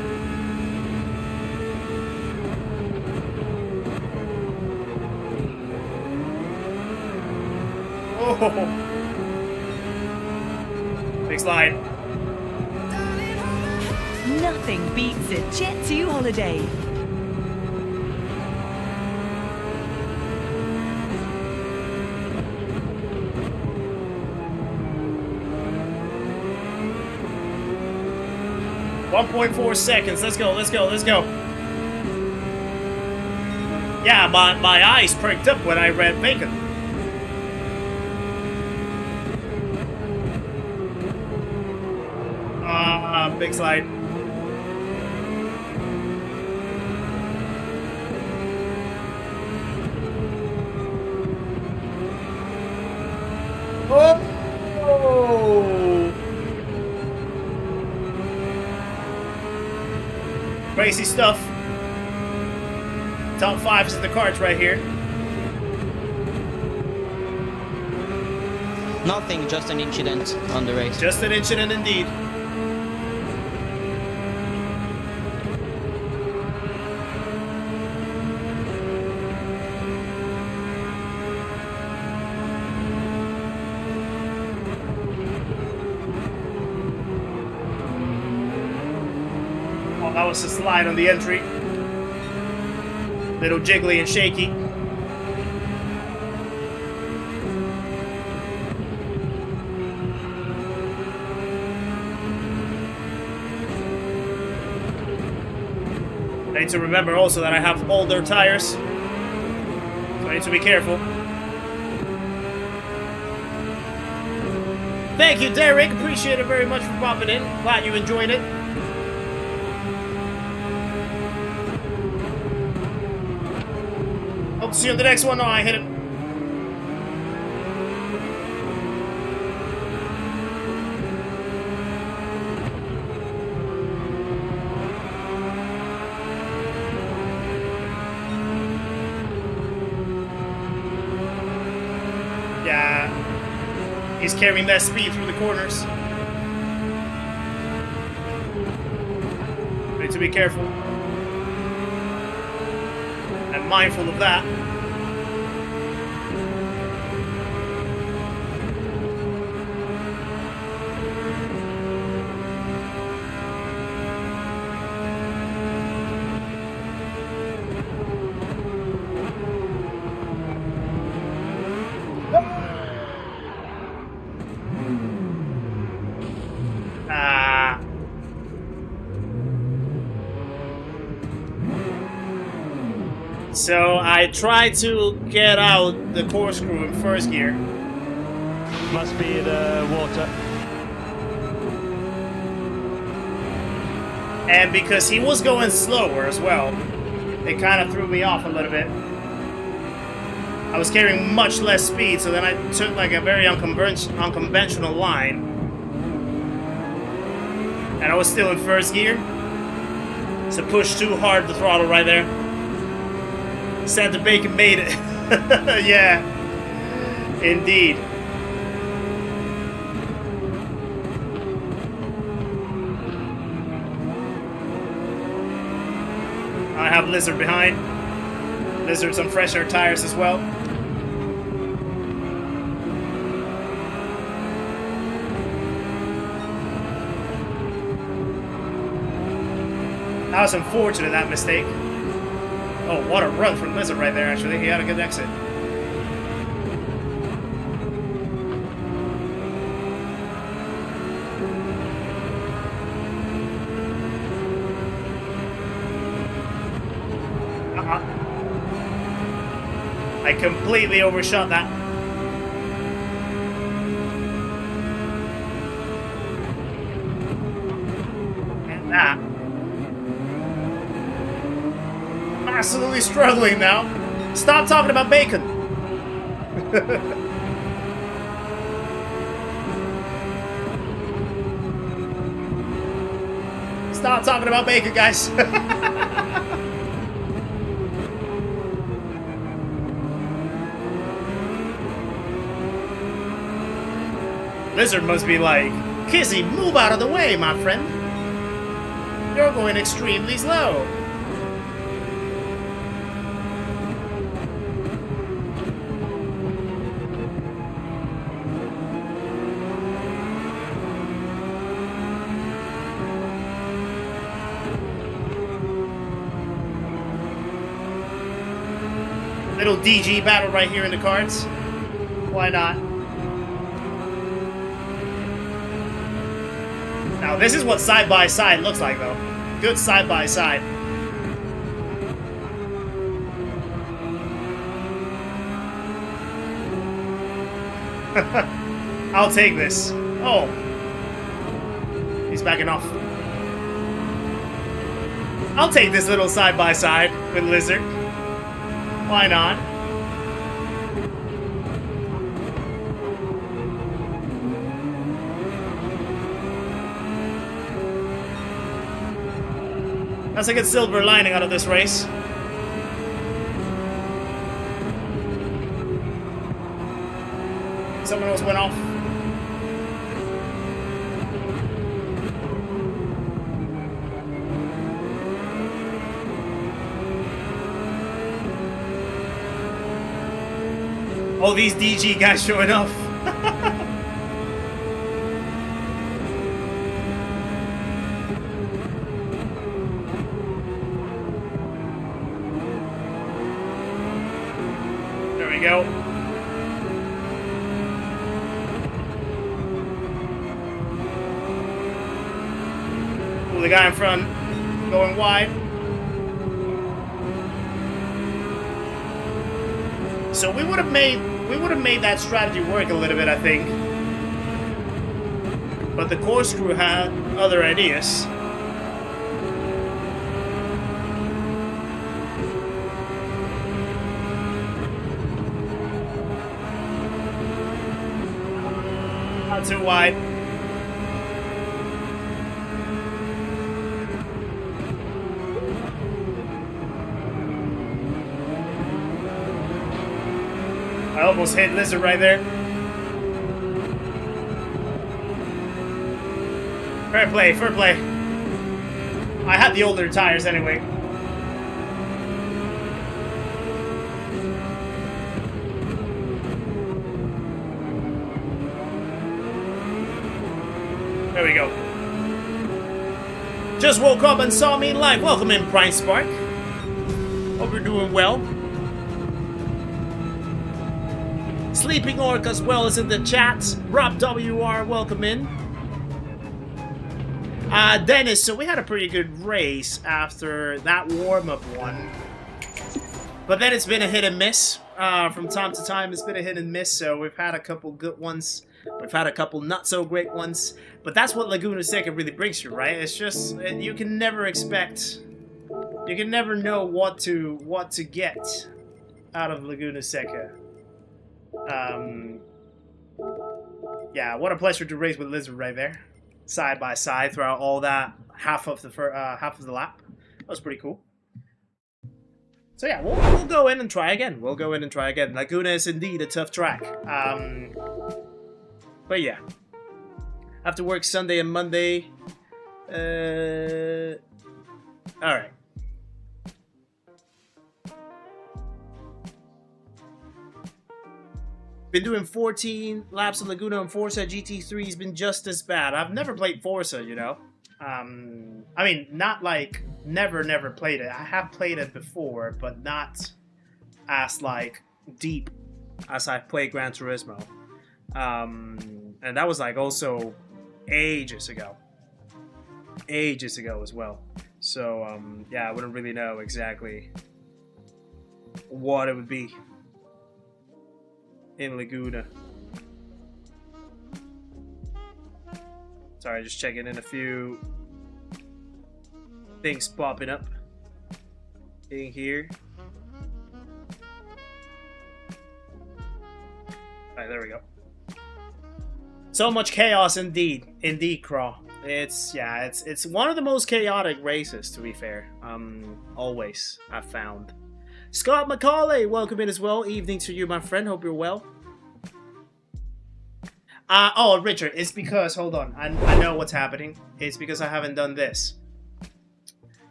Oh. Big slide. Nothing beats a Jet 2 holiday. .4 seconds. Let's go, let's go, let's go. Yeah, my eyes perked up when I read bacon. Big slide. Oh! Crazy stuff. Top 5s in the cards right here. Nothing, just an incident on the race. Just an incident indeed. That was a slide on the entry. Little jiggly and shaky. I need to remember also that I have older tires, so I need to be careful. Thank you, Derek. Appreciate it very much for popping in. Glad you enjoyed it. Hope to see you on the next one. Oh, I hit him. Yeah. He's carrying that speed through the corners. Need to be careful. And mindful of that. So I tried to get out the corkscrew in first gear. Must be the water. And because he was going slower as well, it kind of threw me off a little bit. I was carrying much less speed, so then I took like a very unconventional line. And I was still in first gear. So pushed too hard the throttle right there. Santa Bacon made it. Yeah, indeed. I have Lizard behind. Lizard's on fresh air tires as well. That was unfortunate, that mistake. Oh, what a run from Lizard right there, actually. He had a good exit. I completely overshot that. And that. Absolutely struggling now. Stop talking about bacon. Stop talking about bacon, guys. Lizard must be like, Kizzi, move out of the way, my friend. You're going extremely slow. Little DG battle right here in the cards. Why not? Now, this is what side-by-side looks like, though. Good side-by-side. I'll take this. Oh. He's backing off. I'll take this little side-by-side with Lizard. Why not? That's a good silver lining out of this race. Someone else went off. All these DG guys showing off. There we go. Ooh, the guy in front going wide. So we would have made that strategy work a little bit, I think. But the course crew had other ideas. Not too wide. I almost hit Lizard right there. Fair play, fair play. I had the older tires anyway. There we go. Just woke up and saw me live. Welcome in, Prime Spark. Hope you're doing well. Sleeping Orc as well as in the chat. Rob WR, welcome in. Dennis, so we had a pretty good race after that warm-up one. But then it's been a hit and miss. From time to time, it's been a hit and miss. So we've had a couple good ones. We've had a couple not so great ones. But that's what Laguna Seca really brings you, right? It's just, you can never expect... You can never know what to get out of Laguna Seca. Yeah, what a pleasure to race with Lizard right there, side by side throughout all that half of the lap. That was pretty cool. So yeah, we'll go in and try again. We'll go in and try again. Laguna is indeed a tough track. But yeah, after work Sunday and Monday. All right. Been doing 14 laps of Laguna and Forza GT3 has been just as bad. I've never played Forza, you know. I mean, not like never played it. I have played it before, but not as like deep as I've played Gran Turismo. And that was like also ages ago as well. So yeah, I wouldn't really know exactly what it would be in Laguna. Sorry, just checking in a few things popping up in here. Alright, there we go. So much chaos indeed. Indeed, Craw. It's one of the most chaotic races, to be fair. Always I've found. Scott McCauley, welcome in as well. Evening to you, my friend. Hope you're well. Oh, Richard, it's because, hold on, I know what's happening. It's because I haven't done this.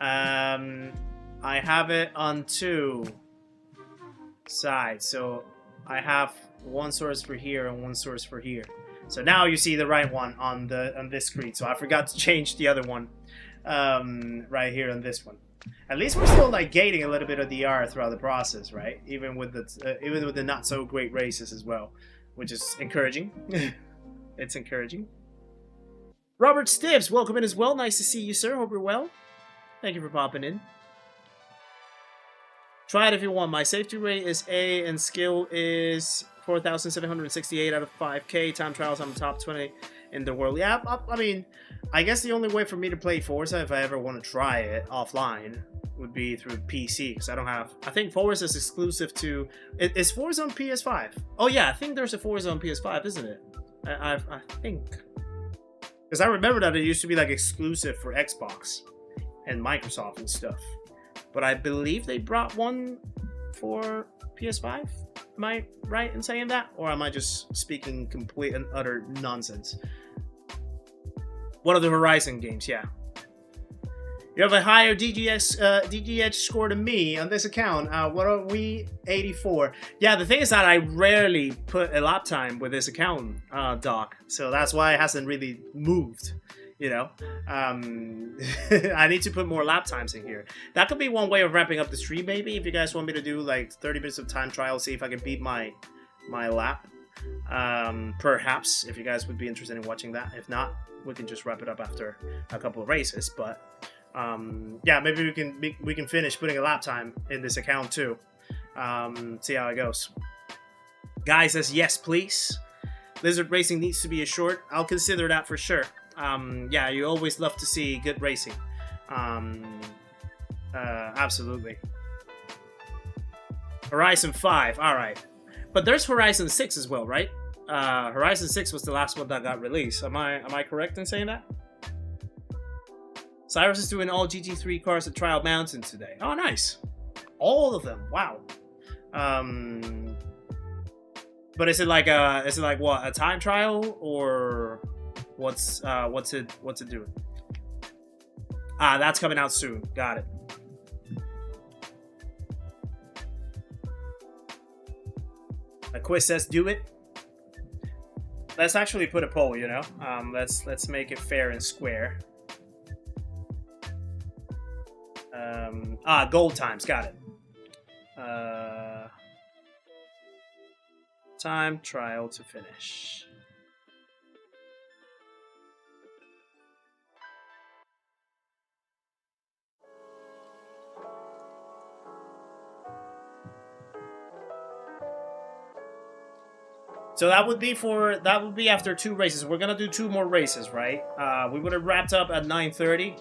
I have it on 2 sides, so I have one source for here and one source for here. So now you see the right one on this screen. So I forgot to change the other one right here on this one. At least we're still like gating a little bit of DR throughout the process, right? Even with the not so great races as well, which is encouraging. It's encouraging. Robert Stibbs, welcome in as well. Nice to see you, sir. Hope you're well. Thank you for popping in. Try it if you want. My safety rate is A and skill is 4,768 out of 5K. Time trials, I'm top 20 in the world. Yeah, I mean, I guess the only way for me to play Forza, if I ever want to try it offline, would be through PC, because I don't have... I think Forza is exclusive to... Is Forza on PS5? Oh yeah, I think there's a Forza on PS5, isn't it? I think. Because I remember that it used to be like exclusive for Xbox and Microsoft and stuff. But I believe they brought one for PS5? Am I right in saying that? Or am I just speaking complete and utter nonsense? One of the Horizon games, yeah. You have a higher DGH score than me on this account. What are we? 84. Yeah, the thing is that I rarely put a lap time with this account, Doc. So that's why it hasn't really moved. You know, I need to put more lap times in here. That could be one way of wrapping up the stream, maybe. If you guys want me to do like 30 minutes of time trial, see if I can beat my lap. Perhaps, if you guys would be interested in watching that. If not, we can just wrap it up after a couple of races. But yeah, maybe we can finish putting a lap time in this account too. See how it goes. Guy says yes, please. Lizard Racing needs to be a short. I'll consider that for sure. Yeah, you always love to see good racing. Absolutely. Horizon 5, alright. But there's Horizon 6 as well, right? Horizon 6 was the last one that got released. Am I correct in saying that? Cyrus is doing all GT3 cars at Trial Mountain today. Oh, nice. All of them. Wow. But is it like what, a time trial, or what's it doing? Ah, that's coming out soon. Got it. A quiz says do it. Let's actually put a poll, you know. Let's make it fair and square. Gold times, got it. Time trial to finish. So that would be after 2 races. We're gonna do 2 more races, right? We would have wrapped up at 9:30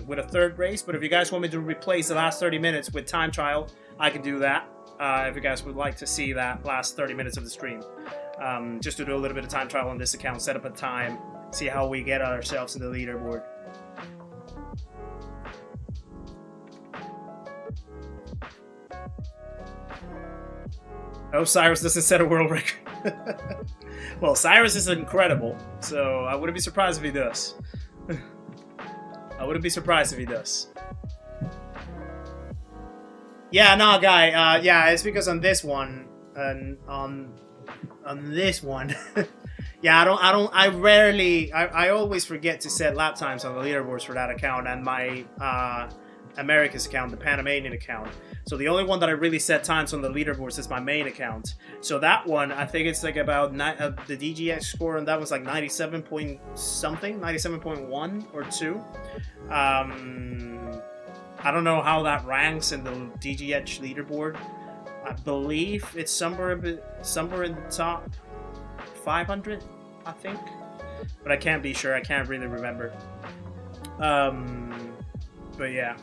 with a 3rd race. But if you guys want me to replace the last 30 minutes with time trial, I can do that. If you guys would like to see that last 30 minutes of the stream, just to do a little bit of time trial on this account, set up a time, see how we get ourselves in the leaderboard. Oh, Cyrus doesn't set a world record. Well, Cyrus is incredible, so I wouldn't be surprised if he does. I wouldn't be surprised if he does. Yeah, no, guy. Yeah, it's because on this one, and on this one, yeah, I always forget to set lap times on the leaderboards for that account and my America's account, the Panamanian account. So the only one that I really set times on the leaderboards is my main account. So that one, I think it's like about the DGX score, and that was like 97 point something, 97.1 or 2. I don't know how that ranks in the DGH leaderboard. I believe it's somewhere in the top 500, I think. But I can't be sure. I can't really remember. But yeah.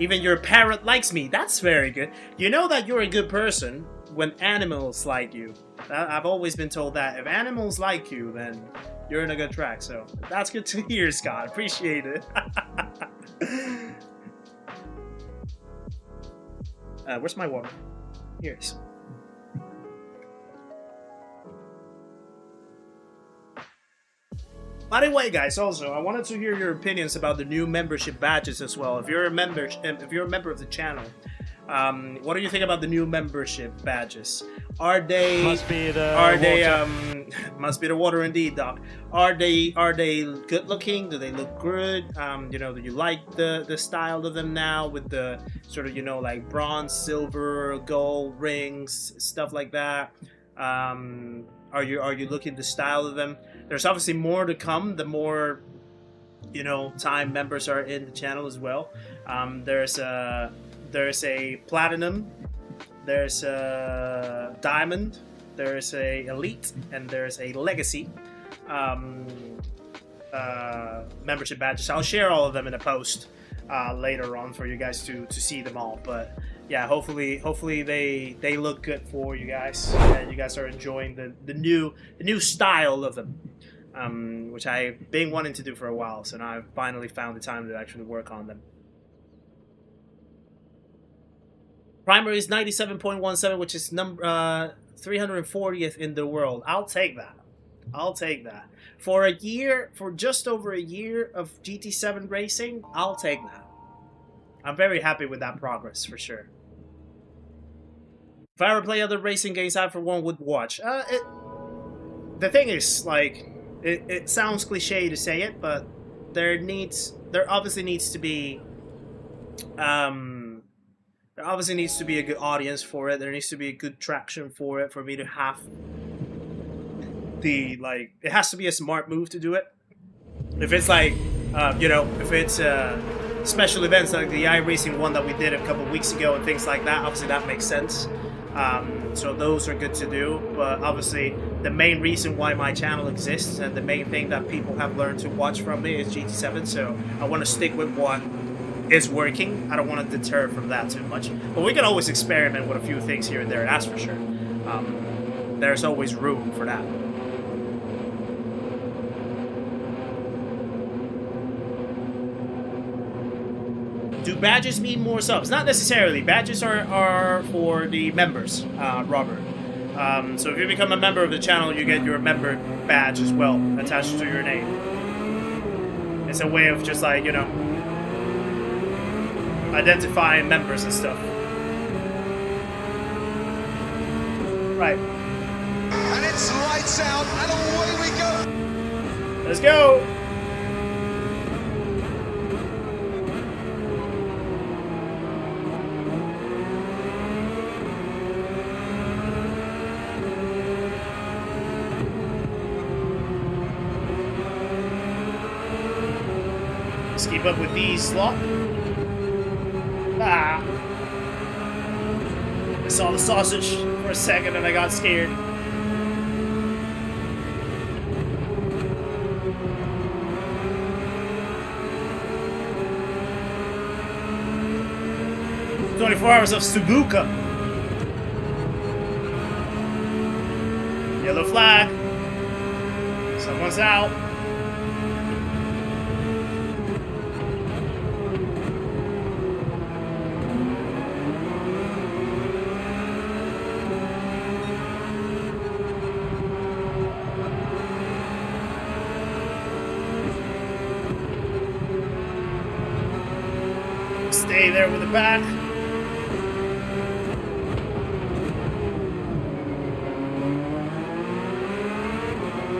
Even your parrot likes me. That's very good. You know that you're a good person when animals like you. I've always been told that if animals like you, then you're in a good track. So that's good to hear, Scott. Appreciate it. Where's my water? Here it is. By the way, guys, also I wanted to hear your opinions about the new membership badges as well. If you're a member of the channel, what do you think about the new membership badges? Are they must be the water indeed, Doc? Are they good looking? Do they look good? You know, do you like the style of them now with the sort of, you know, like bronze, silver, gold rings, stuff like that? Are you looking at the style of them? There's obviously more to come. The more, you know, time members are in the channel as well. There's a platinum, there's a diamond, there's a elite, and there's a legacy membership badges. I'll share all of them in a post later on for you guys to see them all. But yeah, hopefully they look good for you guys, and you guys are enjoying the new style of them, which I've been wanting to do for a while. So now I've finally found the time to actually work on them. Primary is 97.17, which is number 340th in the world. I'll take that. I'll take that. For a year, for just over a year of GT7 racing, I'll take that. I'm very happy with that progress, for sure. If I ever play other racing games, I for one would watch. The thing is, like, it sounds cliche to say it, but there obviously needs to be there obviously needs to be a good audience for it. There needs to be a good traction for it for me to have the, like, it has to be a smart move to do it. If it's like, you know, if it's special events like the iRacing one that we did a couple weeks ago and things like that, obviously that makes sense. So those are good to do, but obviously the main reason why my channel exists and the main thing that people have learned to watch from me is GT7, so I want to stick with what is working. I don't want to deter from that too much, but we can always experiment with a few things here and there, that's for sure. There's always room for that. Do badges mean more subs? Not necessarily. Badges are for the members, Robert. So if you become a member of the channel, you get your member badge as well, attached to your name. It's a way of just, like, you know, identifying members and stuff. Right. And it's lights out, and away we go. Let's go! Let's keep up with these slot. Ah! I saw the sausage for a second and I got scared. "24 Hours of Subuka." Yellow flag. Someone's out. Stay there with the back.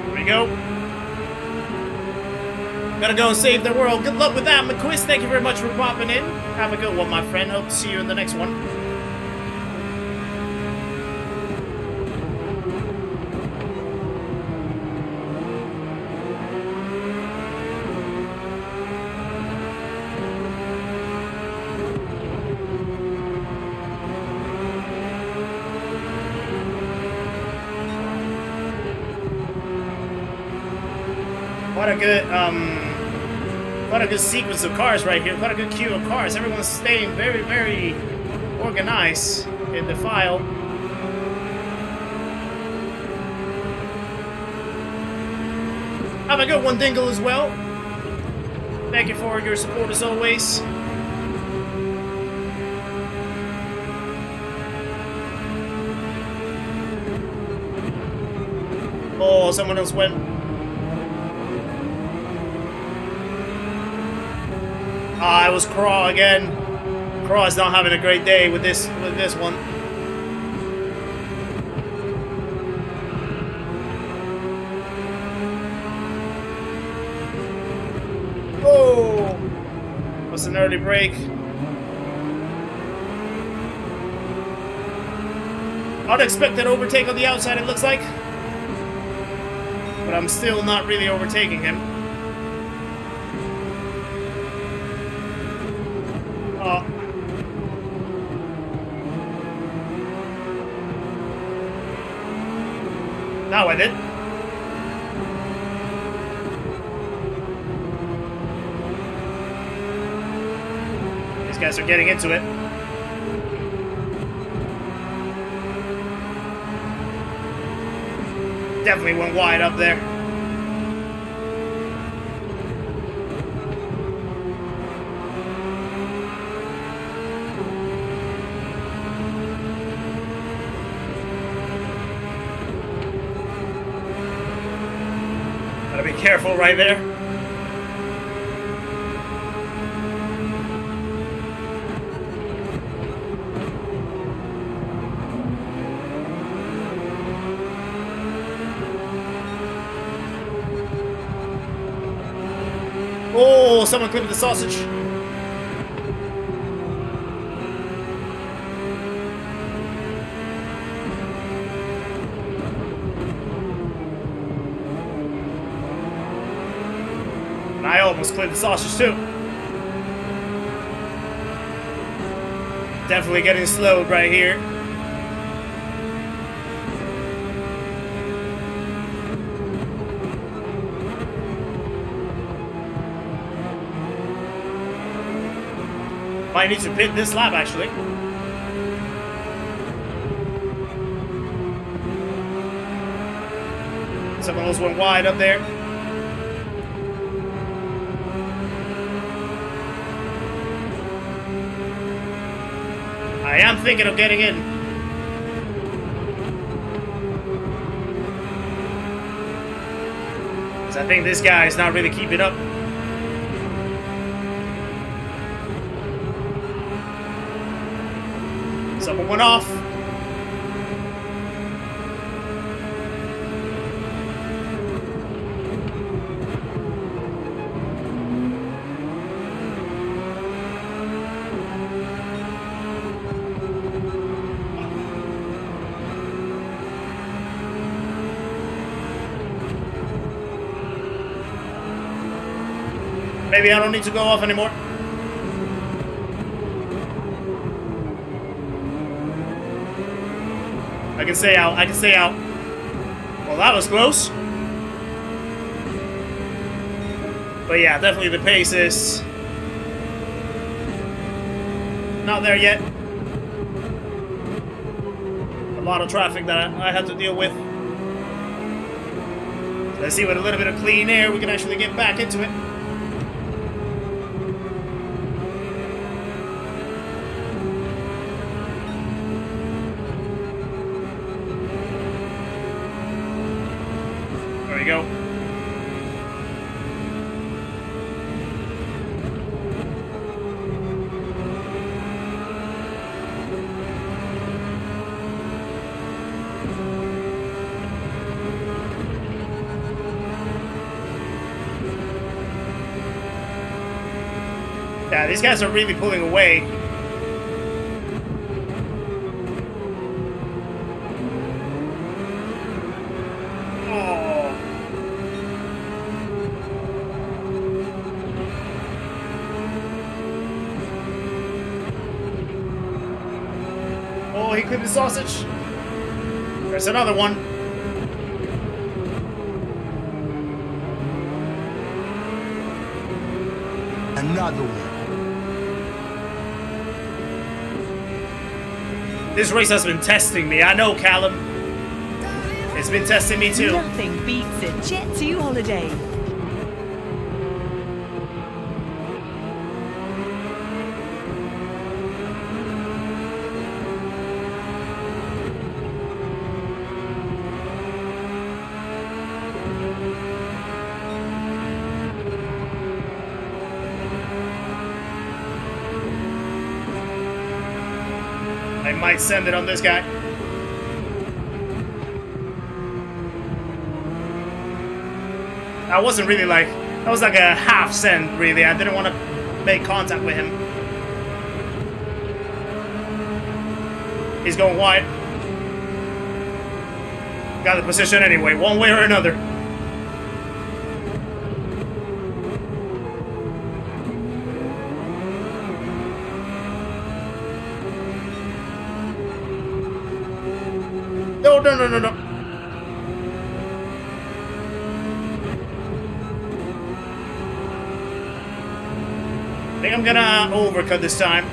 Here we go. Gotta go and save the world. Good luck with that, McQuist. Thank you very much for popping in. Have a good one, my friend. Hope to see you in the next one. Quite a good sequence of cars right here. Quite a good queue of cars. Everyone's staying very, very organized in the file. Have a good one, Dingle, as well. Thank you for your support as always. Oh, someone else went. Ah, it was Craw again. Craw is not having a great day with this one. Oh, was an early break. Unexpected overtake on the outside, it looks like. But I'm still not really overtaking him. Oh. Now I did. These guys are getting into it. Definitely went wide up there. Gotta be careful right there. Oh, someone clipped the sausage. And I almost clipped the sausage too. Definitely getting slowed right here. Might need to pit this lap, actually. Someone else went wide up there. I am thinking of getting in. Because I think this guy is not really keeping up. Someone went off. Maybe I don't need to go off anymore. I can stay out. I can stay out. Well, that was close. But yeah, definitely the pace is not there yet. A lot of traffic that I had to deal with. Let's see, with a little bit of clean air, we can actually get back into it. There we go. Yeah, these guys are really pulling away. Oh. Oh, he clipped the sausage. There's another one. Another one. This race has been testing me. I know, Callum. It's been testing me too. Nothing beats a Jet 2 holiday. I might send it on this guy. That wasn't really like... That was like a half send, really. I didn't want to make contact with him. He's going wide. Got the position anyway, one way or another. No, no, no, no, no. I think I'm gonna overcut this time.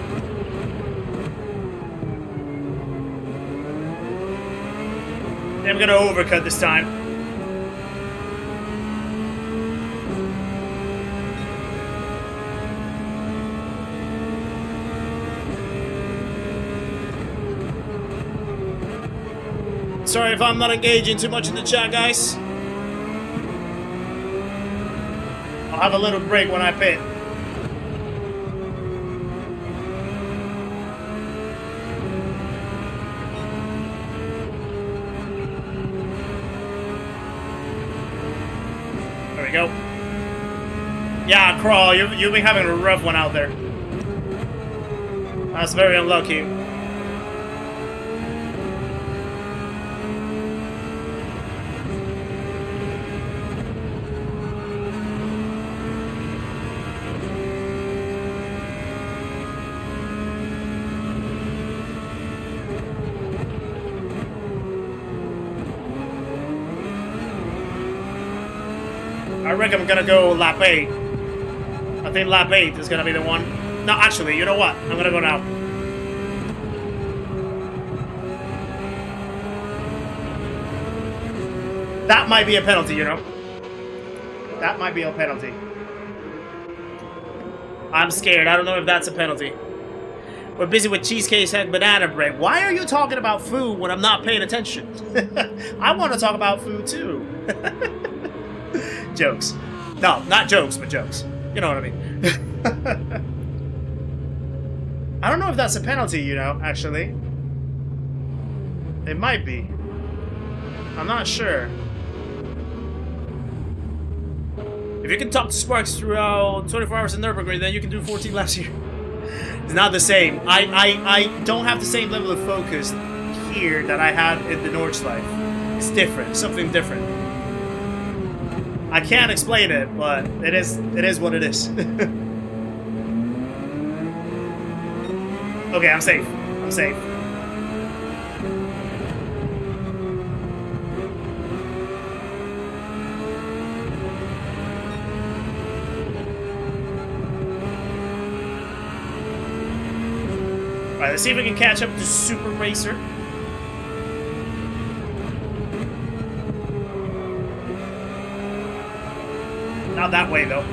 I'm gonna overcut this time. Sorry if I'm not engaging too much in the chat, guys. I'll have a little break when I pit. There we go. Yeah, Crawl, you've been having a rough one out there. That's very unlucky. I reckon I'm gonna go lap 8. I think lap 8 is gonna be the one. No, actually, you know what? I'm gonna go now. That might be a penalty, you know? That might be a penalty. I'm scared. I don't know if that's a penalty. We're busy with cheesecake and banana bread. Why are you talking about food when I'm not paying attention? I want to talk about food too. Jokes. No, not jokes, but jokes. You know what I mean. I don't know if that's a penalty, you know, actually. It might be. I'm not sure. If you can talk to Sparks throughout 24 hours in Nürburgring, then you can do 14 laps here. It's not the same. I don't have the same level of focus here that I had in the Nordschleife. It's different. Something different. I can't explain it, but it is what it is. Okay, I'm safe. I'm safe. Alright, let's see if we can catch up to Super Racer. Not that way, though.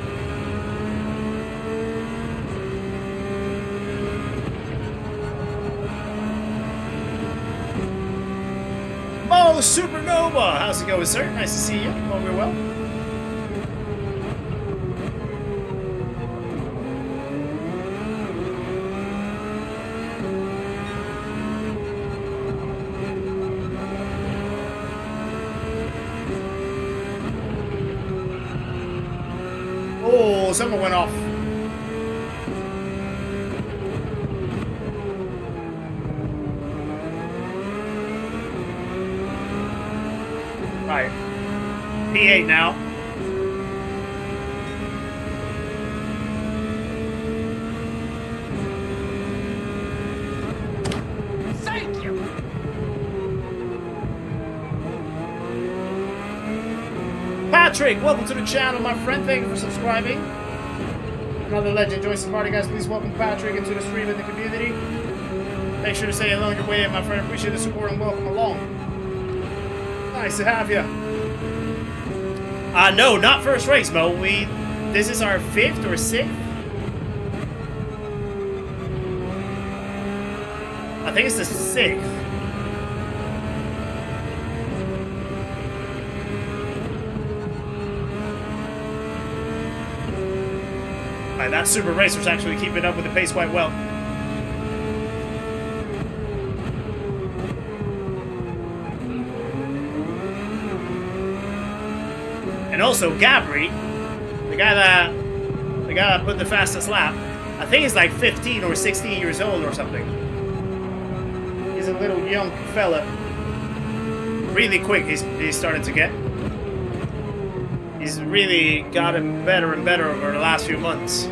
Oh, Supernova! How's it going, sir? Nice to see you. Hope you're well. Oh, someone went off. Right. P8 now. Thank you. Patrick, welcome to the channel, my friend. Thank you for subscribing. Another legend joins the party, guys. Please welcome Patrick into the stream and the community. Make sure to say hello on your way in, my friend. Appreciate the support and welcome along. Nice to have you. No, not first race, Mo. This is our 5th or 6th. I think it's the 6th. That Super Racer's actually keeping up with the pace quite well. also Gabri, the guy that put the fastest lap, I think he's like 15 or 16 years old or something. He's a little young fella. Really quick he's started to get. He's really gotten better and better over the last few months.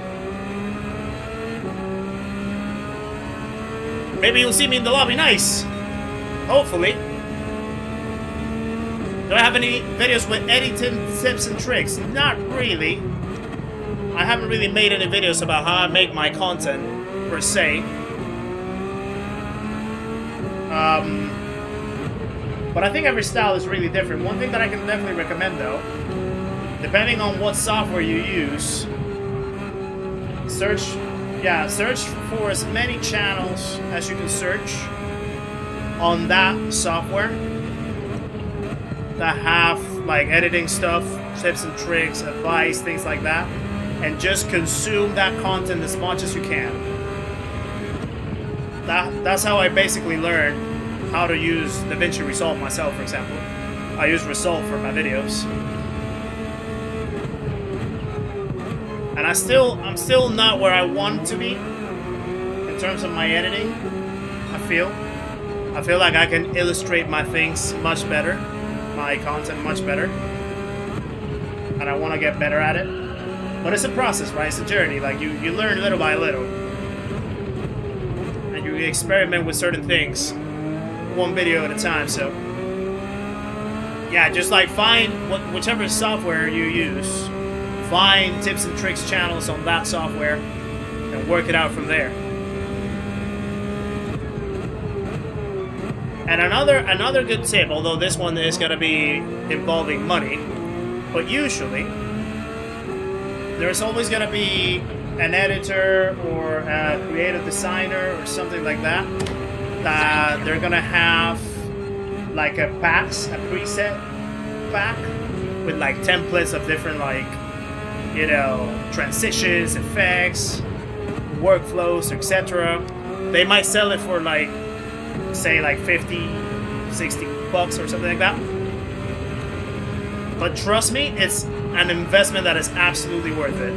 Maybe you'll see me in the lobby. Nice. Hopefully. Do I have any videos with editing tips and tricks? Not really. I haven't really made any videos about how I make my content, per se. But I think every style is really different. One thing that I can definitely recommend, though, depending on what software you use, search for as many channels as you can search on that software that have like editing stuff, tips and tricks, advice, things like that, and just consume that content as much as you can. That's how I basically learned how to use DaVinci Resolve myself, for example. I use Resolve for my videos. And I'm still not where I want to be in terms of my editing. I feel like I can illustrate my things much better, my content much better, and I want to get better at it. But it's a process, right? It's a journey. Like you learn little by little, and you experiment with certain things, one video at a time. So yeah, just like find whichever software you use. Find tips and tricks channels on that software and work it out from there. And another good tip, although this one is going to be involving money, but usually there's always going to be an editor or a creative designer or something like that they're going to have like a preset pack with like templates of different like, you know, transitions, effects, workflows, etc. They might sell it for like, say like 50, 60 bucks or something like that. But trust me, it's an investment that is absolutely worth it.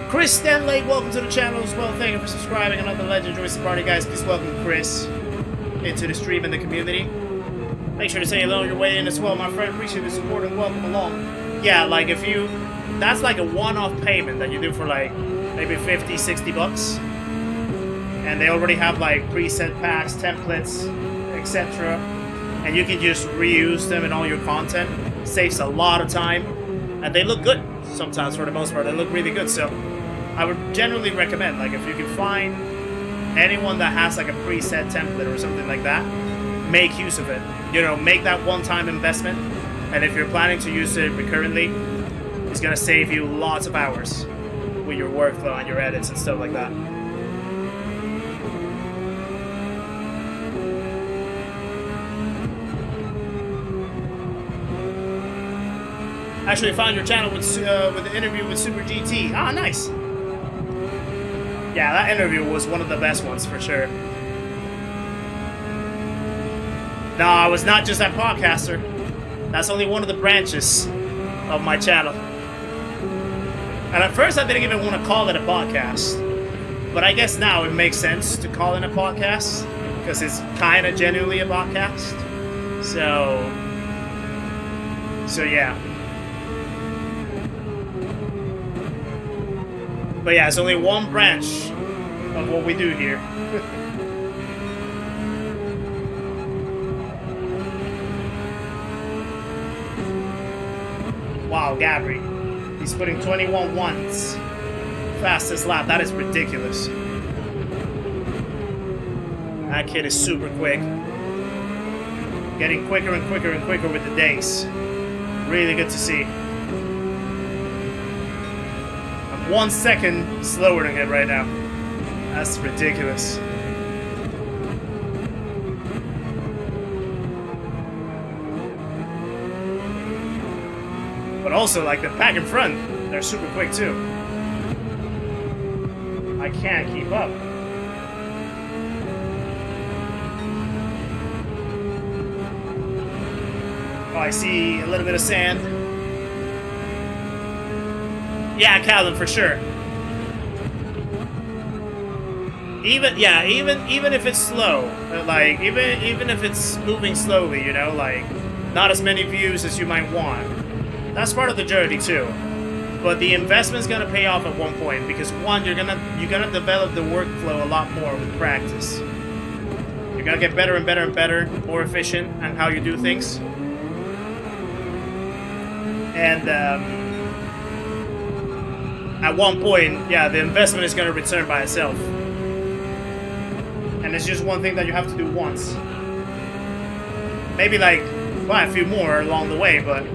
Chris Stanley, welcome to the channel as well. Thank you for subscribing. Another legend joins the party, guys. Please welcome Chris into the stream and the community. Make sure to say hello on your way in as well, my friend. Appreciate the support and welcome along. Yeah, like if you... That's like a one-off payment that you do for like maybe 50, 60 bucks. And they already have like preset packs, templates, etc. And you can just reuse them in all your content. Saves a lot of time. And they look good sometimes, for the most part. They look really good. So I would generally recommend, like if you can find anyone that has like a preset template or something like that, make use of it. You know, make that one-time investment. And if you're planning to use it recurrently, it's gonna save you lots of hours with your workflow and your edits and stuff like that. Actually found your channel with the interview with Super GT. Ah, nice. Yeah, that interview was one of the best ones for sure. No, I was not just that podcaster. That's only one of the branches of my channel. And at first I didn't even want to call it a podcast. But I guess now it makes sense to call it a podcast, because it's kind of genuinely a podcast. So yeah. But yeah, it's only one branch of what we do here. Wow, Gabri. He's putting 21 once. Fastest lap. That is ridiculous. That kid is super quick. Getting quicker and quicker and quicker with the days. Really good to see. I'm 1 second slower than him right now. That's ridiculous. But also, like, the pack in front, they're super quick too. I can't keep up. Oh, I see a little bit of sand. Yeah, Calvin, for sure. Even if it's slow, like even if it's moving slowly, you know, like not as many views as you might want. That's part of the journey too. But the investment's gonna pay off at one point because one, you're gonna develop the workflow a lot more with practice. You're gonna get better and better and better, more efficient on how you do things. And at one point, yeah, the investment is gonna return by itself. And it's just one thing that you have to do once. Maybe like buy a few more along the way, but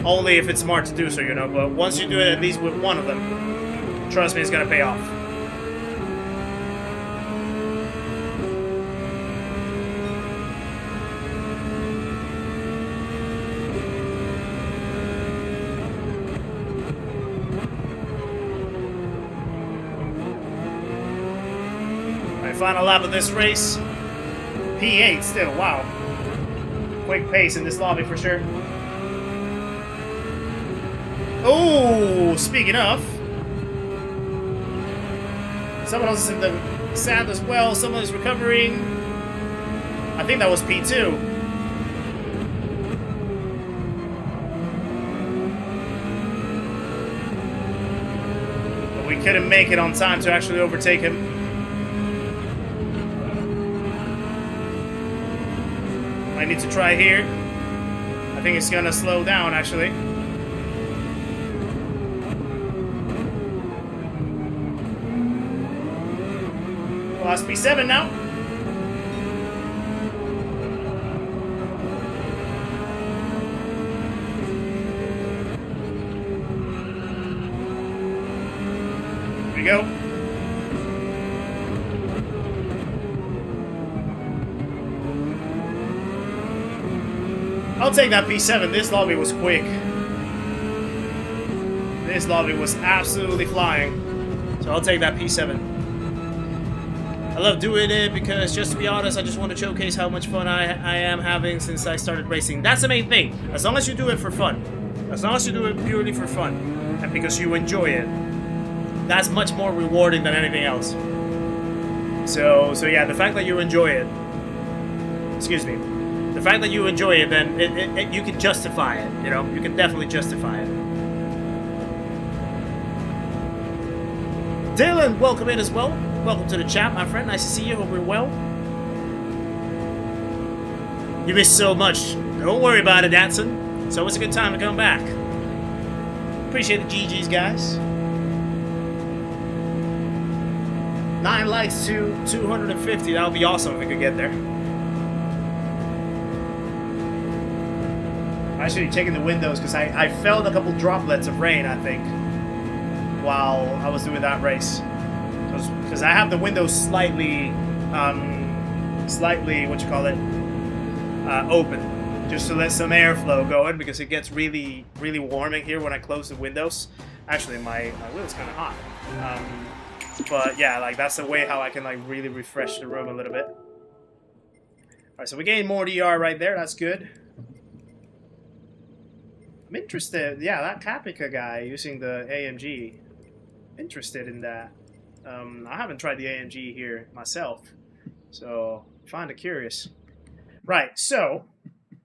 only if it's smart to do so, you know. But once you do it at least with one of them, trust me, it's gonna pay off. Final lap of this race. P8 still, wow. Quick pace in this lobby for sure. Oh, speaking of. Someone else is in the sand as well. Someone is recovering. I think that was P2. But we couldn't make it on time to actually overtake him. I need to try here. I think it's gonna slow down actually. Well, that's P7 now. Here we go. I'll take that P7. This lobby was quick. This lobby was absolutely flying. So I'll take that P7. I love doing it because, just to be honest, I just want to showcase how much fun I am having since I started racing. That's the main thing. As long as you do it for fun. As long as you do it purely for fun. And because you enjoy it. That's much more rewarding than anything else. So yeah, the fact that you enjoy it. Excuse me. The fact that you enjoy it, then you can justify it, you know? You can definitely justify it. Dylan, welcome in as well. Welcome to the chat, my friend. Nice to see you. Hope you're well. You missed so much. Don't worry about it, Datsun. It's always a good time to come back. Appreciate the GGs, guys. 9 likes to 250. That would be awesome if we could get there. Actually checking the windows because I felt a couple droplets of rain, I think, while I was doing that race. Because I have the windows slightly, open, just to let some airflow go in because it gets really, really warm in here when I close the windows. Actually, my wheel's kind of hot. But yeah, like that's the way how I can like really refresh the room a little bit. All right, so we gained more DR right there. That's good. I'm interested, yeah, that Capica guy using the AMG. Interested in that. I haven't tried the AMG here myself, so I find it curious. Right, so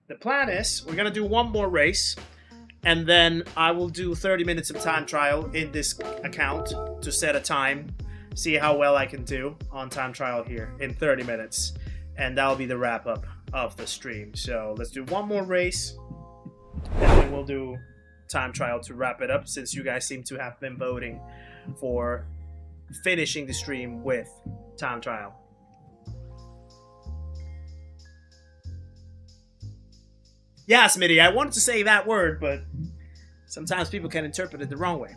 the plan is we're gonna do one more race, and then I will do 30 minutes of time trial in this account to set a time, see how well I can do on time trial here in 30 minutes, and that'll be the wrap up of the stream. So let's do one more race. And then we'll do time trial to wrap it up, since you guys seem to have been voting for finishing the stream with time trial. Yeah, Smitty, I wanted to say that word, but sometimes people can interpret it the wrong way.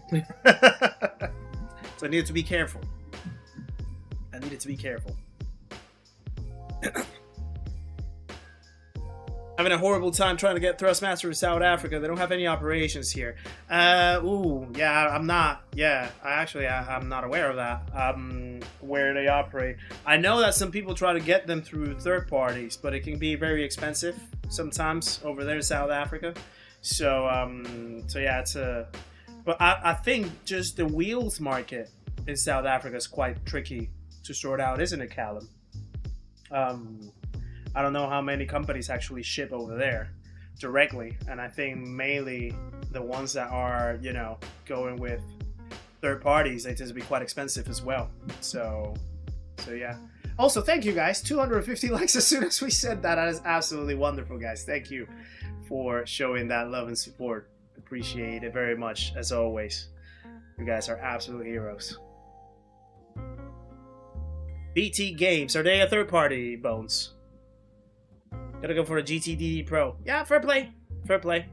So I needed to be careful. Having a horrible time trying to get Thrustmaster to South Africa. They don't have any operations here. Yeah, I'm not aware of that. Where they operate. I know that some people try to get them through third parties, but it can be very expensive sometimes over there in South Africa. So yeah, it's a But I think just the wheels market in South Africa is quite tricky to sort out, isn't it, Callum? I don't know how many companies actually ship over there directly, and I think mainly the ones that are, you know, going with third parties, they tend to be quite expensive as well. So yeah. Also, thank you guys. 250 likes as soon as we said that. That is absolutely wonderful, guys. Thank you for showing that love and support. Appreciate it very much, as always. You guys are absolute heroes. BT Games, are they a third party, Bones? Gotta go for a GTD Pro. Yeah, fair play. Fair play.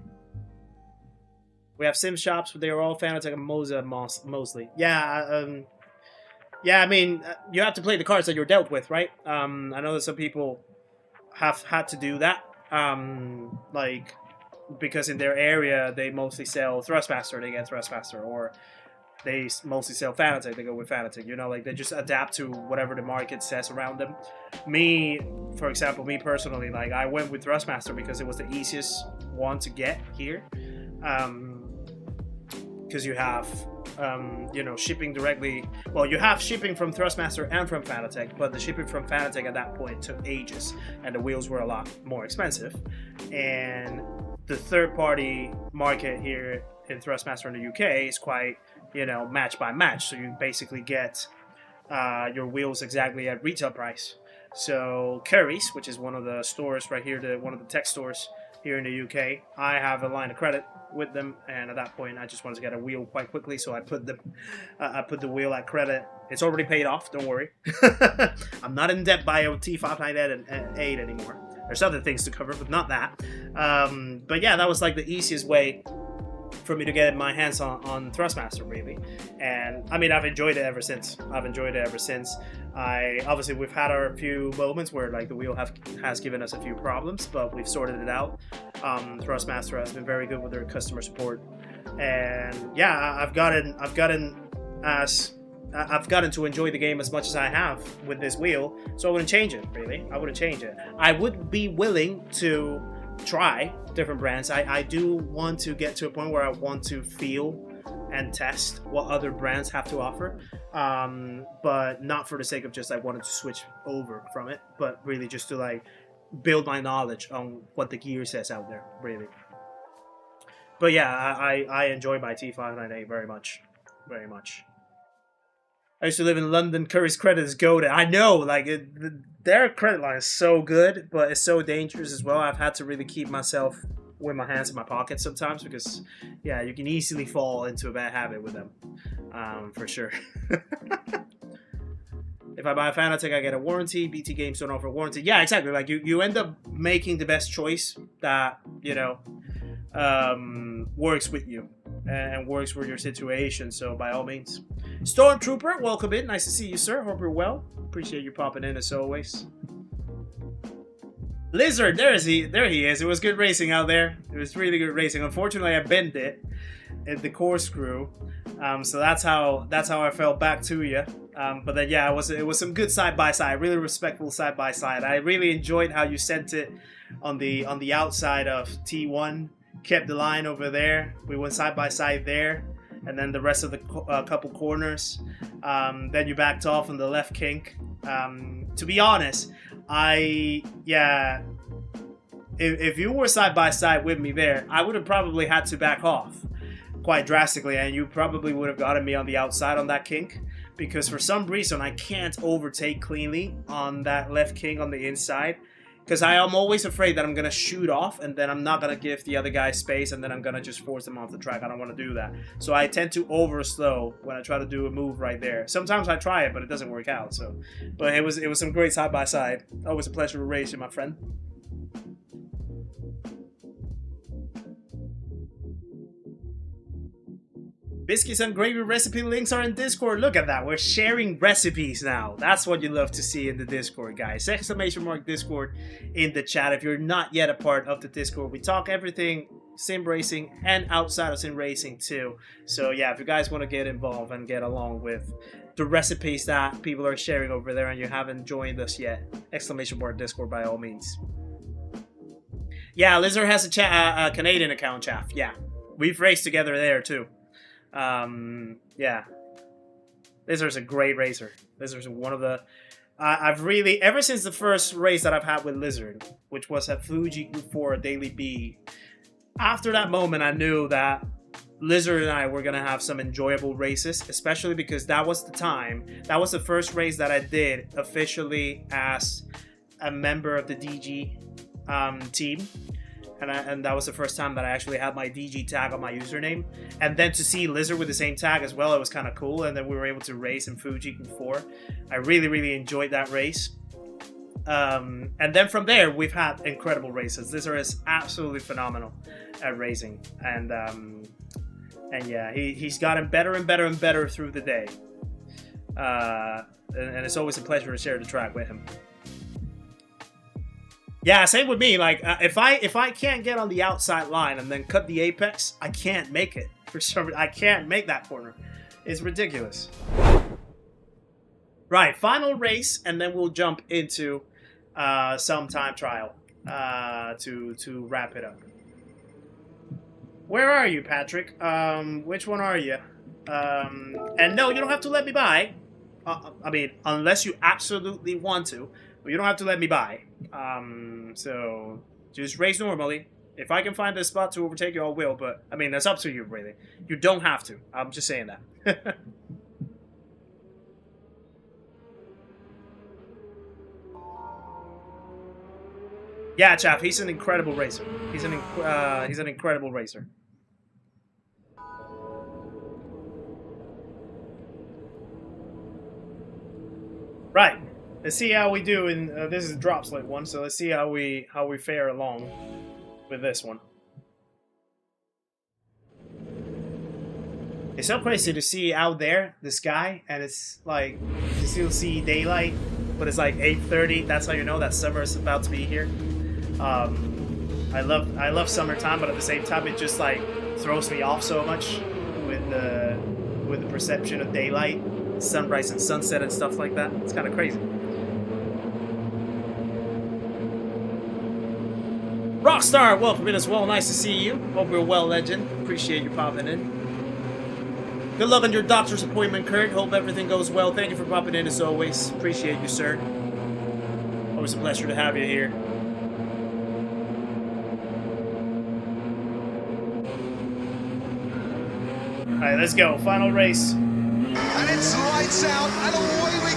We have sim shops, but they are all Fanatec and Moza mostly. Yeah, yeah, I mean, you have to play the cards that you're dealt with, right? I know that some people have had to do that. Like, because in their area, they mostly sell Thrustmaster, they get Thrustmaster. Or they mostly sell Fanatec, they go with Fanatec. You know, like, they just adapt to whatever the market says around them. Me, for example, me personally, like, I went with Thrustmaster because it was the easiest one to get here. Because you have, you know, shipping directly. Well, you have shipping from Thrustmaster and from Fanatec, but the shipping from Fanatec at that point took ages, and the wheels were a lot more expensive. And the third-party market here in Thrustmaster in the UK is quite, you know, match by match. So you basically get your wheels exactly at retail price. So Curry's, which is one of the stores right here, one of the tech stores here in the UK, I have a line of credit with them, and at that point I just wanted to get a wheel quite quickly, so I put the wheel at credit. It's already paid off, don't worry. I'm not in debt by a T598 anymore. There's other things to cover, but not that. But yeah, that was like the easiest way for me to get my hands on Thrustmaster, really. And I mean, I've enjoyed it ever since. Obviously, we've had our few moments where like the wheel has given us a few problems, but we've sorted it out. Thrustmaster has been very good with their customer support, and yeah, I've gotten to enjoy the game as much as I have with this wheel, so I wouldn't change it, really. I wouldn't change it. I would be willing to try different brands. I do want to get to a point where I want to feel and test what other brands have to offer, but not for the sake of just I wanted to switch over from it, but really just to like build my knowledge on what the gear says out there, really. But yeah, I enjoy my T598 very much. I used to live in London. Curry's credit is goated. I know, like, their credit line is so good, but it's so dangerous as well. I've had to really keep myself with my hands in my pockets sometimes because, yeah, you can easily fall into a bad habit with them, for sure. If I buy a Fanatec, I get a warranty. BT Games don't offer warranty. Yeah, exactly. Like, you end up making the best choice that, you know, works with you and works with your situation. So by all means. Stormtrooper, welcome in. Nice to see you, sir. Hope you're well. Appreciate you popping in as always. Lizard, there he is. It was good racing out there. It was really good racing. Unfortunately, I bent it at the corkscrew, so that's how I fell back to you. But then yeah, it was some good side by side, really respectful side by side. I really enjoyed how you sent it on the outside of T1, kept the line over there. We went side by side there, and then the rest of the couple corners. Then you backed off on the left kink. To be honest, if you were side by side with me there, I would have probably had to back off quite drastically, and you probably would have gotten me on the outside on that kink, because for some reason I can't overtake cleanly on that left kink on the inside, because I am always afraid that I'm going to shoot off and then I'm not going to give the other guy space and then I'm going to just force them off the track. I don't want to do that. So I tend to overslow when I try to do a move right there. Sometimes I try it, but it doesn't work out. So, but it was some great side by side. Always a pleasure to race you, my friend. Biscuits and gravy recipe links are in Discord. Look at that. We're sharing recipes now. That's what you love to see in the Discord, guys. Exclamation mark Discord in the chat if you're not yet a part of the Discord. We talk everything sim racing and outside of sim racing too. So yeah, if you guys want to get involved and get along with the recipes that people are sharing over there and you haven't joined us yet, exclamation mark Discord by all means. Yeah, Lizard has a Canadian account, chaff. Yeah, we've raced together there too. Yeah. Lizard's a great racer. Lizard's one of the... I've really... Ever since the first race that I've had with Lizard, which was at Fuji Group 4 Daily B, after that moment I knew that Lizard and I were going to have some enjoyable races, especially because that was the time, that was the first race that I did officially as a member of the DG team. And that was the first time that I actually had my DG tag on my username. And then to see Lizard with the same tag as well, it was kind of cool. And then we were able to race in Fuji Group 4. I really, really enjoyed that race. And then from there, we've had incredible races. Lizard is absolutely phenomenal at racing. And yeah, he's gotten better and better and better through the day. And it's always a pleasure to share the track with him. Yeah, same with me. Like, if I can't get on the outside line and then cut the apex, I can't make it. For some reason, I can't make that corner. It's ridiculous. Right, final race, and then we'll jump into some time trial to wrap it up. Where are you, Patrick? Which one are you? And no, you don't have to let me by. I mean, unless you absolutely want to. But you don't have to let me by. So just race normally. If I can find a spot to overtake you, I will. But, I mean, that's up to you, really. You don't have to. I'm just saying that. Yeah, chap, he's an incredible racer. He's an incredible racer. Right. Let's see how we do in this is drop slip one, so let's see how we fare along with this one. It's so crazy to see out there the sky, and it's like you still see daylight, but it's like 8:30. That's how you know that summer is about to be here. I love summertime, but at the same time, it just like throws me off so much with the perception of daylight, sunrise and sunset and stuff like that. It's kind of crazy. Rockstar, welcome in as well. Nice to see you. Hope you're well, legend. Appreciate you popping in. Good luck on your doctor's appointment, Kurt. Hope everything goes well. Thank you for popping in as always. Appreciate you, sir. Always a pleasure to have you here. Alright, let's go. Final race. And it's lights out, and away we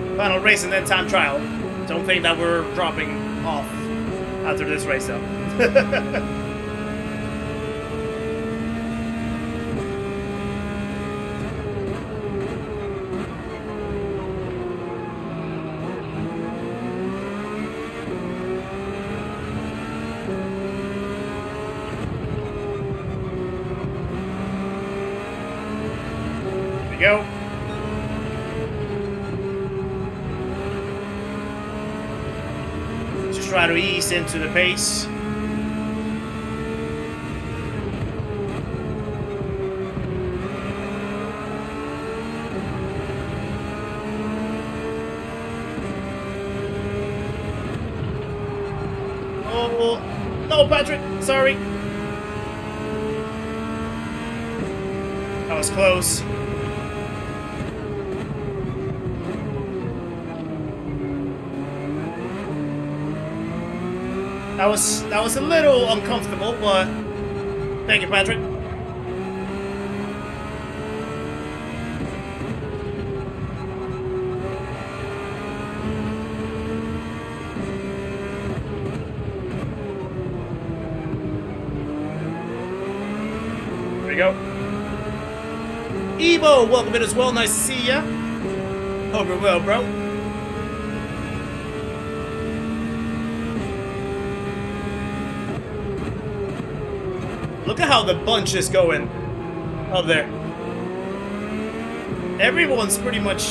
go. Final race and then time trial. Don't think that we're dropping off after this race, though. Here we go. Try to ease into the pace. Oh, no, Patrick, sorry. That was close. That was a little uncomfortable, but thank you, Patrick. There we go. Evo, welcome in as well. Nice to see ya. Hope you're well, bro. Look at how the bunch is going up there. Everyone's pretty much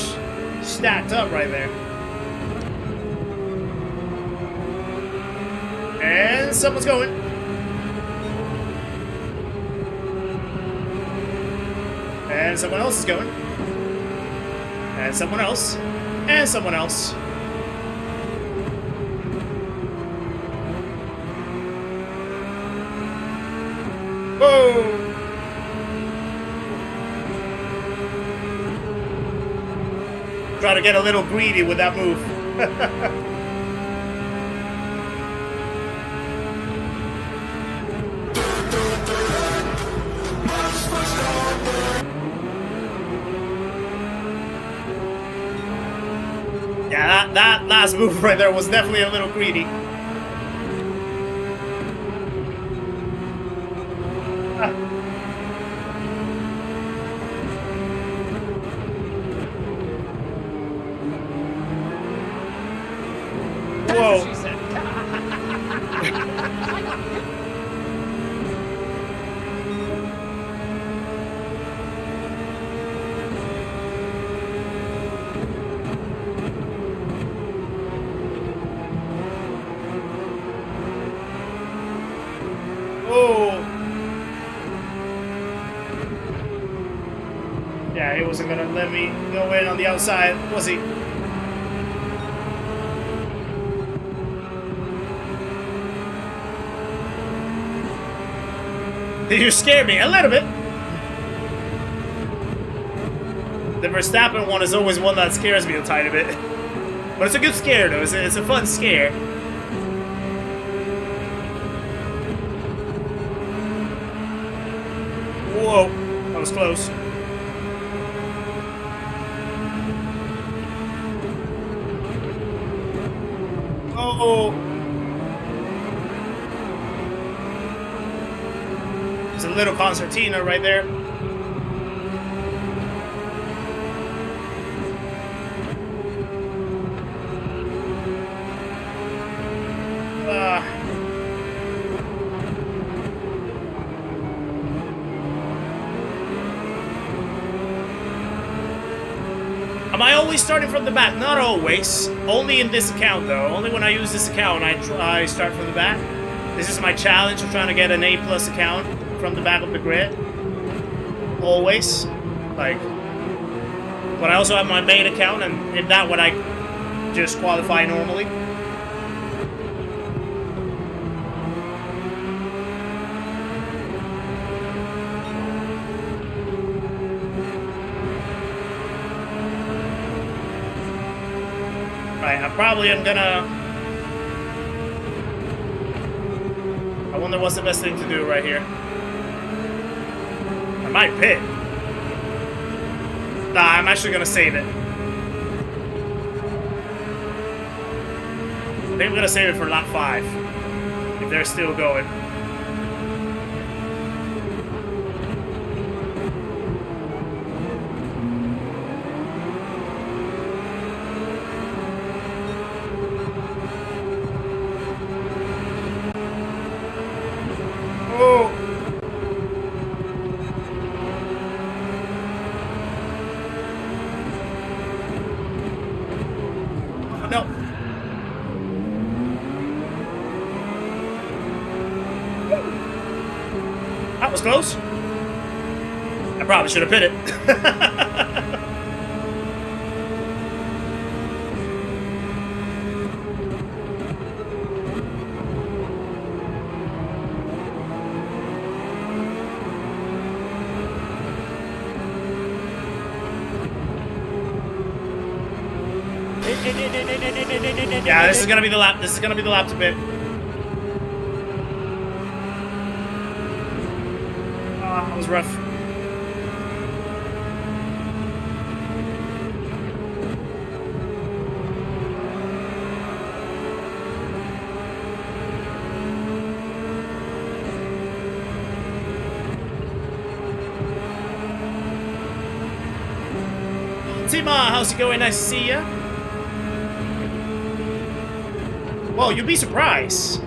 stacked up right there. And someone's going. And someone else is going. And someone else. And someone else. Whoa! Try to get a little greedy with that move. Yeah, that last move right there was definitely a little greedy. Whoa. Oh. Yeah, he wasn't gonna let me go in on the outside, was he? You scared me a little bit. The Verstappen one is always one that scares me a tiny bit. But it's a good scare though, it's a fun scare. Whoa, that was close. Oh. There's a little concertina right there. Am I always starting from the back? Not always. Only in this account, though. Only when I use this account, I start from the back. This is my challenge of trying to get an A+ account from the back of the grid. Always. Like, but I also have my main account, and in that one I just qualify normally. Right, I probably am gonna... I wonder what's the best thing to do right here. I might pit. Nah, I'm actually gonna save it. I think I'm gonna save it for lap 5. If they're still going. Oh! No. That was close. I probably should have hit it. Yeah, this is gonna be the lap. This is gonna be the lap to pit. Ah, that was rough. Tima, how's it going? Nice to see ya. Whoa, you'd be surprised.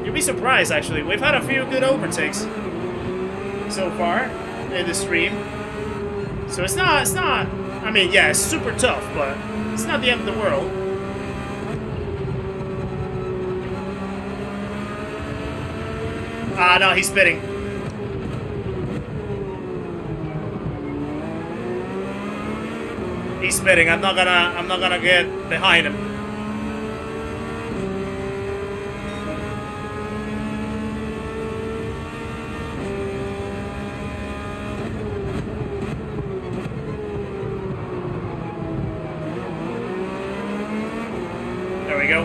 You'd be surprised, actually. We've had a few good overtakes so far in the stream. So it's not, I mean, yeah, it's super tough, but it's not the end of the world. Ah, no, he's spitting. He's spitting. I'm not gonna get behind him. we go.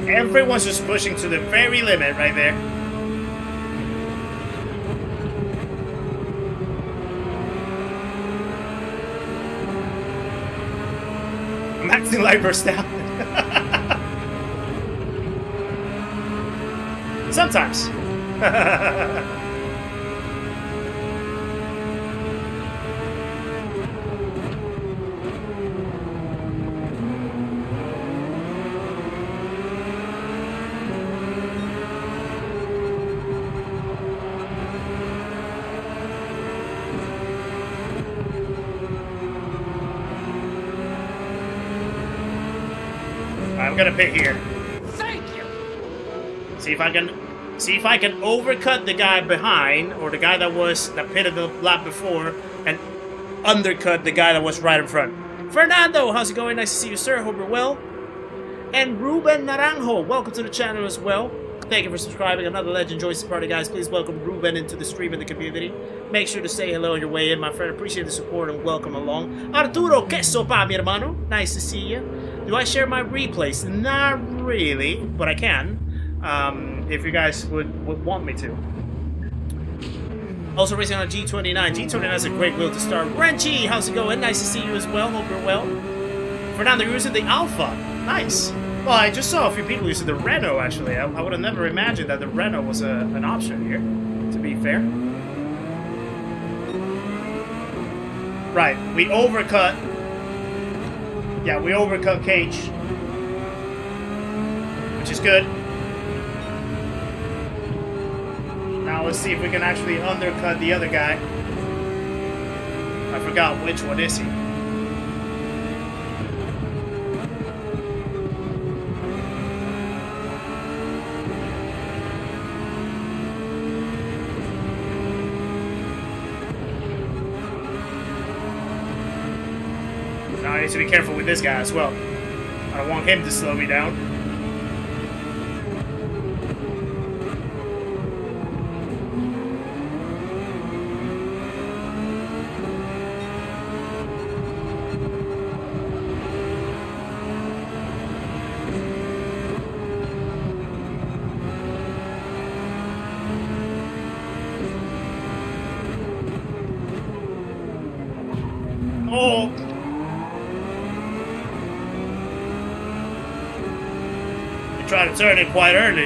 Everyone's just pushing to the very limit right there. Maxing light burst down. Sometimes. I'm gonna pit here. Thank you. See if I can overcut the guy behind, or the guy that pitted the lap before, and undercut the guy that was right in front. Fernando, how's it going? Nice to see you, sir. Hope you're well. And Ruben Naranjo, welcome to the channel as well. Thank you for subscribing. Another legend joins the party, guys. Please welcome Ruben into the stream and the community. Make sure to say hello on your way in, my friend. Appreciate the support and welcome along. Arturo, que sopa, mi hermano? Nice to see you. Do I share my replays? Not really, but I can. If you guys would want me to. Also racing on a G29. G29 is a great wheel to start. Renchi, how's it going? Nice to see you as well. Hope you're well. Fernando, you're using the Alpha. Nice. Well, I just saw a few people using the Renault, actually. I would have never imagined that the Renault was an option here, to be fair. Right, we overcut. Yeah, we overcut Cage, which is good. Now let's see if we can actually undercut the other guy. I forgot which one is he. Now I need to be careful with this guy as well. I don't want him to slow me down. Oh! Try to turn it quite early,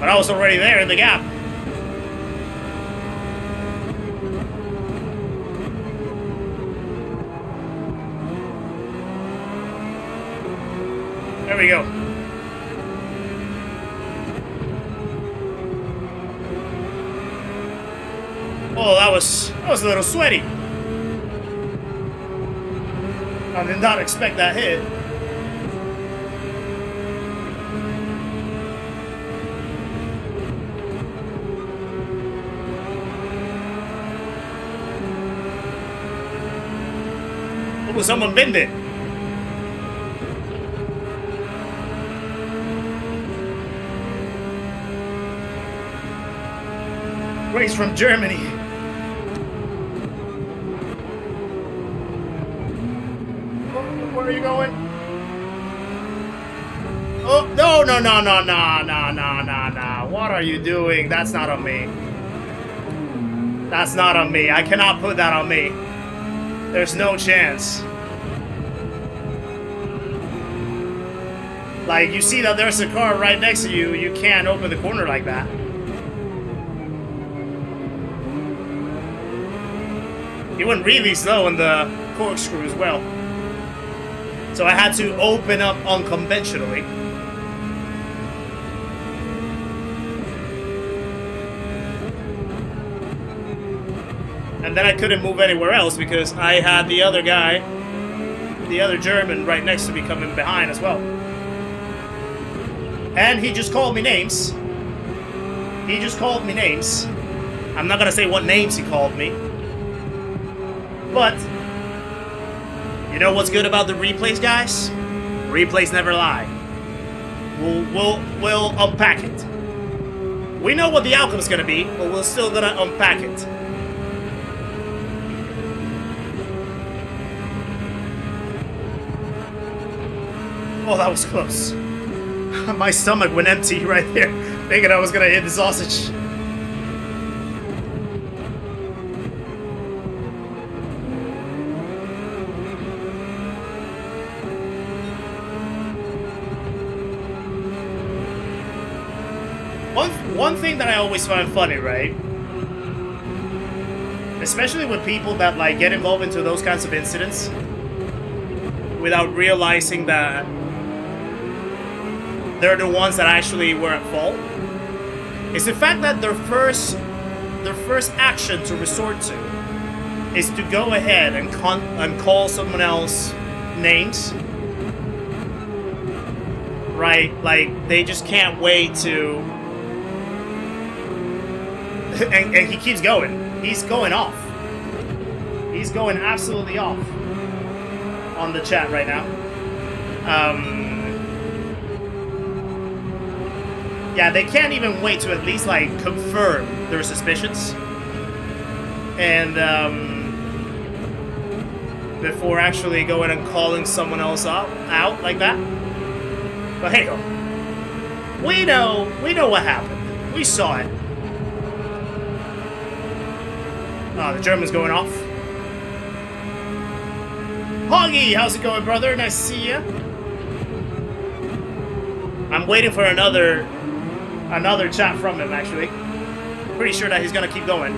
but I was already there in the gap. There we go. Oh, that was a little sweaty. I did not expect that hit. Oh, someone binned it. Race from Germany. Where are you going? Oh, no, no, no, no, no, no, no, no, no. What are you doing? That's not on me. That's not on me. I cannot put that on me. There's no chance. Like, you see that there's a car right next to you, you can't open the corner like that. He went really slow in the corkscrew as well. So I had to open up unconventionally. And then I couldn't move anywhere else because I had the other guy, the other German, right next to me coming behind as well. And he just called me names. He just called me names. I'm not gonna say what names he called me. But, you know what's good about the replays, guys? Replays never lie. We'll unpack it. We know what the outcome's gonna be, but we're still gonna unpack it. Oh, that was close. My stomach went empty right there, thinking I was gonna hit the sausage. One thing that I always find funny, right? Especially with people that like get involved into those kinds of incidents without realizing that they're the ones that actually were at fault, is the fact that their first action to resort to is to go ahead and call someone else names. Right? Like, they just can't wait to... and he keeps going. He's going off. He's going absolutely off on the chat right now. Yeah, they can't even wait to at least, like, confirm their suspicions. And, before actually going and calling someone else out like that. But hey, we know what happened. We saw it. Oh, the German's going off. Hoggy, how's it going, brother? Nice to see you. I'm waiting for another chat from him, actually. Pretty sure that he's gonna keep going.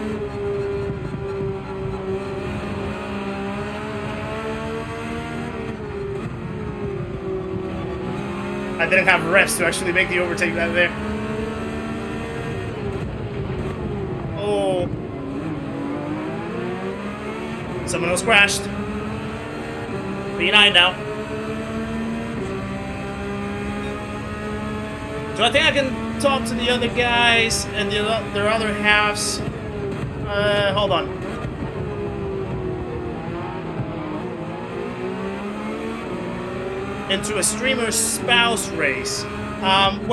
I didn't have refs to actually make the overtake that there. Oh. Someone else crashed. B9 now. So I think I can talk to the other guys and their other halves. Hold on. Into a streamer's spouse race. I'm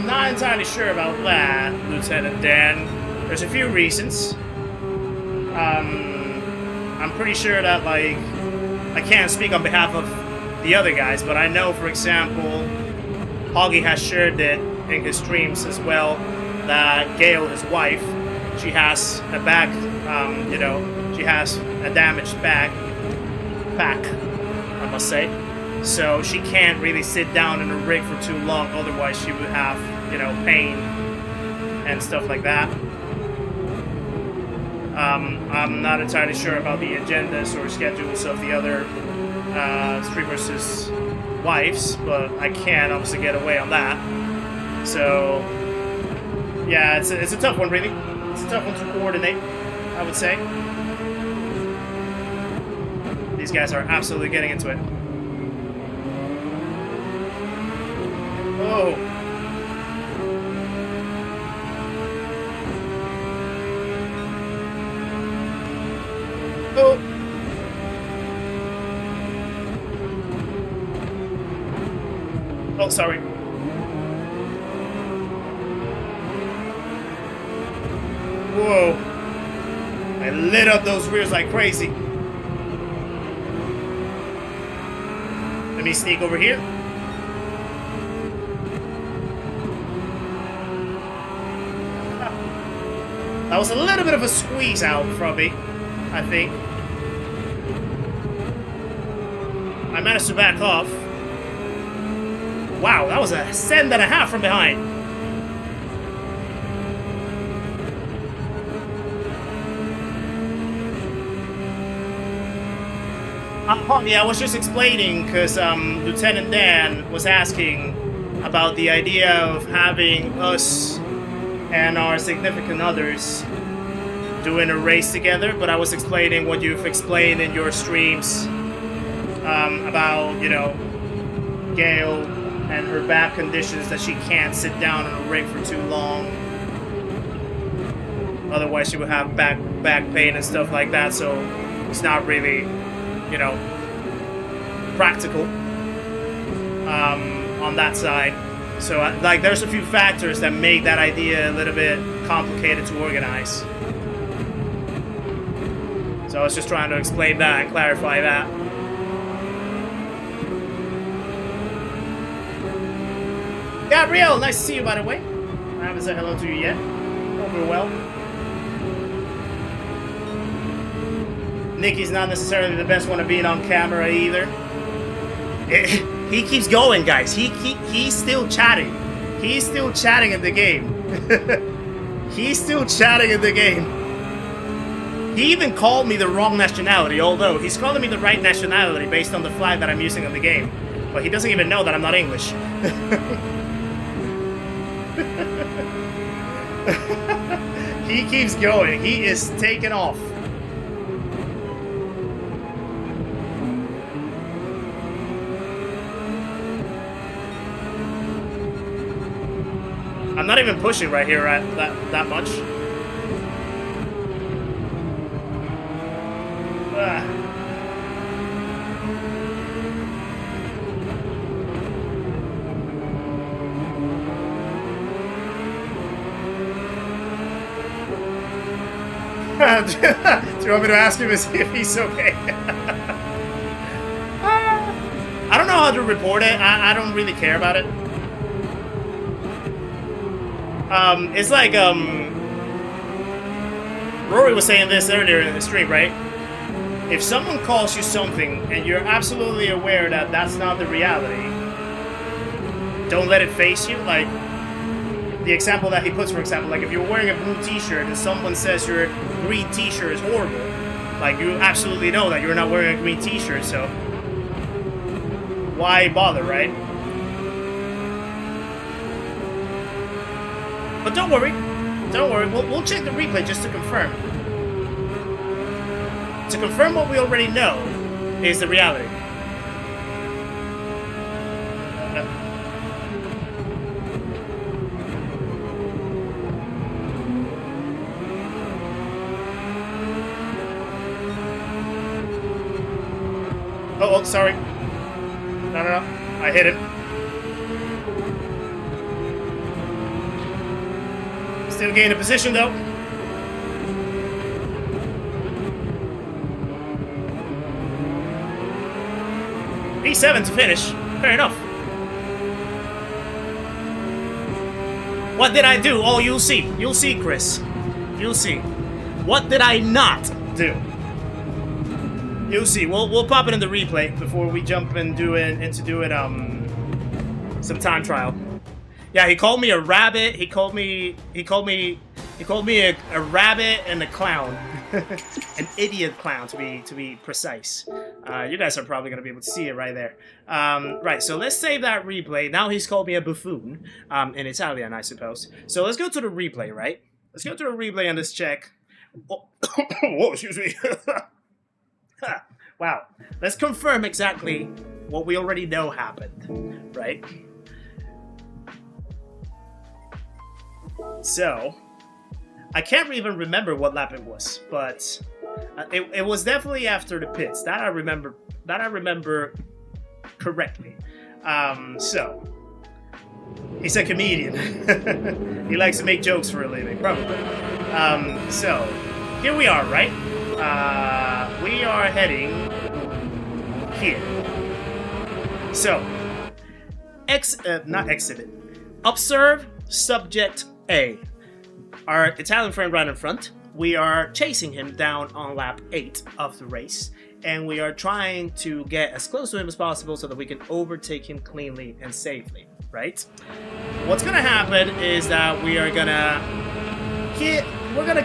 not entirely sure about that, Lieutenant Dan. There's a few reasons. I'm pretty sure that, like, I can't speak on behalf of the other guys, but I know, for example, Hoggy has shared it in his streams as well, that Gail, his wife, she has a back, she has a damaged back, I must say. So she can't really sit down in a rig for too long, otherwise she would have, pain and stuff like that. I'm not entirely sure about the agendas or schedules of the other streamers' wives, but I can obviously get away on that. So, yeah, it's a tough one, really. It's a tough one to coordinate, I would say. These guys are absolutely getting into it. Oh. Oh. Oh, sorry. Whoa. I lit up those rears like crazy. Let me sneak over here. That was a little bit of a squeeze out from me, I think. I managed to back off. Wow, that was a send and a half from behind. Yeah, I was just explaining because Lieutenant Dan was asking about the idea of having us and our significant others doing a race together, but I was explaining what you've explained in your streams about, Gail and her back conditions, that she can't sit down on a rig for too long. Otherwise she would have back pain and stuff like that, so it's not really, practical on that side. So, like, there's a few factors that make that idea a little bit complicated to organize. So I was just trying to explain that and clarify that. Gabrielle, nice to see you, by the way. I haven't said hello to you yet. Hope you're well. Nikki's not necessarily the best one at being on camera either. He keeps going, guys. He's still chatting. He's still chatting in the game. He's still chatting in the game. He even called me the wrong nationality, although he's calling me the right nationality based on the flag that I'm using in the game. But he doesn't even know that I'm not English. He keeps going. He is taking off. I'm not even pushing right here that much. Do you want me to ask him if he's okay? I don't know how to report it. I don't really care about it. It's like, Rory was saying this earlier in the stream, right? If someone calls you something and you're absolutely aware that that's not the reality, don't let it face you. Like, the example that he puts, for example, like if you're wearing a blue t-shirt and someone says your green t-shirt is horrible, like you absolutely know that you're not wearing a green t-shirt, so why bother, right? But don't worry, we'll check the replay just to confirm. To confirm what we already know is the reality. Oh, sorry. No, I hit it. Still gain a position, though. P7 to finish. Fair enough. What did I do? Oh, you'll see. You'll see, Chris. You'll see. What did I not do? You'll see. We'll pop it in the replay before we jump into doing some time trial. Yeah, he called me a rabbit. He called me a rabbit and a clown, an idiot clown to be precise. You guys are probably gonna be able to see it right there. Right. So let's save that replay. Now he's called me a buffoon in Italian, I suppose. So let's go to the replay. Right. Let's go to the replay and let's check. Oh, whoa, excuse me. Wow. Let's confirm exactly what we already know happened, right? So, I can't even remember what lap it was, but it was definitely after the pits. That I remember correctly. So, he's a comedian. He likes to make jokes for a living, probably. So, here we are, right? We are heading here. So, not exit. Observe subject A. Our Italian friend right in front. We are chasing him down on lap 8 of the race, and we are trying to get as close to him as possible so that we can overtake him cleanly and safely, right? What's gonna happen is that we're gonna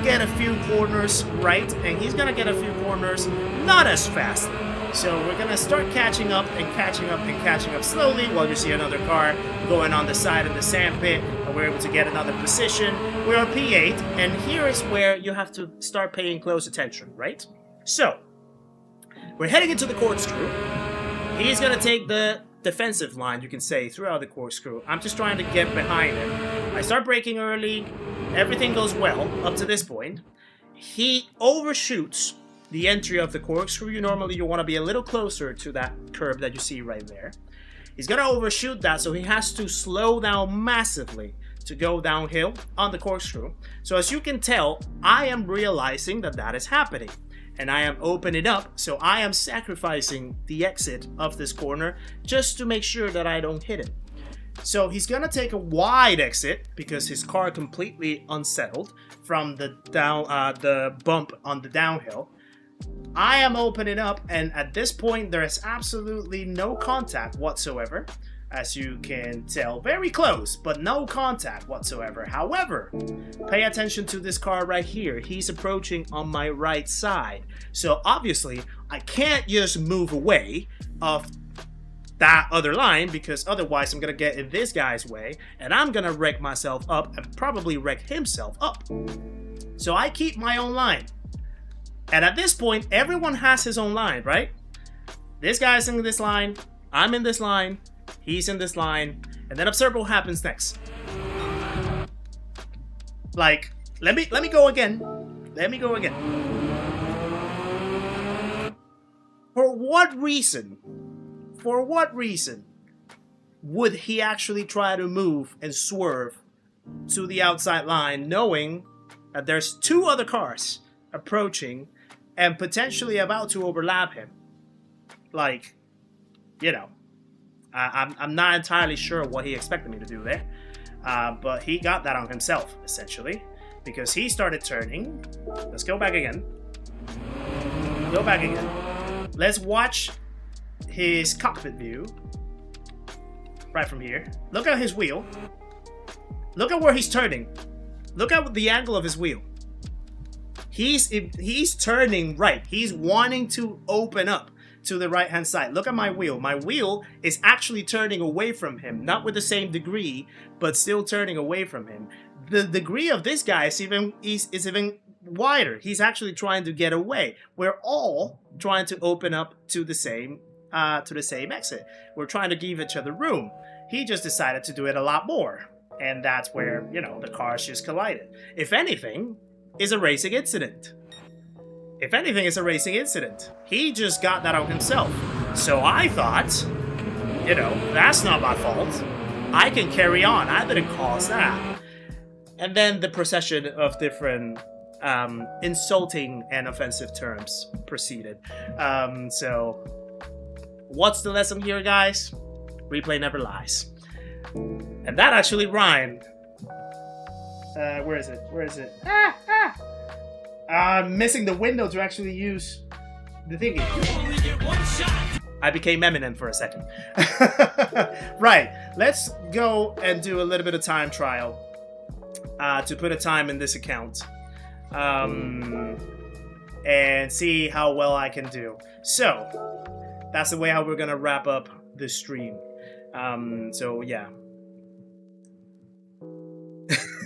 get a few corners right, and he's gonna get a few corners not as fast. So we're gonna start catching up and catching up and catching up slowly while you see another car going on the side of the sand pit, and we're able to get another position. We're on P8, and here is where you have to start paying close attention, right? So, we're heading into the corkscrew. He's gonna take the defensive line, you can say, throughout the corkscrew. I'm just trying to get behind him. I start braking early. Everything goes well up to this point. He overshoots the entry of the corkscrew, you want to be a little closer to that curb that you see right there. He's going to overshoot that, so he has to slow down massively to go downhill on the corkscrew. So as you can tell, I am realizing that that is happening. And I am opening up, so I am sacrificing the exit of this corner just to make sure that I don't hit him. So he's gonna take a wide exit because his car completely unsettled from the bump on the downhill. I am opening up, and at this point there is absolutely no contact whatsoever. As you can tell, very close, but no contact whatsoever. However, pay attention to this car right here. He's approaching on my right side. So obviously, I can't just move away of that other line because otherwise I'm going to get in this guy's way and I'm going to wreck myself up and probably wreck himself up. So I keep my own line. And at this point, everyone has his own line, right? This guy's in this line. I'm in this line. He's in this line, and then observe what happens next. Like, let me go again. Let me go again. For what reason would he actually try to move and swerve to the outside line, knowing that there's two other cars approaching and potentially about to overlap him? Like, you know. I'm not entirely sure what he expected me to do there, but he got that on himself, essentially, because he started turning. Let's go back again. Go back again. Let's watch his cockpit view right from here. Look at his wheel. Look at where he's turning. Look at the angle of his wheel. He's turning right. He's wanting to open up to the right hand side. Look at my wheel. My wheel is actually turning away from him, not with the same degree, but still turning away from him. The degree of this guy is even wider. He's actually trying to get away. We're all trying to open up to the same exit. We're trying to give each other room. He just decided to do it a lot more, and that's where, you know, the cars just collided. If anything, is a racing incident. If anything, it's a racing incident. He just got that on himself. So I thought, you know, that's not my fault. I can carry on. I didn't cause that. And then the procession of different insulting and offensive terms proceeded. So what's the lesson here, guys? Replay never lies. And that actually rhymed. Where is it? Where is it? I'm missing the window to actually use the thingy. I became Eminem for a second. Right, let's go and do a little bit of time trial to put a time in this account and see how well I can do. So that's the way how we're gonna wrap up this stream. So yeah.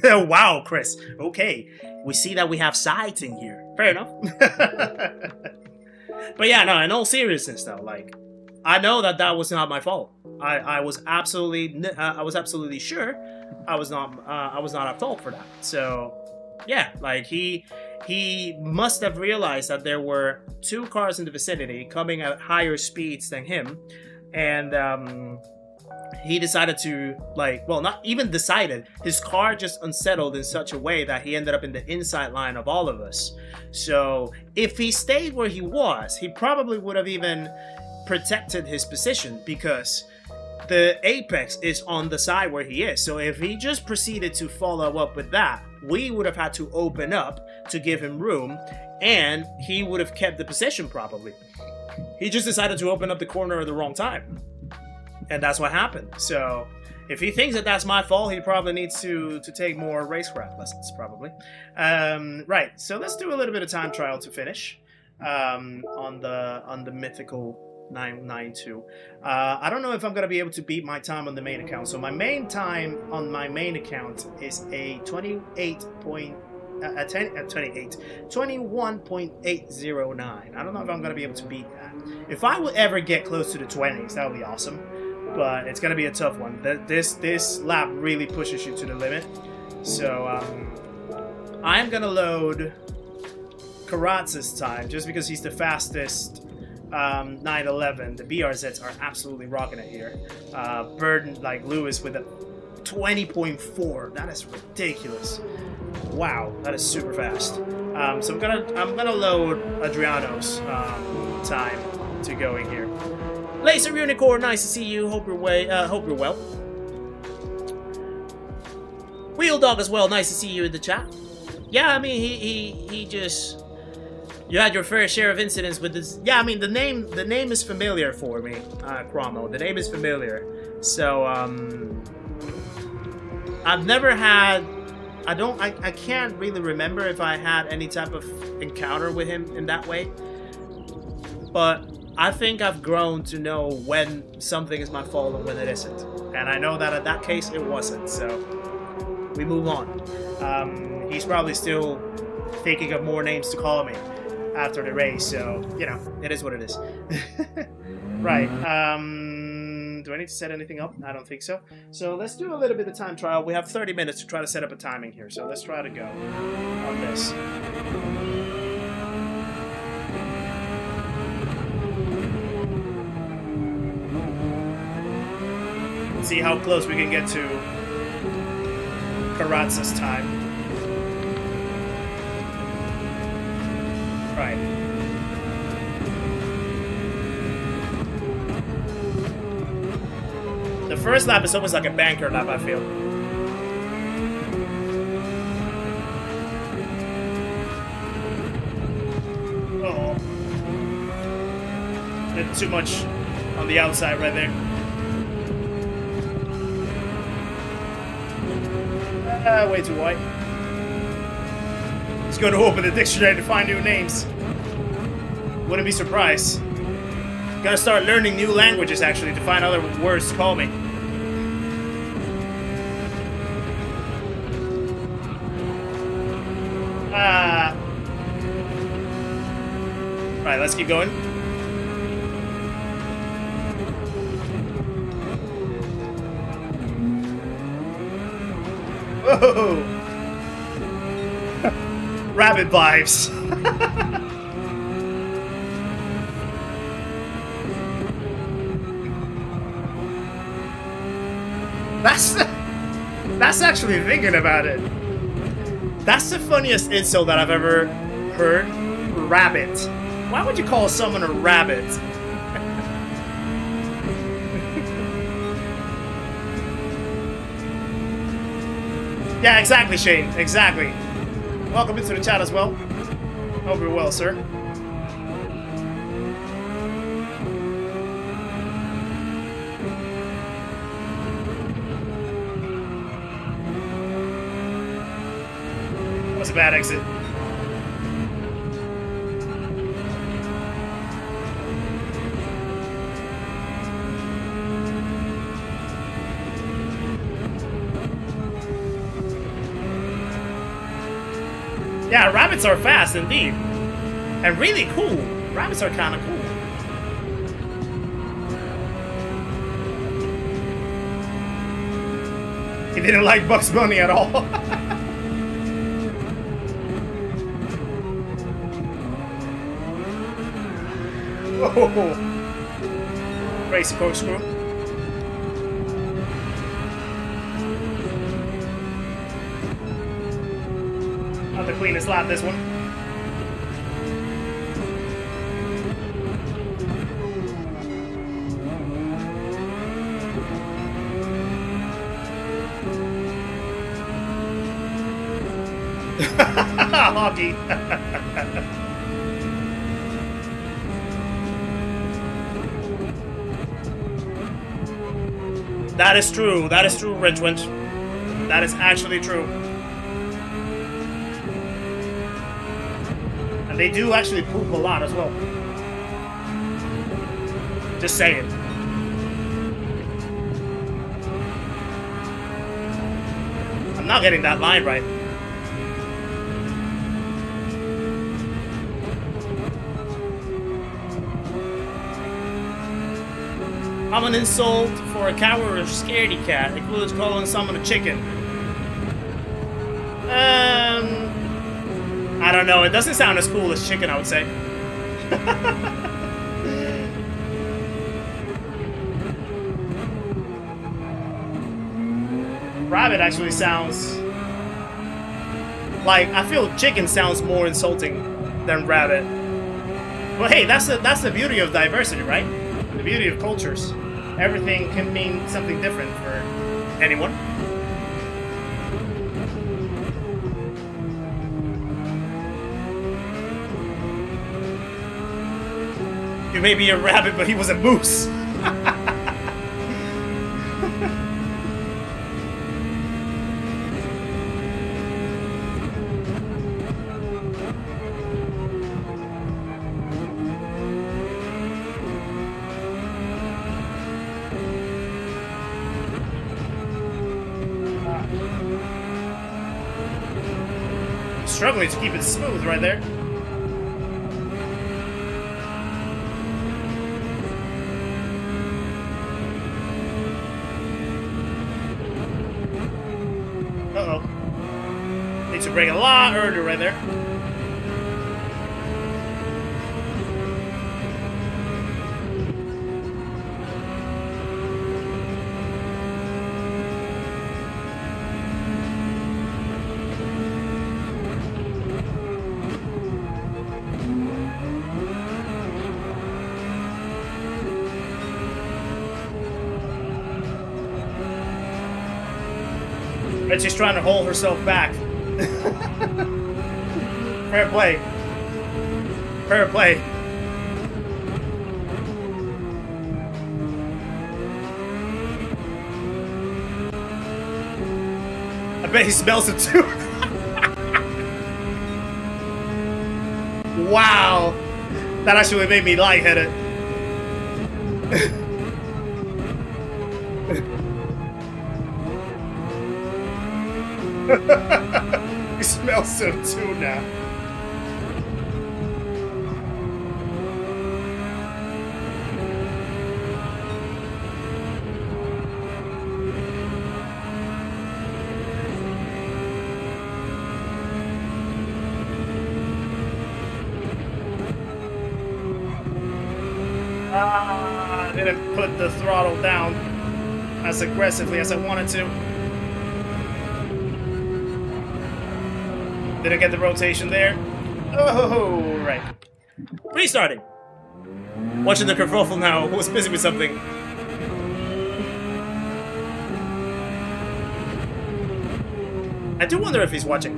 Wow, Chris. Okay, we see that we have sides in here. Fair enough. But yeah, no, in all seriousness though, like, I know that that was not my fault. I was absolutely sure I was not at fault for that. So yeah, like he must have realized that there were two cars in the vicinity coming at higher speeds than him, and he decided to, like, well, not even decided, his car just unsettled in such a way that he ended up in the inside line of all of us. So if he stayed where he was, he probably would have even protected his position, because the apex is on the side where he is. So if he just proceeded to follow up with that, we would have had to open up to give him room, and he would have kept the position probably. He just decided to open up the corner at the wrong time. And that's what happened. So if he thinks that that's my fault, he probably needs to take more racecraft lessons, probably. Right, so let's do a little bit of time trial to finish on the mythical 992. I don't know if I'm going to be able to beat my time on the main account. So my main time on my main account is a 21.809. I don't know if I'm going to be able to beat that. If I will ever get close to the 20s, that would be awesome. But it's going to be a tough one. This lap really pushes you to the limit. So I'm going to load Karatz's time, just because he's the fastest 911. The BRZs are absolutely rocking it here. Burden, like Lewis, with a 20.4. That is ridiculous. Wow, that is super fast. So I'm gonna load Adriano's time to go in here. Laser Unicorn, nice to see you. Hope you're well. Wheel Dog as well, nice to see you in the chat. Yeah, I mean he just, you had your fair share of incidents with this. Yeah, I mean the name is familiar for me, Chromo. The name is familiar. So I've never had, I can't really remember if I had any type of encounter with him in that way. But I think I've grown to know when something is my fault and when it isn't. And I know that in that case it wasn't, so we move on. He's probably still thinking of more names to call me after the race, so, you know, it is what it is. Right, do I need to set anything up? I don't think so. So let's do a little bit of time trial. We have 30 minutes to try to set up a timing here, so let's try to go on this. See how close we can get to Karatz's time. Right. The first lap is almost like a banker lap, I feel. Uh-oh. Did too much on the outside right there. Way too white. Let's go to open the dictionary to find new names. Wouldn't be surprised. Gotta start learning new languages, actually, to find other words to call me. Right, let's keep going. Whoa! Rabbit vibes. That's actually thinking about it. That's the funniest insult that I've ever heard. Rabbit. Why would you call someone a rabbit? Yeah, exactly, Shane. Exactly. Welcome into the chat as well. Hope you're well, sir. That was a bad exit. Yeah, rabbits are fast indeed. And really cool. Rabbits are kind of cool. He didn't like Bugs Bunny at all. Whoa. Race corkscrew. Not the cleanest lap, this one. Hockey. That is true. That is true, Richmond. That is actually true. And they do actually poop a lot as well. Just saying. I'm not getting that line right. I'm an insult for a coward or a scaredy cat. Includes calling someone a chicken. I I don't know. It doesn't sound as cool as chicken, I would say. Rabbit actually sounds like, I feel chicken sounds more insulting than rabbit. Well, hey, that's the beauty of diversity, right? The beauty of cultures. Everything can mean something different for anyone. You may be a rabbit, but he was a moose. Struggling to keep it smooth right there. Uh-oh. Needs to brake a lot earlier right there. But she's trying to hold herself back. Fair play. Fair play. I bet he smells it too. Wow. That actually made me lightheaded. He smells him too now. I didn't put the throttle down as aggressively as I wanted to. Didn't get the rotation there. Oh, right. Restarting. Watching the kerfuffle now. Who was busy with something? I do wonder if he's watching.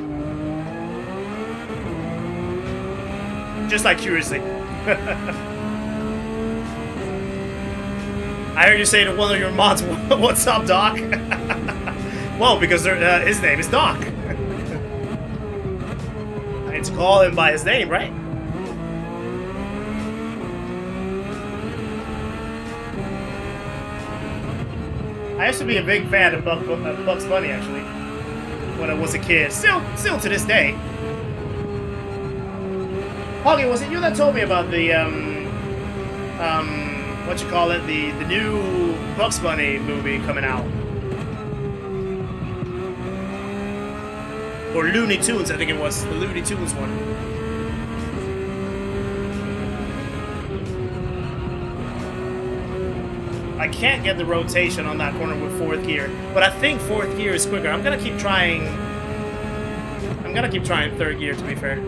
Just like curiously. I heard you say to one of your mods, "What's up, Doc?" Well, because his name is Doc. I need to call him by his name, right? I used to be a big fan of Bugs Bunny, actually, when I was a kid. Still to this day. Hoggy, was it you that told me about the what you call it, the new Bugs Bunny movie coming out? Or Looney Tunes, I think it was. The Looney Tunes one. I can't get the rotation on that corner with fourth gear, but I think fourth gear is quicker. I'm gonna keep trying third gear, to be fair.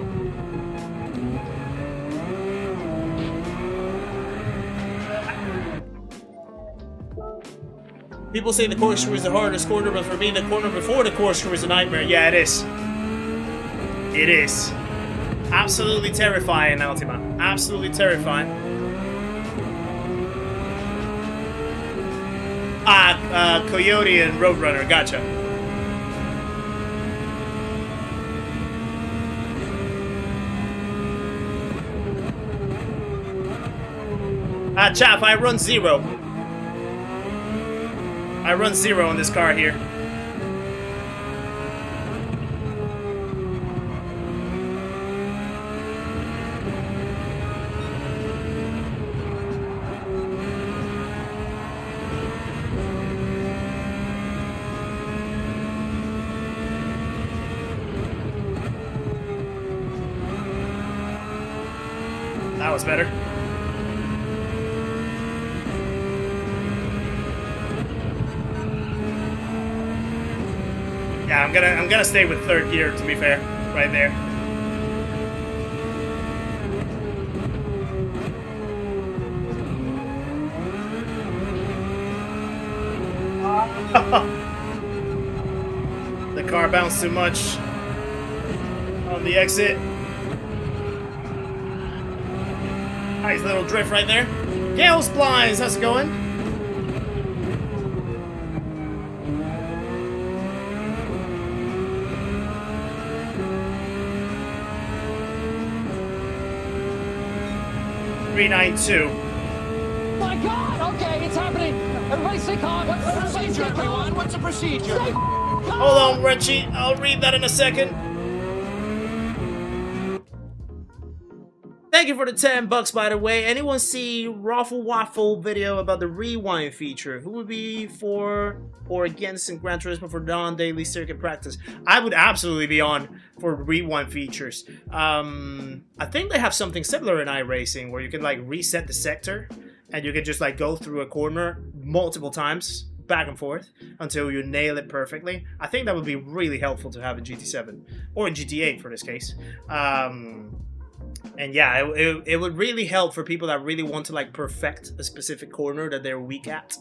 People say the corkscrew is the hardest corner, but for me, the corner before the corkscrew is a nightmare. Yeah, it is. It is. Absolutely terrifying, Ultima. Absolutely terrifying. Coyote and Roadrunner, gotcha. Chap, I run zero. I run zero in this car here. was better. Yeah, I'm gonna stay with third gear, to be fair, right there. The car bounced too much on the exit. Nice little drift right there. Gale Splines, how's it going? My God! Okay, it's happening. Everybody stay calm. What's the procedure, everyone? What's the procedure? Hold on, Richie. I'll read that in a second. Thank you for the $10, by the way. Anyone see Raffle Waffle video about the rewind feature? Who would be for or against in Gran Turismo for non-daily circuit practice? I would absolutely be on for rewind features. I think they have something similar in iRacing where you can like reset the sector and you can just like go through a corner multiple times back and forth until you nail it perfectly. I think that would be really helpful to have in GT7 or in GT8 for this case. And yeah, it would really help for people that really want to like perfect a specific corner that they're weak at.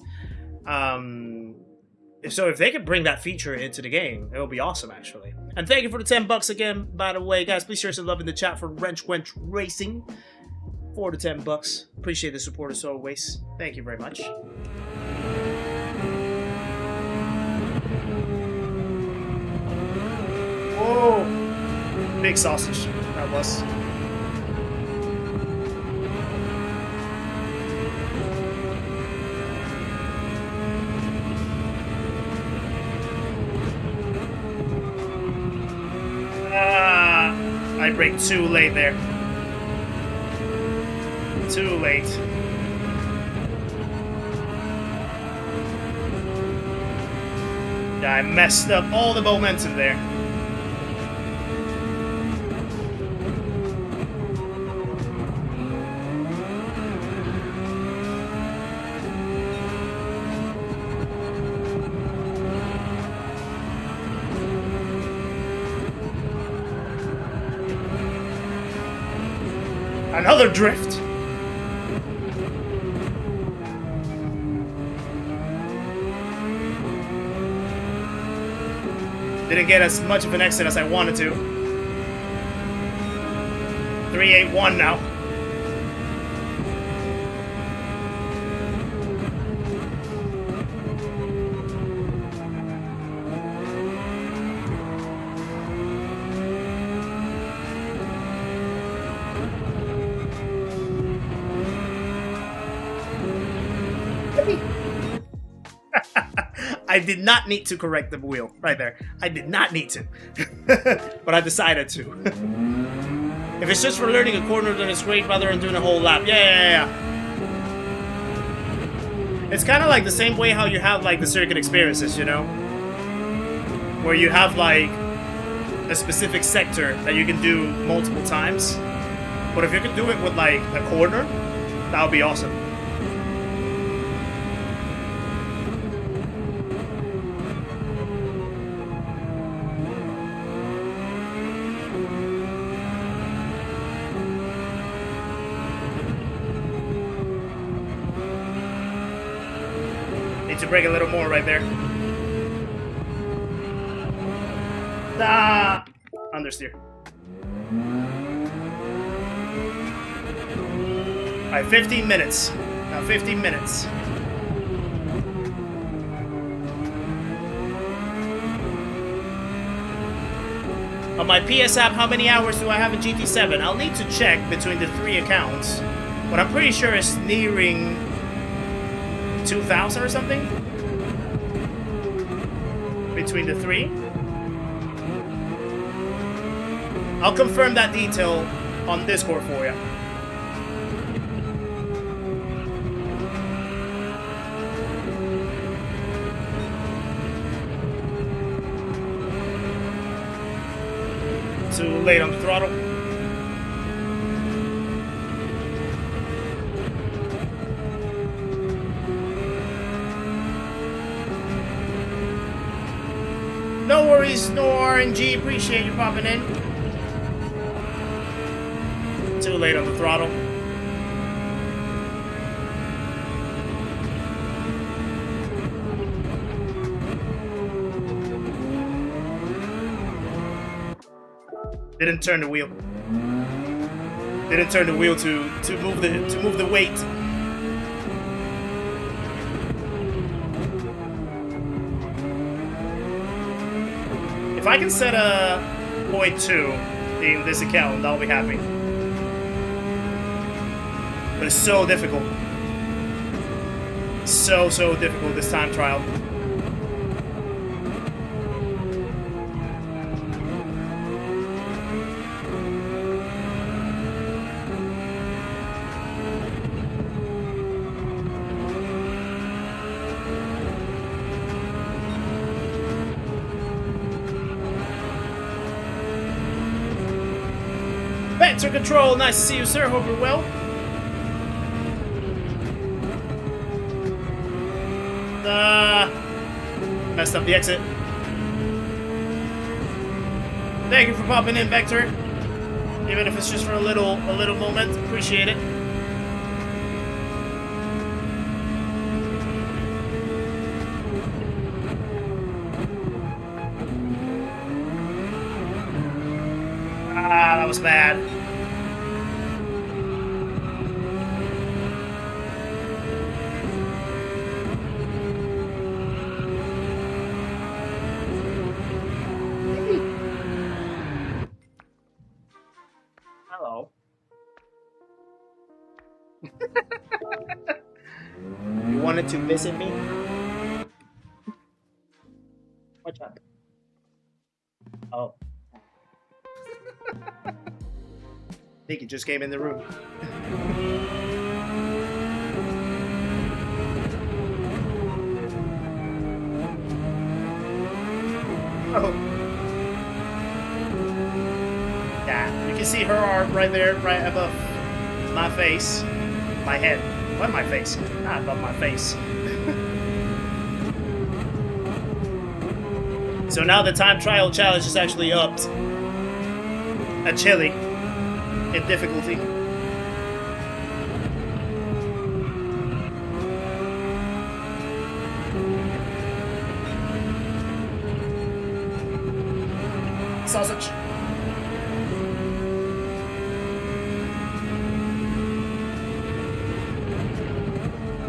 So if they could bring that feature into the game, it would be awesome actually. And thank you for the $10 again, by the way, guys. Please share some love in the chat for Wrench Wench Racing for the $10. Appreciate the support as always. Thank you very much. Whoa! Big sausage, that was. I brake too late there. Too late. Yeah, I messed up all the momentum there. Another drift. Didn't get as much of an exit as I wanted to. 381 now. I did not need to correct the wheel right there. I did not need to. But I decided to. If it's just for learning a corner, then it's great rather than doing a whole lap. Yeah. It's kind of like the same way how you have like the circuit experiences, you know? Where you have like a specific sector that you can do multiple times. But if you could do it with like a corner, that would be awesome. To brake a little more right there. Ah! Understeer. Alright, 15 minutes. Now 15 minutes. On my PS app, how many hours do I have in GT7? I'll need to check between the 3 accounts, but I'm pretty sure it's nearing 2,000 or something between the 3. I'll confirm that detail on Discord for you. Too late on the throttle. No worries, no RNG. Appreciate you popping in. Too late on the throttle. Didn't turn the wheel. Didn't turn the wheel to move the weight. If I can set a 0.2 in this account, I'll be happy. But it's so difficult. So difficult this time trial. Vector Control, nice to see you, sir. Hope you're well. Messed up the exit. Thank you for popping in, Vector. Even if it's just for a little moment, appreciate it. Ah, that was bad. Hello. You wanted to visit me? What's up? Oh. I think he just came in the room. Oh. Yeah, you can see her arm right there, right above my face. My head. What, my face? Not above my face. So now the time trial challenge is actually upped. A chili in difficulty. Sausage.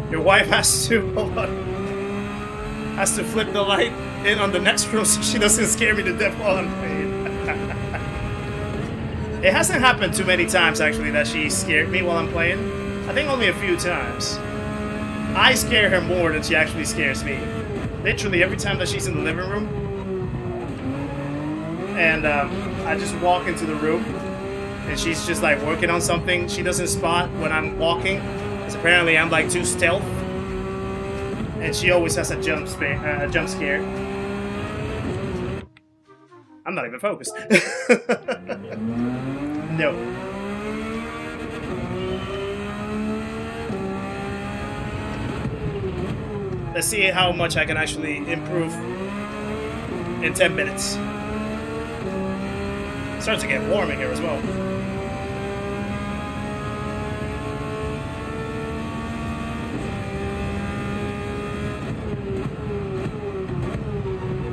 Your wife has to hold on. Has to flip the light in on the next row so she doesn't scare me to death while I'm playing. It hasn't happened too many times, actually, that she scared me while I'm playing. I think only a few times. I scare her more than she actually scares me. Literally, every time that she's in the living room, and I just walk into the room, and she's just, like, working on something she doesn't spot when I'm walking, because apparently I'm, like, too stealth, and she always has a jump scare. I'm not even focused. No. Let's see how much I can actually improve in 10 minutes. It starts to get warm in here as well.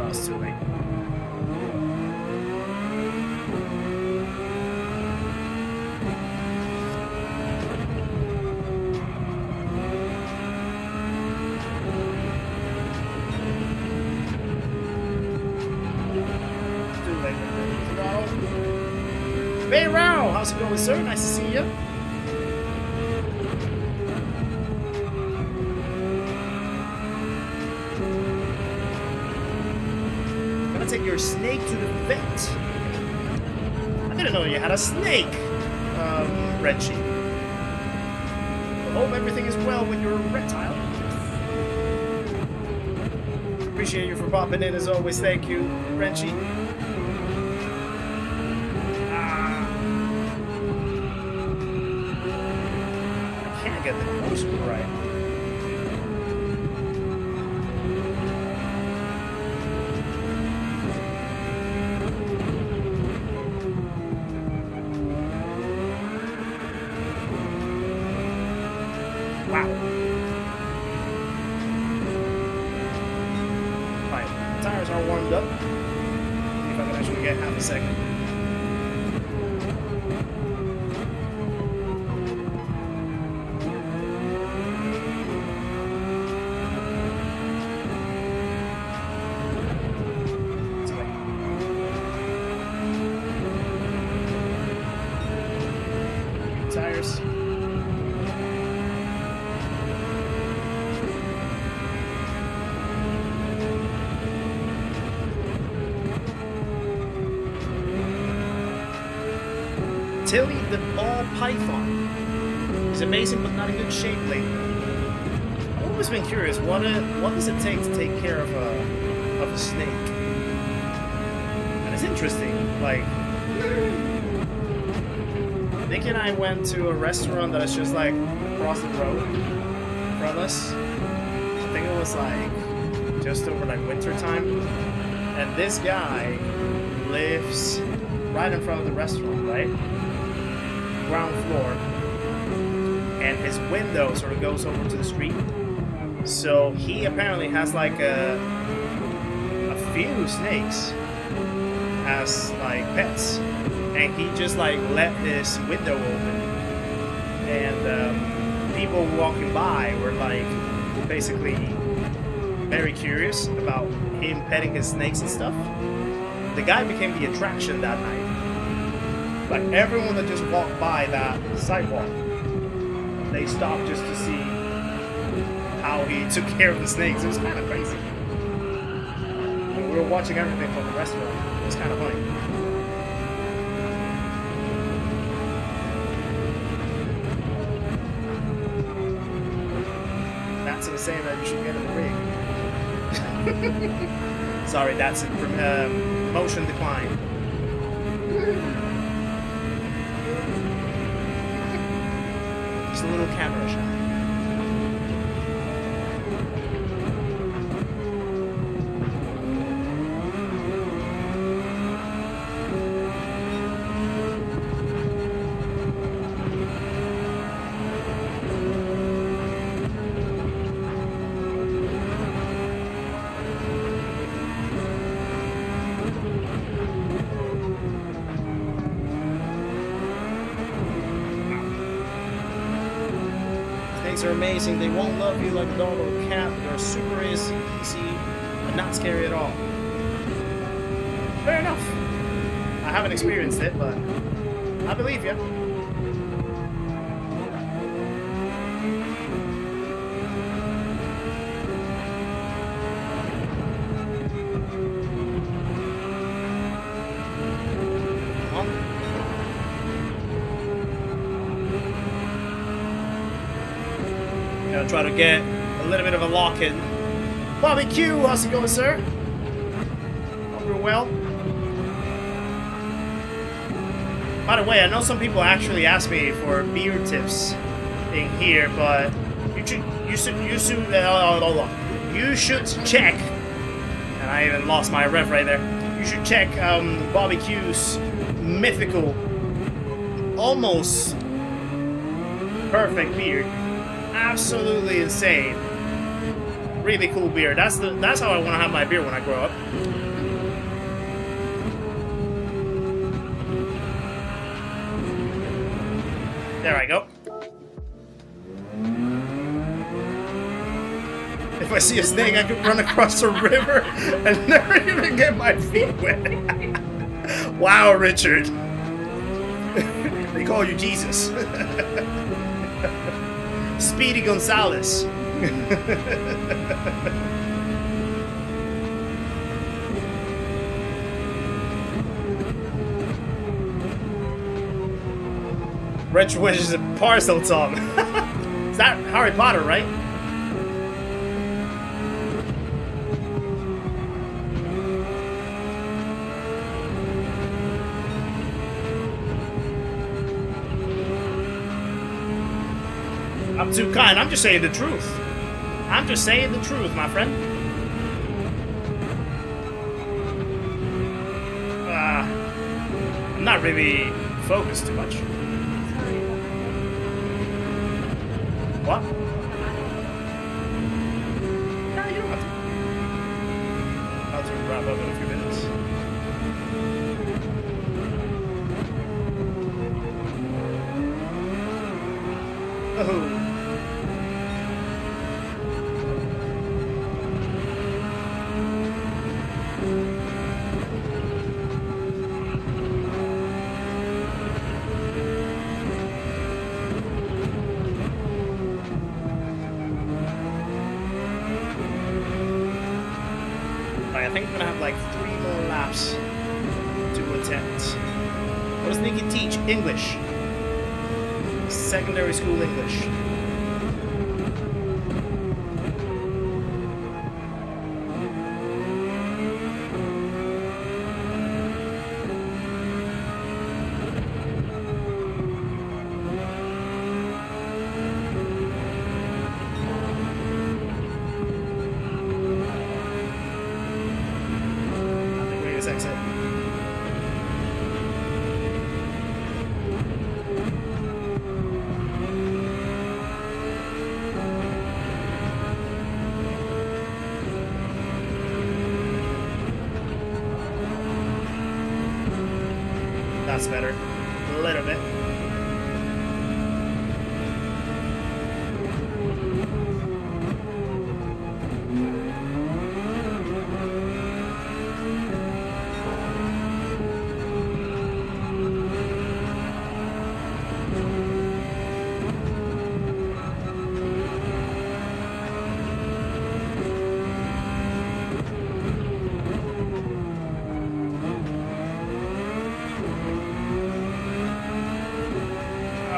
Oh, it's too late. Hey Rao, how's it going, sir? Nice to see you. I'm gonna take your snake to the vet. I didn't know you had a snake, Reggie. I hope everything is well with your reptile. Appreciate you for popping in as always. Thank you, Reggie. Get the course right. tires are warmed up. See if I can actually get half a second. Tires. Tilly the ball python is amazing but not in good shape lately. I've always been curious, what does it take to take care of a snake? And it's interesting, like Nick and I went to a restaurant that is just like across the road from us. I think it was like just over like winter time. And this guy lives right in front of the restaurant, right? Ground floor. And his window sort of goes over to the street. So he apparently has like a few snakes as like pets. And he just like let his window open, and people walking by were like basically very curious about him petting his snakes and stuff. The guy became the attraction that night. Like everyone that just walked by that sidewalk, they stopped just to see how he took care of the snakes. It was kind of crazy. And we were watching everything from the restaurant. It was kind of funny. Saying that you should get in the rig. Sorry, that's it from motion decline. Just a little camera shot. Are amazing. They won't love you like a dog or a cat. They're super easy, and not scary at all. Fair enough. I haven't experienced it, but I believe you. Gonna try to get a little bit of a lock in. Bobby Q, how's it going, sir? Hope you're well. By the way, I know some people actually ask me for beer tips in here, but you should check. And I even lost my rev right there. You should check Bobby Q's mythical, almost perfect beard. Absolutely insane. Really cool beer. That's how I want to have my beer when I grow up. There I go. If I see a snake, I could run across a river and never even get my feet wet. Wow, Richard. They call you Jesus. Speedy Gonzalez. Rich wishes a parcel, Tom. Is that Harry Potter, right? I'm too kind. I'm just saying the truth. I'm just saying the truth, my friend. I'm not really focused too much. What? No, you don't have to. up in a few minutes. Oh. I think I'm gonna have like 3 more laps to attempt. What does Nikki teach? English. Secondary school English. Exit. That's better. A little bit.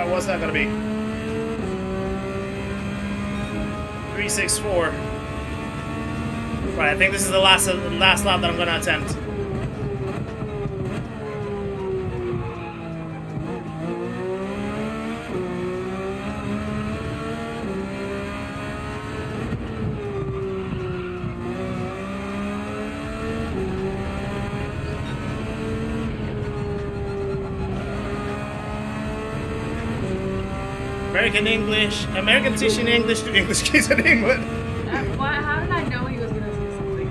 What's that gonna be? 364. Right, I think this is the last lap that I'm gonna attempt. American teaching English to English kids in England. How did I know he was gonna say something?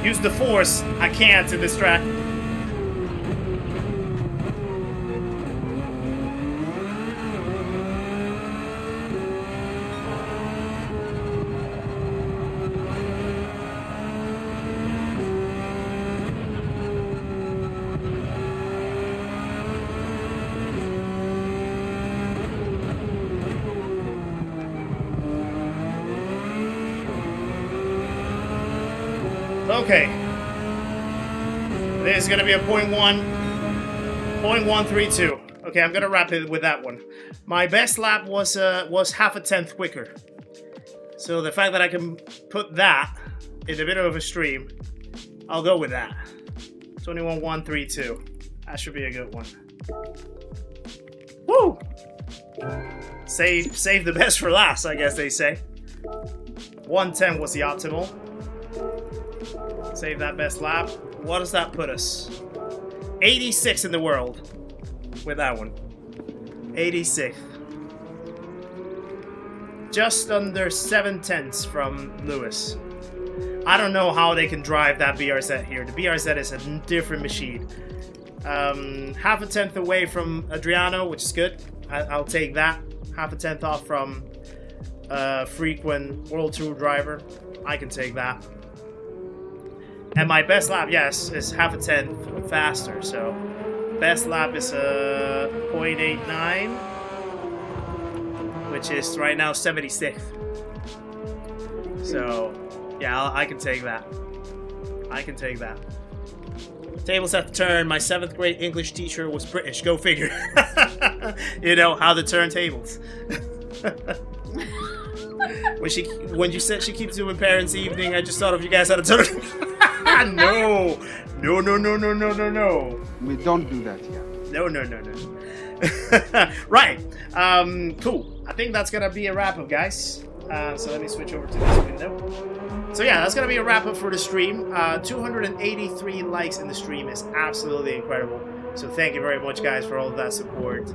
Use the force. I can't in this track. Okay. This is going to be a 0.132. Okay, I'm going to wrap it with that one. My best lap was half a tenth quicker. So the fact that I can put that in the middle of a stream, I'll go with that. 21.132. That should be a good one. Woo! Save the best for last, I guess they say. 110 was the optimal. Save that best lap. What does that put us? 86 in the world with that one. 86. Just under 7/10 from Lewis. I don't know how they can drive that BRZ here. The BRZ is a different machine. Half a tenth away from Adriano, which is good. I'll take that. Half a tenth off from frequent World Tour driver. I can take that. And my best lap, yes, is half a tenth faster. So best lap is 0.89, which is right now 76th. So yeah, I can take that. I can take that. Tables have turned. My 7th grade English teacher was British. Go figure. You know how to turn tables. When you said she keeps doing parents' evening, I just thought of you guys how to turn. No. We don't do that here. No. Right. Cool. I think that's gonna be a wrap up, guys. So let me switch over to this window. So yeah, that's going to be a wrap up for the stream. 283 likes in the stream is absolutely incredible. So thank you very much, guys, for all of that support.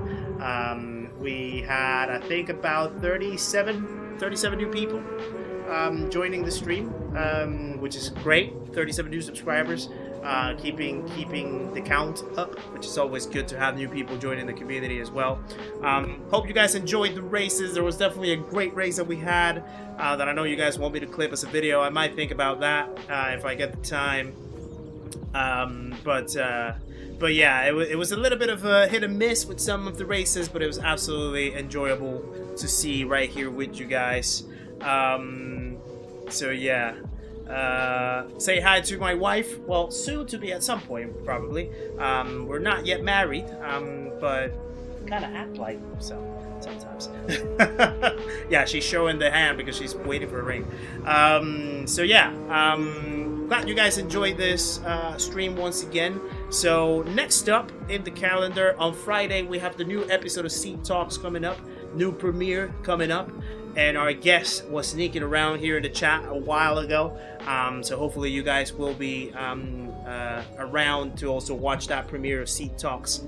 We had, I think, about 37 new people joining the stream, which is great. 37 new subscribers, keeping the count up, which is always good to have new people joining the community as well. Hope you guys enjoyed the races. There was definitely a great race that we had that I know you guys want me to clip as a video. I might think about that if I get the time. But yeah, it was a little bit of a hit and miss with some of the races, but it was absolutely enjoyable to see right here with you guys. So yeah, say hi to my wife. Well, soon to be at some point, probably. We're not yet married, but kind of act like so sometimes. Yeah, she's showing the hand because she's waiting for a ring. So yeah, glad you guys enjoyed this stream once again. So next up in the calendar on Friday, we have the new episode of Seat Talks coming up, new premiere coming up, and our guest was sneaking around here in the chat a while ago. So hopefully you guys will be around to also watch that premiere of Seat Talks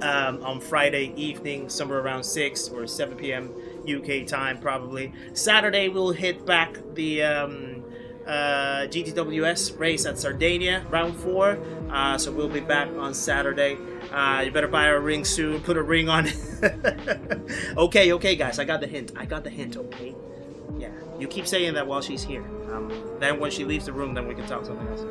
on Friday evening, somewhere around 6 or 7 p.m. UK time probably. Saturday we'll hit back the GTWS race at Sardinia, round 4. So we'll be back on Saturday. You better buy a ring soon. Put a ring on it. Okay, guys. I got the hint. Okay. Yeah. You keep saying that while she's here. Then when she leaves the room, then we can talk something else.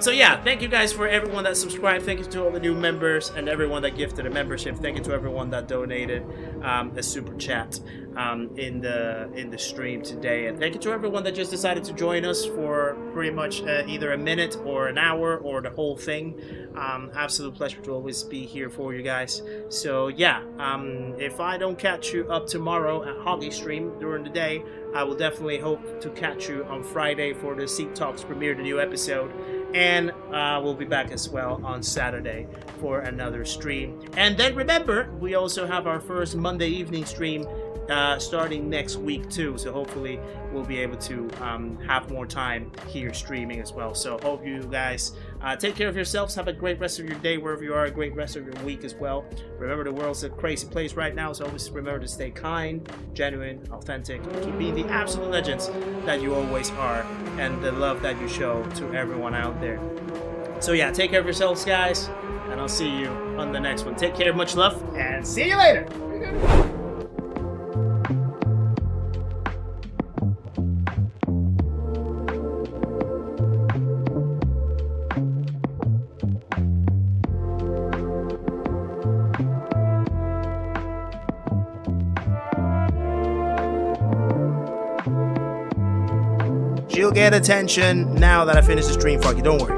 So yeah, thank you guys for everyone that subscribed. Thank you to all the new members and everyone that gifted a membership. Thank you to everyone that donated a super chat in the stream today, and thank you to everyone that just decided to join us for pretty much either a minute or an hour or the whole thing. Absolute pleasure to always be here for you guys. So yeah, if I don't catch you up tomorrow at Hoggy Stream during the day, I will definitely hope to catch you on Friday for the Seat Talks premiere, the new episode. And we'll be back as well on Saturday for another stream. And then remember, we also have our first Monday evening stream starting next week too. So hopefully we'll be able to have more time here streaming as well. So hope you guys take care of yourselves. Have a great rest of your day wherever you are. A great rest of your week as well. Remember, the world's a crazy place right now. So always remember to stay kind, genuine, authentic. Keep being the absolute legends that you always are, and the love that you show to everyone out there. So yeah, take care of yourselves, guys, and I'll see you on the next one. Take care, much love, and see you later. You'll get attention now that I finish the stream, Foggy. Don't worry.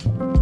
on.